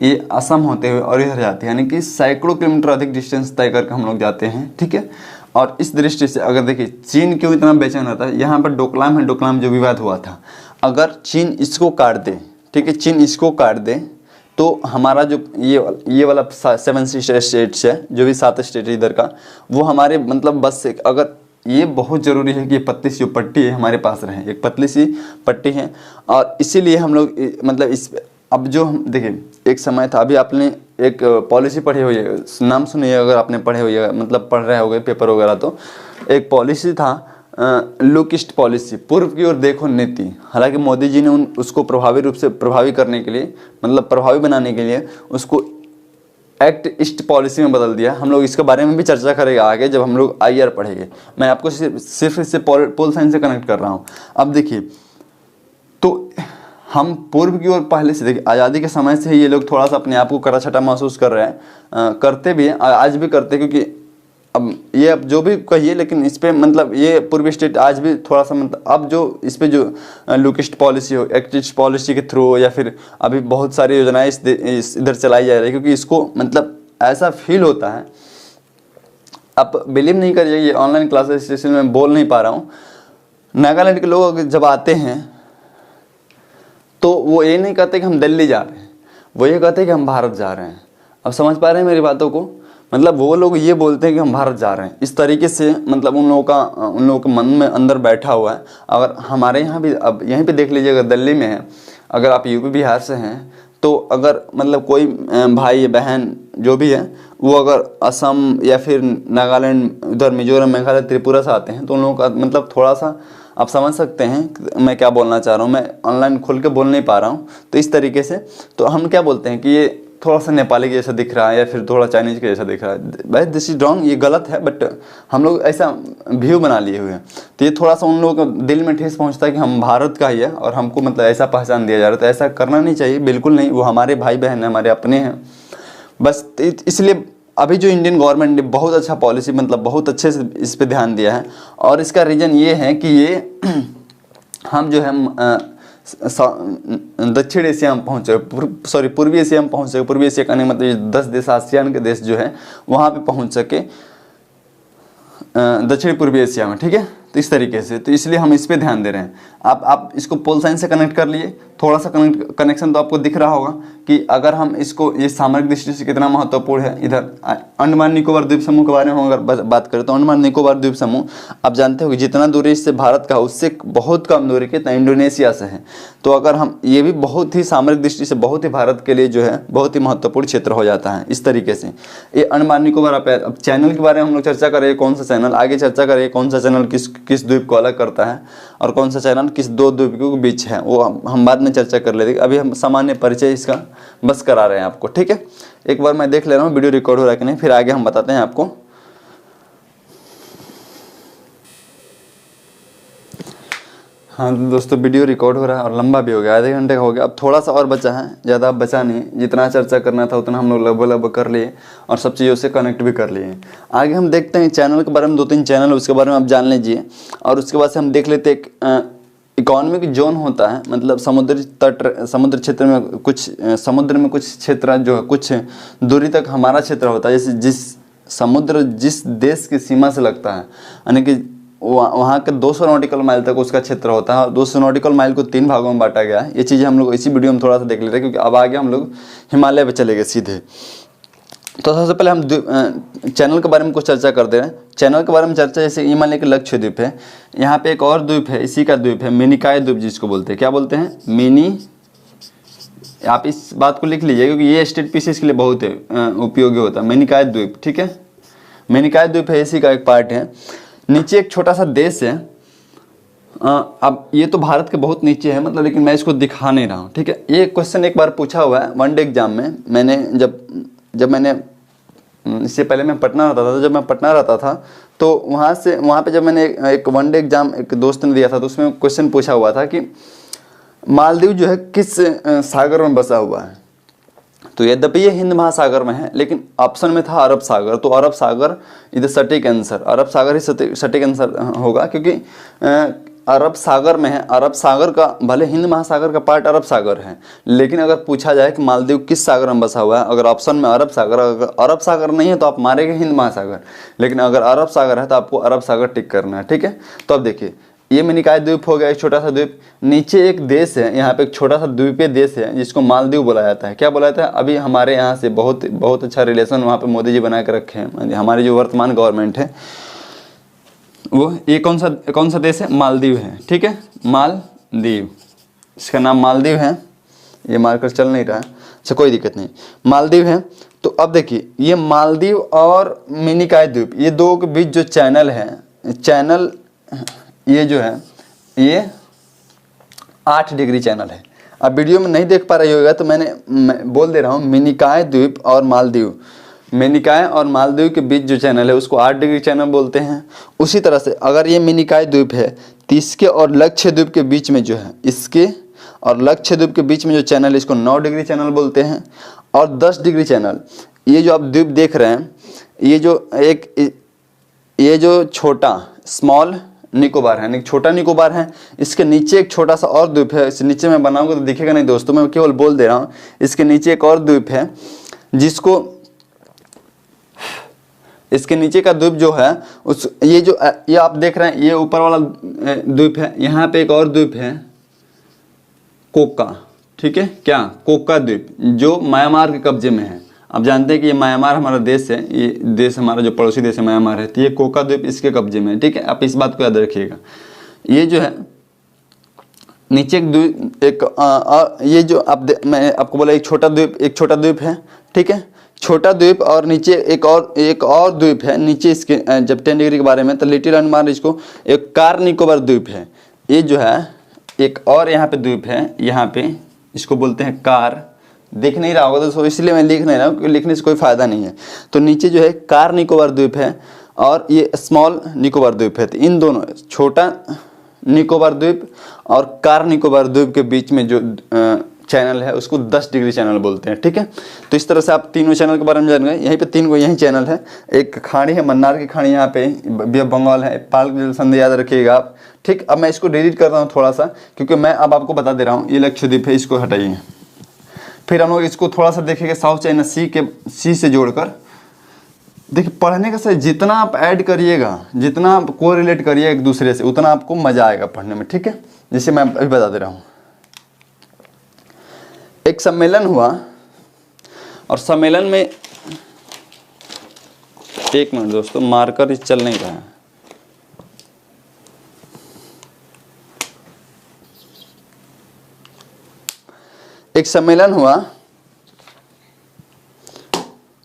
ये असम होते हुए और इधर जाती है, यानी कि सैकड़ों किलोमीटर अधिक डिस्टेंस तय करके हम लोग जाते हैं। ठीक है, और इस दृष्टि से अगर देखिए चीन क्यों इतना बेचैन रहता है, यहाँ पर डोकलाम है, डोकलाम जो विवाद हुआ था, अगर चीन इसको काट दे, ठीक है, चीन इसको काट दे तो हमारा जो ये वाला 7 स्टेट्स है, जो भी 7 स्टेट है इधर का, वो हमारे मतलब बस से अगर ये बहुत ज़रूरी है कि ये पतली सी जो पट्टी है हमारे पास रहे, एक पतली सी पट्टी है। और इसीलिए हम लोग मतलब इस अब जो हम देखिए एक समय था, अभी आपने एक पॉलिसी पढ़ी हुई है, नाम सुनिए अगर आपने पढ़े हुई है, मतलब पढ़ रहे होंगे पेपर वगैरह, तो एक पॉलिसी था लुक ईस्ट पॉलिसी, पूर्व की ओर देखो नीति। हालांकि मोदी जी ने उसको प्रभावी रूप से प्रभावी करने के लिए, मतलब प्रभावी बनाने के लिए उसको एक्ट ईस्ट पॉलिसी में बदल दिया। हम लोग इसके बारे में भी चर्चा करेंगे आगे जब हम लोग IR पढ़ेंगे। मैं आपको सिर्फ इससे पोल साइंस से कनेक्ट कर रहा हूँ। अब देखिए, तो हम पूर्व की ओर पहले से देखिए, आज़ादी के समय से ही ये लोग थोड़ा सा अपने आप को कड़ा छटा महसूस कर रहे हैं, करते भी हैं, आज भी करते हैं, क्योंकि अब जो भी कहिए, लेकिन इस पर मतलब ये पूर्वी स्टेट आज भी थोड़ा सा मतलब अब जो इस पे जो लुक ईस्ट पॉलिसी हो, एक्ट ईस्ट पॉलिसी के थ्रू, या फिर अभी बहुत सारी योजनाएं इधर चलाई जा रही है, क्योंकि इसको मतलब ऐसा फील होता है, आप बिलीव नहीं करिए, ये ऑनलाइन क्लासेस सेशन में बोल नहीं पा रहा हूँ। नागालैंड के लोग जब आते हैं तो वो ये नहीं कहते कि हम दिल्ली जा रहे हैं, वो ये कहते हैं कि हम भारत जा रहे हैं। अब समझ पा रहे हैं मेरी बातों को? मतलब वो लोग ये बोलते हैं कि हम भारत जा रहे हैं, इस तरीके से मतलब उन लोगों के मन में अंदर बैठा हुआ है। अगर हमारे यहाँ भी, अब यहीं पे देख लीजिए, अगर दिल्ली में है, अगर आप यूपी बिहार से हैं, तो अगर मतलब कोई भाई बहन जो भी है वो अगर असम या फिर नागालैंड, उधर मिजोरम, मेघालय, त्रिपुरा से आते हैं, तो उन लोगों का मतलब थोड़ा सा आप समझ सकते हैं मैं क्या बोलना चाह रहा हूँ। मैं ऑनलाइन खोल के बोल नहीं पा रहा हूँ, तो इस तरीके से तो हम क्या बोलते हैं कि ये थोड़ा सा नेपाली के जैसा दिख रहा है या फिर थोड़ा चाइनीज के जैसा दिख रहा है। भाई दिस इज रॉन्ग, ये गलत है, बट हम लोग ऐसा व्यू बना लिए हुए हैं। तो ये थोड़ा सा उन लोगों को दिल में ठेस पहुंचता है कि हम भारत का ही है और हमको मतलब ऐसा पहचान दिया जा रहा है। तो ऐसा करना नहीं चाहिए, बिल्कुल नहीं। वो हमारे भाई बहन हैं, हमारे अपने हैं बस। इसलिए अभी जो इंडियन गवर्नमेंट ने बहुत अच्छा पॉलिसी, मतलब बहुत अच्छे से इस पर ध्यान दिया है। और इसका रीज़न ये है कि ये हम जो है दक्षिण एशिया में पहुँचे, पूर्वी एशिया में पहुँच सके। पूर्वी एशिया का नहीं मतलब 10 देश, आसियान के देश जो है वहाँ पे पहुँच सके, दक्षिण पूर्वी एशिया में, ठीक है। तो इस तरीके से, तो इसलिए हम इस पे ध्यान दे रहे हैं। आप इसको पोल साइंस से कनेक्ट कर लिए, थोड़ा सा कनेक्शन तो आपको दिख रहा होगा कि अगर हम इसको, ये सामरिक दृष्टि से कितना महत्वपूर्ण है। इधर अंडमान निकोबार द्वीप समूह के बारे में अगर बात करें तो अंडमान निकोबार द्वीप समूह आप जानते हो कि जितना दूरी इससे भारत का, उससे बहुत कम दूरी के इंडोनेशिया से है। तो अगर हम, ये भी बहुत ही सामरिक दृष्टि से बहुत ही भारत के लिए जो है बहुत ही महत्वपूर्ण क्षेत्र हो जाता है। इस तरीके से ये अंडमान निकोबार। अब चैनल के बारे में हम लोग चर्चा करें, कौन सा चैनल, आगे चर्चा करें कौन सा चैनल किस द्वीप को अलग करता है और कौन सा चैनल किस दो द्वीपों के बीच है, वो हम बाद में चर्चा कर लेते। अभी हम सामान्य परिचय इसका बस करा रहे हैं आपको, ठीक है। एक बार मैं देख ले रहा हूँ वीडियो रिकॉर्ड हो रहा है कि नहीं, फिर आगे हम बताते हैं आपको। हाँ दोस्तों, वीडियो रिकॉर्ड हो रहा है और लंबा भी हो गया, आधे घंटे का हो गया। अब थोड़ा सा और बचा है, ज़्यादा बचा नहीं। जितना चर्चा करना था उतना हम लोग लगभग कर लिए और सब चीज़ों से कनेक्ट भी कर लिए। आगे हम देखते हैं चैनल के बारे में, 2-3 चैनल उसके बारे में आप जान लीजिए। और उसके बाद से हम देख लेते एक इकोनॉमिक जोन होता है, मतलब समुद्र क्षेत्र में कुछ, समुद्र में कुछ क्षेत्र जो है, कुछ दूरी तक हमारा क्षेत्र होता है। जैसे जिस समुद्र जिस देश की सीमा से लगता है, यानी कि वहाँ के 200 नॉटिकल माइल तक उसका क्षेत्र होता है। और 200 नॉटिकल माइल को 3 भागों में बांटा गया है। ये चीज़ें हम लोग इसी वीडियो में थोड़ा सा देख ले रहे हैं, क्योंकि अब आगे हम लोग हिमालय पे चले गए सीधे। तो सबसे पहले हम चैनल के बारे में कुछ चर्चा कर दे रहे हैं। चैनल के बारे में चर्चा, जैसे हिमालय के लक्षद्वीप है, यहाँ पे एक और द्वीप है, इसी का द्वीप है मिनिकॉय द्वीप, जिसको बोलते हैं, क्या बोलते हैं, मिनी। आप इस बात को लिख लीजिए क्योंकि ये स्टेट पीसेस के लिए बहुत उपयोगी होता है। मिनिकॉय द्वीप, ठीक है, मिनिकॉय द्वीप है, इसी का एक पार्ट है। नीचे एक छोटा सा देश है। अब ये तो भारत के बहुत नीचे है, मतलब, लेकिन मैं इसको दिखा नहीं रहा हूँ, ठीक है। ये क्वेश्चन एक बार पूछा हुआ है वनडे एग्जाम में। मैंने जब मैंने इससे पहले मैं पटना रहता था, तो जब मैं पटना रहता था तो वहाँ पे जब मैंने एक वनडे एग्जाम एक दोस्त ने दिया था, तो उसमें क्वेश्चन पूछा हुआ था कि मालदीव जो है किस सागर में बसा हुआ है। तो यद्यपि ये हिंद महासागर में है, लेकिन ऑप्शन में था अरब सागर। तो अरब सागर इधर सटीक आंसर, अरब सागर ही सटीक आंसर होगा, क्योंकि अरब सागर में है। अरब सागर का, भले हिंद महासागर का पार्ट अरब सागर है, लेकिन अगर पूछा जाए कि मालदीव किस सागर में बसा हुआ है, अगर ऑप्शन में अरब सागर, अगर अरब सागर नहीं है तो आप मारेंगे हिंद महासागर, लेकिन अगर अरब सागर है तो आपको अरब सागर टिक करना है, ठीक है। तो अब देखिए, ये मिनिकॉय द्वीप हो गया, एक छोटा सा द्वीप। नीचे एक देश है, यहाँ पे एक छोटा सा द्वीपीय देश है जिसको मालदीव बोला जाता है। क्या बोला जाता है? अभी हमारे यहाँ से बहुत अच्छा रिलेशन वहाँ पे मोदी जी बना के रखे हैं, हमारी जो वर्तमान गवर्नमेंट है। वो ये कौन सा देश है? मालदीव है, ठीक है, मालदीव, इसका नाम मालदीव है। ये मार्कर चल नहीं रहा है, अच्छा कोई दिक्कत नहीं, मालदीव है। तो अब देखिए ये मालदीव और मिनिकॉय द्वीप, ये दो के बीच जो चैनल है, चैनल ये जो है ये 8 डिग्री चैनल है। अब वीडियो में नहीं देख पा रही होगा तो मैं बोल दे रहा हूँ, मिनिकॉय द्वीप और मालदीव, मिनिकॉय और मालदीव के बीच जो चैनल है उसको 8 डिग्री चैनल बोलते हैं। उसी तरह से अगर ये मिनिकॉय द्वीप है तो इसके और लक्षद्वीप के बीच में जो है, इसके और लक्षद्वीप के बीच में जो चैनल है इसको 9 डिग्री चैनल बोलते हैं। और 10 डिग्री चैनल, ये जो आप द्वीप देख रहे हैं, ये जो छोटा स्मॉल निकोबार है, यानी छोटा निकोबार है, इसके नीचे एक छोटा सा और द्वीप है। इस नीचे मैं बनाऊंगा तो दिखेगा नहीं दोस्तों, मैं केवल बोल दे रहा हूँ। इसके नीचे एक और द्वीप है जिसको, इसके नीचे का द्वीप जो है उस ये आप देख रहे हैं, ये ऊपर वाला द्वीप है, यहाँ पे एक और द्वीप है कोका, ठीक है, क्या? कोका द्वीप, जो म्यांमार के कब्जे में है। आप जानते हैं कि ये म्यांमार हमारा देश है, ये देश हमारा जो पड़ोसी देश है म्यांमार है, तो ये कोका द्वीप इसके कब्जे में है, ठीक है। आप इस बात को याद रखिएगा। ये जो है नीचे एक द्वीप, ये जो मैं आपको बोला एक छोटा द्वीप है, ठीक है, छोटा द्वीप, और नीचे एक और द्वीप है नीचे इसके। जब 10 डिग्री के बारे में, तो लिटिल अंडमान इसको एक कार निकोबार द्वीप है। ये जो है एक और यहाँ पे द्वीप है, यहाँ पे इसको बोलते हैं कार, दिख नहीं रहा होगा दोस्तों इसलिए मैं लिख नहीं रहा हूँ, क्योंकि लिखने से कोई फायदा नहीं है। तो नीचे जो है कार निकोबार द्वीप है और ये स्मॉल निकोबार द्वीप है। तो इन दोनों, छोटा निकोबार द्वीप और कार निकोबार द्वीप के बीच में जो चैनल है उसको 10 डिग्री चैनल बोलते हैं, ठीक है। तो इस तरह से आप तीनों चैनल के बारे में जान गए। यहीं पे 3 यही चैनल है, एक खाड़ी है मन्नार की खाड़ी, यहाँ पे बे ऑफ बंगाल है, पाल की जल संधि याद रखिएगा आप, ठीक। अब मैं इसको डिलीट कर रहा हूँ थोड़ा सा, क्योंकि मैं अब आपको बता दे रहा हूँ। ये लक्षद्वीप है, इसको हटाइए। फिर हम लोग इसको थोड़ा सा देखेंगे साउथ चाइना सी से जोड़कर। देखिए पढ़ने का सही, जितना आप ऐड करिएगा, जितना आप को रिलेट करिए एक दूसरे से, उतना आपको मजा आएगा पढ़ने में, ठीक है। जैसे मैं अभी बता दे रहा हूँ, एक सम्मेलन हुआ और सम्मेलन में, एक मिनट दोस्तों, मार्कर चल नहीं रहा है। एक सम्मेलन हुआ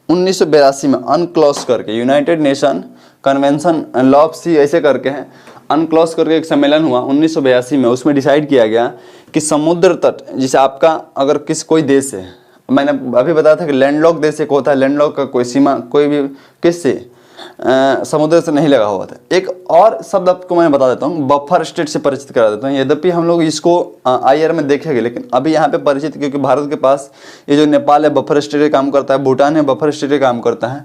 1982 में, अनक्लॉस करके, United Nation Convention law of sea ऐसे करके है, अनक्लॉस करके एक सम्मेलन हुआ 1982 में। उसमें डिसाइड किया गया कि समुद्र तट, जैसे आपका अगर कोई देश है, मैंने अभी बताया था कि लैंडलॉक देश एक होता है, लैंडलॉक का कोई सीमा कोई भी किससे, समुद्र से नहीं लगा हुआ था। एक और शब्द आपको मैं बता देता हूँ, बफर स्टेट से परिचित करा देता हूँ। यद्यपि हम लोग इसको IR में देखेंगे, लेकिन अभी यहाँ पे परिचित, क्योंकि भारत के पास ये जो नेपाल है बफर स्टेट का काम करता है, भूटान है बफर स्टेट का काम करता है,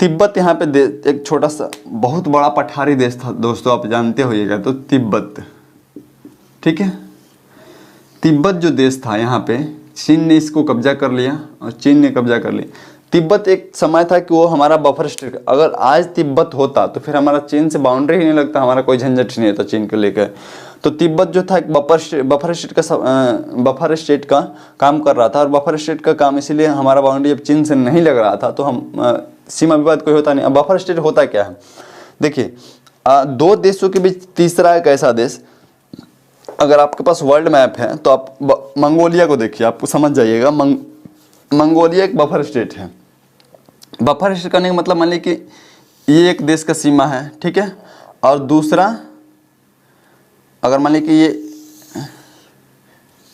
तिब्बत यहाँ पे एक छोटा सा बहुत बड़ा पठारी देश था दोस्तों, आप जानते होइएगा। तो तिब्बत, ठीक है, तिब्बत जो देश था यहाँ पे, चीन ने इसको कब्जा कर लिया और चीन ने कब्जा कर लिया। तिब्बत एक समय था कि वो हमारा बफर स्टेट, अगर आज तिब्बत होता तो फिर हमारा चीन से बाउंड्री ही नहीं लगता, हमारा कोई झंझट नहीं होता चीन को लेकर। तो तिब्बत जो था एक बफर स्टेट का काम कर रहा था, और बफर स्टेट का काम इसीलिए हमारा बाउंड्री अब चीन से नहीं लग रहा था, तो हम सीमा विवाद कोई होता नहीं। अब बफर स्टेट होता क्या है, देखिए, दो देशों के बीच तीसरा एक ऐसा देश, अगर आपके पास वर्ल्ड मैप है तो आप मंगोलिया को देखिए, आपको समझ जाइएगा। मंगोलिया एक बफर स्टेट है। बफर स्टेट करने का मतलब मान लीजिए कि ये एक देश का सीमा है, ठीक है, और दूसरा अगर मान लीजिए कि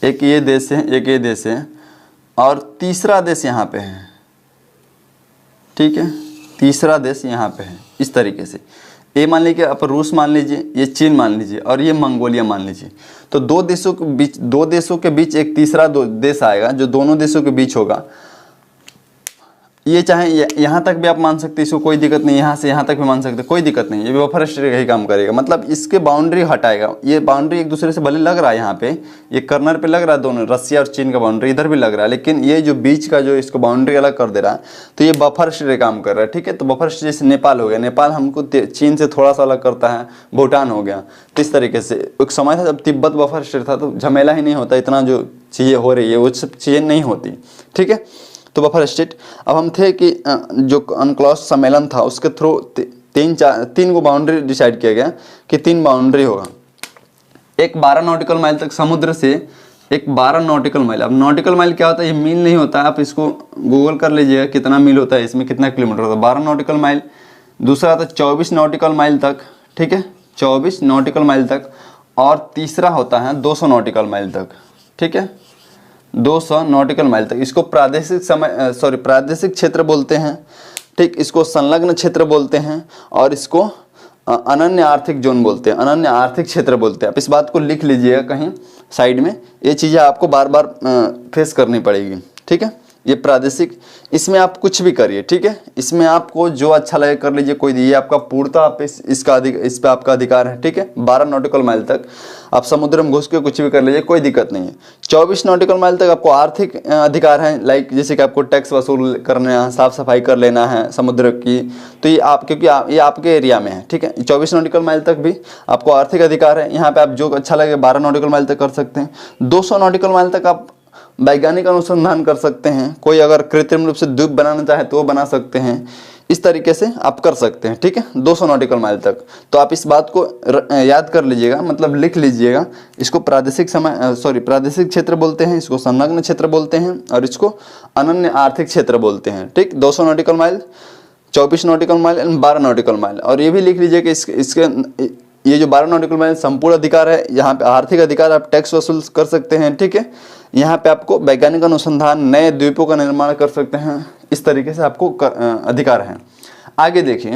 एक ये देश है, एक ये देश है, और तीसरा देश यहाँ पे है, ठीक है, तीसरा देश यहाँ पे है। इस तरीके से ये मान लीजिए आप रूस मान लीजिए, ये चीन मान लीजिए, और ये मंगोलिया मान लीजिए। तो दो देशों के बीच एक तीसरा देश आएगा जो दोनों देशों के बीच होगा। ये चाहे यहाँ तक भी आप मान सकते हैं, इसको कोई दिक्कत नहीं, यहाँ से यहाँ तक भी मान सकते हैं, कोई दिक्कत नहीं। ये भी बफर स्टेट का ही काम करेगा, मतलब इसके बाउंड्री हटाएगा। ये बाउंड्री एक दूसरे से भले लग रहा है, यहाँ पे ये कर्नर पे लग रहा है, दोनों रसिया और चीन का बाउंड्री इधर भी लग रहा है, लेकिन ये जो बीच का जो इसको बाउंड्री अलग कर दे रहा है, तो ये बफर स्टेट काम कर रहा है, ठीक है। तो बफर स्टेट जैसे नेपाल हो गया, नेपाल हमको चीन से थोड़ा सा अलग करता है, भूटान हो गया। तो इस तरीके से एक समय था जब तिब्बत बफर स्टेट था, तो झमेला ही नहीं होता, इतना जो चीज़ें हो रही है वो सब चीज़ें नहीं होती, ठीक है। तो बफर स्टेट, अब हम थे कि जो अनक्लॉस सम्मेलन था उसके थ्रू तीन को बाउंड्री डिसाइड किया गया कि 3 बाउंड्री होगा। एक 12 नॉटिकल माइल तक समुद्र से, एक 12 नॉटिकल माइल। अब नॉटिकल माइल क्या होता है, ये मील नहीं होता है, आप इसको गूगल कर लीजिएगा कितना मील होता है, इसमें कितना किलोमीटर होता है। 12 नॉटिकल माइल। दूसरा आता है 24 नॉटिकल माइल तक, ठीक है, 24 नॉटिकल माइल तक। और तीसरा होता है 200 नॉटिकल माइल तक, ठीक है, 200 नॉटिकल माइल तक। इसको प्रादेशिक क्षेत्र बोलते हैं, ठीक, इसको संलग्न क्षेत्र बोलते हैं, और इसको अनन्य आर्थिक जोन बोलते हैं, अनन्य आर्थिक क्षेत्र बोलते हैं। आप इस बात को लिख लीजिएगा कहीं साइड में, ये चीज़ें आपको बार बार फेस करनी पड़ेगी, ठीक है। ये प्रादेशिक, इसमें आप कुछ भी करिए, ठीक है, इसमें आपको जो अच्छा लगे कर लीजिए, कोई ये आपका पूर्णतः आप इस पे आपका अधिकार है, ठीक है। 12 नॉटिकल माइल तक आप समुद्र में घुस के कुछ भी कर लीजिए, कोई दिक्कत नहीं है। 24 नॉटिकल माइल तक आपको आर्थिक अधिकार है, लाइक जैसे कि आपको टैक्स वसूल करना है, साफ सफाई कर लेना है समुद्र की, तो ये आप, क्योंकि ये आपके एरिया में है, ठीक है। 24 नॉटिकल माइल तक भी आपको आर्थिक अधिकार है, यहाँ पे आप जो अच्छा लगे 12 नॉटिकल माइल तक कर सकते हैं। 200 नॉटिकल माइल तक आप वैज्ञानिक अनुसंधान कर सकते हैं, कोई अगर कृत्रिम रूप से द्वीप बनाना चाहे तो वो बना सकते हैं, इस तरीके से आप कर सकते हैं, ठीक है, 200 नॉटिकल माइल तक। तो आप इस बात को याद कर लीजिएगा, मतलब लिख लीजिएगा। इसको प्रादेशिक क्षेत्र बोलते हैं, इसको संलग्न क्षेत्र बोलते हैं, और इसको अनन्य आर्थिक क्षेत्र बोलते हैं, ठीक। 200 nautical mile, 24 nautical mile and 12 nautical mile. और ये भी लिख लीजिए कि इसके ये जो 12 नॉटिकल माइल संपूर्ण अधिकार है, यहाँ पे आर्थिक अधिकार, आप टैक्स वसूल कर सकते हैं, ठीक है। यहाँ पे आपको वैज्ञानिक अनुसंधान, नए द्वीपों का निर्माण कर सकते हैं, इस तरीके से आपको अधिकार है। आगे देखिए,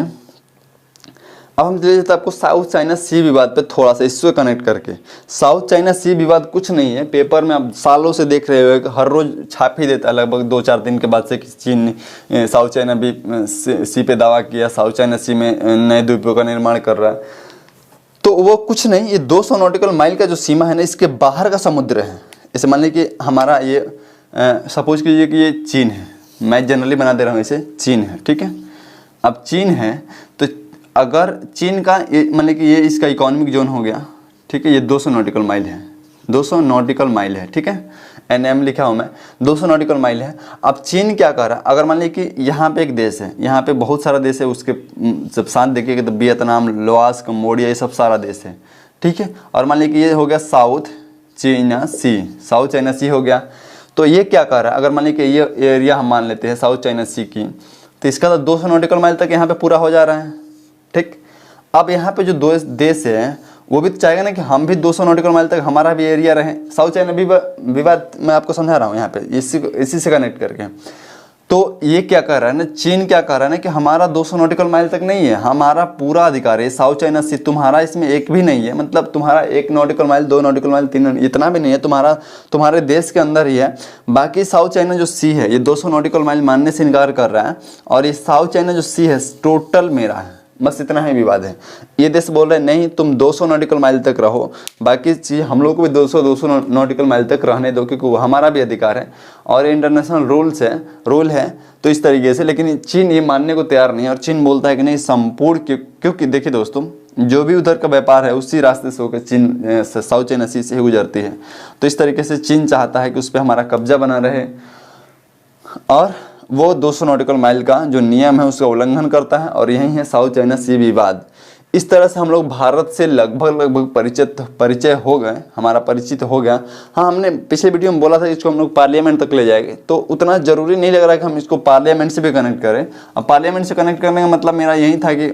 अब हम चले जाते हैं आपको साउथ चाइना सी विवाद पे थोड़ा सा इससे कनेक्ट करके। साउथ चाइना सी विवाद कुछ नहीं है, पेपर में आप सालों से देख रहे हो, हर रोज छाप ही देता है, लगभग 2-4 दिन के बाद से कि चीन ने साउथ चाइना भी सी पे दावा किया, साउथ चाइना सी में नए द्वीपों का निर्माण कर रहा है। तो वो कुछ नहीं, ये 200 नॉटिकल माइल का जो सीमा है ना, इसके बाहर का समुद्र है। जैसे मान लीजिए कि हमारा ये सपोज कीजिए कि ये चीन है, मैं जनरली बना दे रहा हूँ इसे, चीन है, ठीक है। अब चीन है तो अगर चीन का ये मान लीजिए कि ये इसका इकोनॉमिक जोन हो गया, ठीक है, ये 200 नॉटिकल माइल है, 200 नॉटिकल माइल है, ठीक है, NM लिखा हूँ मैं, 200 नॉटिकल माइल है। अब चीन क्या कर रहा है, अगर मान लीजिए कि यहाँ पे एक देश है, यहाँ पे बहुत सारा देश है, उसके जब साथ देखिएगा तो वियतनाम, लाओस, कंबोडिया, ये सब सारा देश है, ठीक है। और मान लीजिए कि ये हो गया साउथ चाइना सी, साउथ चाइना सी हो गया। तो ये क्या कर रहा है, अगर मान लीजिए कि ये एरिया हम मान लेते हैं साउथ चाइना सी की, तो इसका तो 200 नॉटिकल माइल तक यहाँ पे पूरा हो जा रहा है, ठीक। अब यहाँ पे जो दो देश है वो भी तो चाहेगा ना कि हम भी 200 नॉटिकल माइल तक हमारा भी एरिया रहे। साउथ चाइना विवाद मैं आपको समझा रहा हूँ यहाँ पे, इसी से कनेक्ट करके। तो ये क्या कर रहा है ना, चीन क्या कर रहा है ना कि हमारा 200 नॉटिकल माइल तक नहीं है, हमारा पूरा अधिकार है साउथ चाइना सी, तुम्हारा इसमें एक भी नहीं है, मतलब तुम्हारा 1 नॉटिकल माइल, 2 नॉटिकल माइल, 3, इतना भी नहीं है, तुम्हारे देश के अंदर ही है। बाकी साउथ चाइना जो सी है ये 200 नॉटिकल माइल मानने से इनकार कर रहा है, और ये साउथ चाइना जो सी है टोटल मेरा है, बस इतना ही विवाद है। ये देश बोल रहे हैं नहीं, तुम 200 नॉटिकल माइल तक रहो, बाकी चीज़ हम लोग को भी 200 नॉटिकल माइल तक रहने दो, क्योंकि वो हमारा भी अधिकार है और इंटरनेशनल रूल है। तो इस तरीके से, लेकिन चीन ये मानने को तैयार नहीं है, और चीन बोलता है कि नहीं संपूर्ण, क्योंकि देखिए दोस्तों, जो भी उधर का व्यापार है उसी रास्ते से होकर चीन साउथ चाइना सी से गुजरती है। तो इस तरीके से चीन चाहता है कि उस पर हमारा कब्जा बना रहे, और वो 200 नॉटिकल माइल का जो नियम है उसका उल्लंघन करता है, और यही है साउथ चाइना सी विवाद। इस तरह से हम लोग भारत से लगभग परिचय हो गए, हमारा परिचित हो गया। हाँ, हमने पिछले वीडियो में बोला था इसको हम लोग पार्लियामेंट तक ले जाएंगे, तो उतना ज़रूरी नहीं लग रहा है कि हम इसको पार्लियामेंट से भी कनेक्ट करें। अब पार्लियामेंट से कनेक्ट करने का मतलब मेरा यही था कि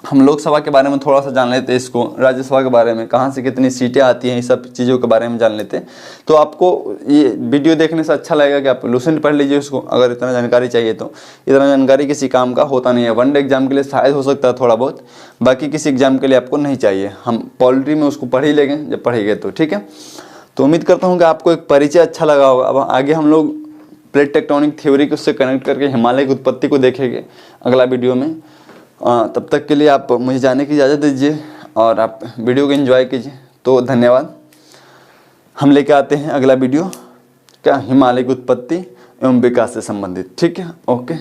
हम लोकसभा के बारे में थोड़ा सा जान लेते, इसको राज्यसभा के बारे में, कहाँ से कितनी सीटें आती हैं, ये सब चीज़ों के बारे में जान लेते। तो आपको ये वीडियो देखने से अच्छा लगेगा कि आप लुसेंट पढ़ लीजिए उसको, अगर इतना जानकारी चाहिए तो। इतना जानकारी किसी काम का होता नहीं है, वनडे एग्जाम के लिए शायद हो सकता है थोड़ा बहुत, बाकी किसी एग्जाम के लिए आपको नहीं चाहिए। हम पॉलिटी में उसको पढ़ ही लेंगे जब पढ़ेंगे तो, ठीक है। तो उम्मीद करता हूँ कि आपको एक परिचय अच्छा लगा होगा। अब आगे हम लोग प्लेट टेक्टोनिक थ्योरी को उससे कनेक्ट करके हिमालय की उत्पत्ति को देखेंगे अगला वीडियो में। तब तक के लिए आप मुझे जाने की इजाज़त दीजिए और आप वीडियो को एंजॉय कीजिए। तो धन्यवाद। हम लेके आते हैं अगला वीडियो क्या, हिमालय की उत्पत्ति एवं विकास से संबंधित, ठीक है। ओके।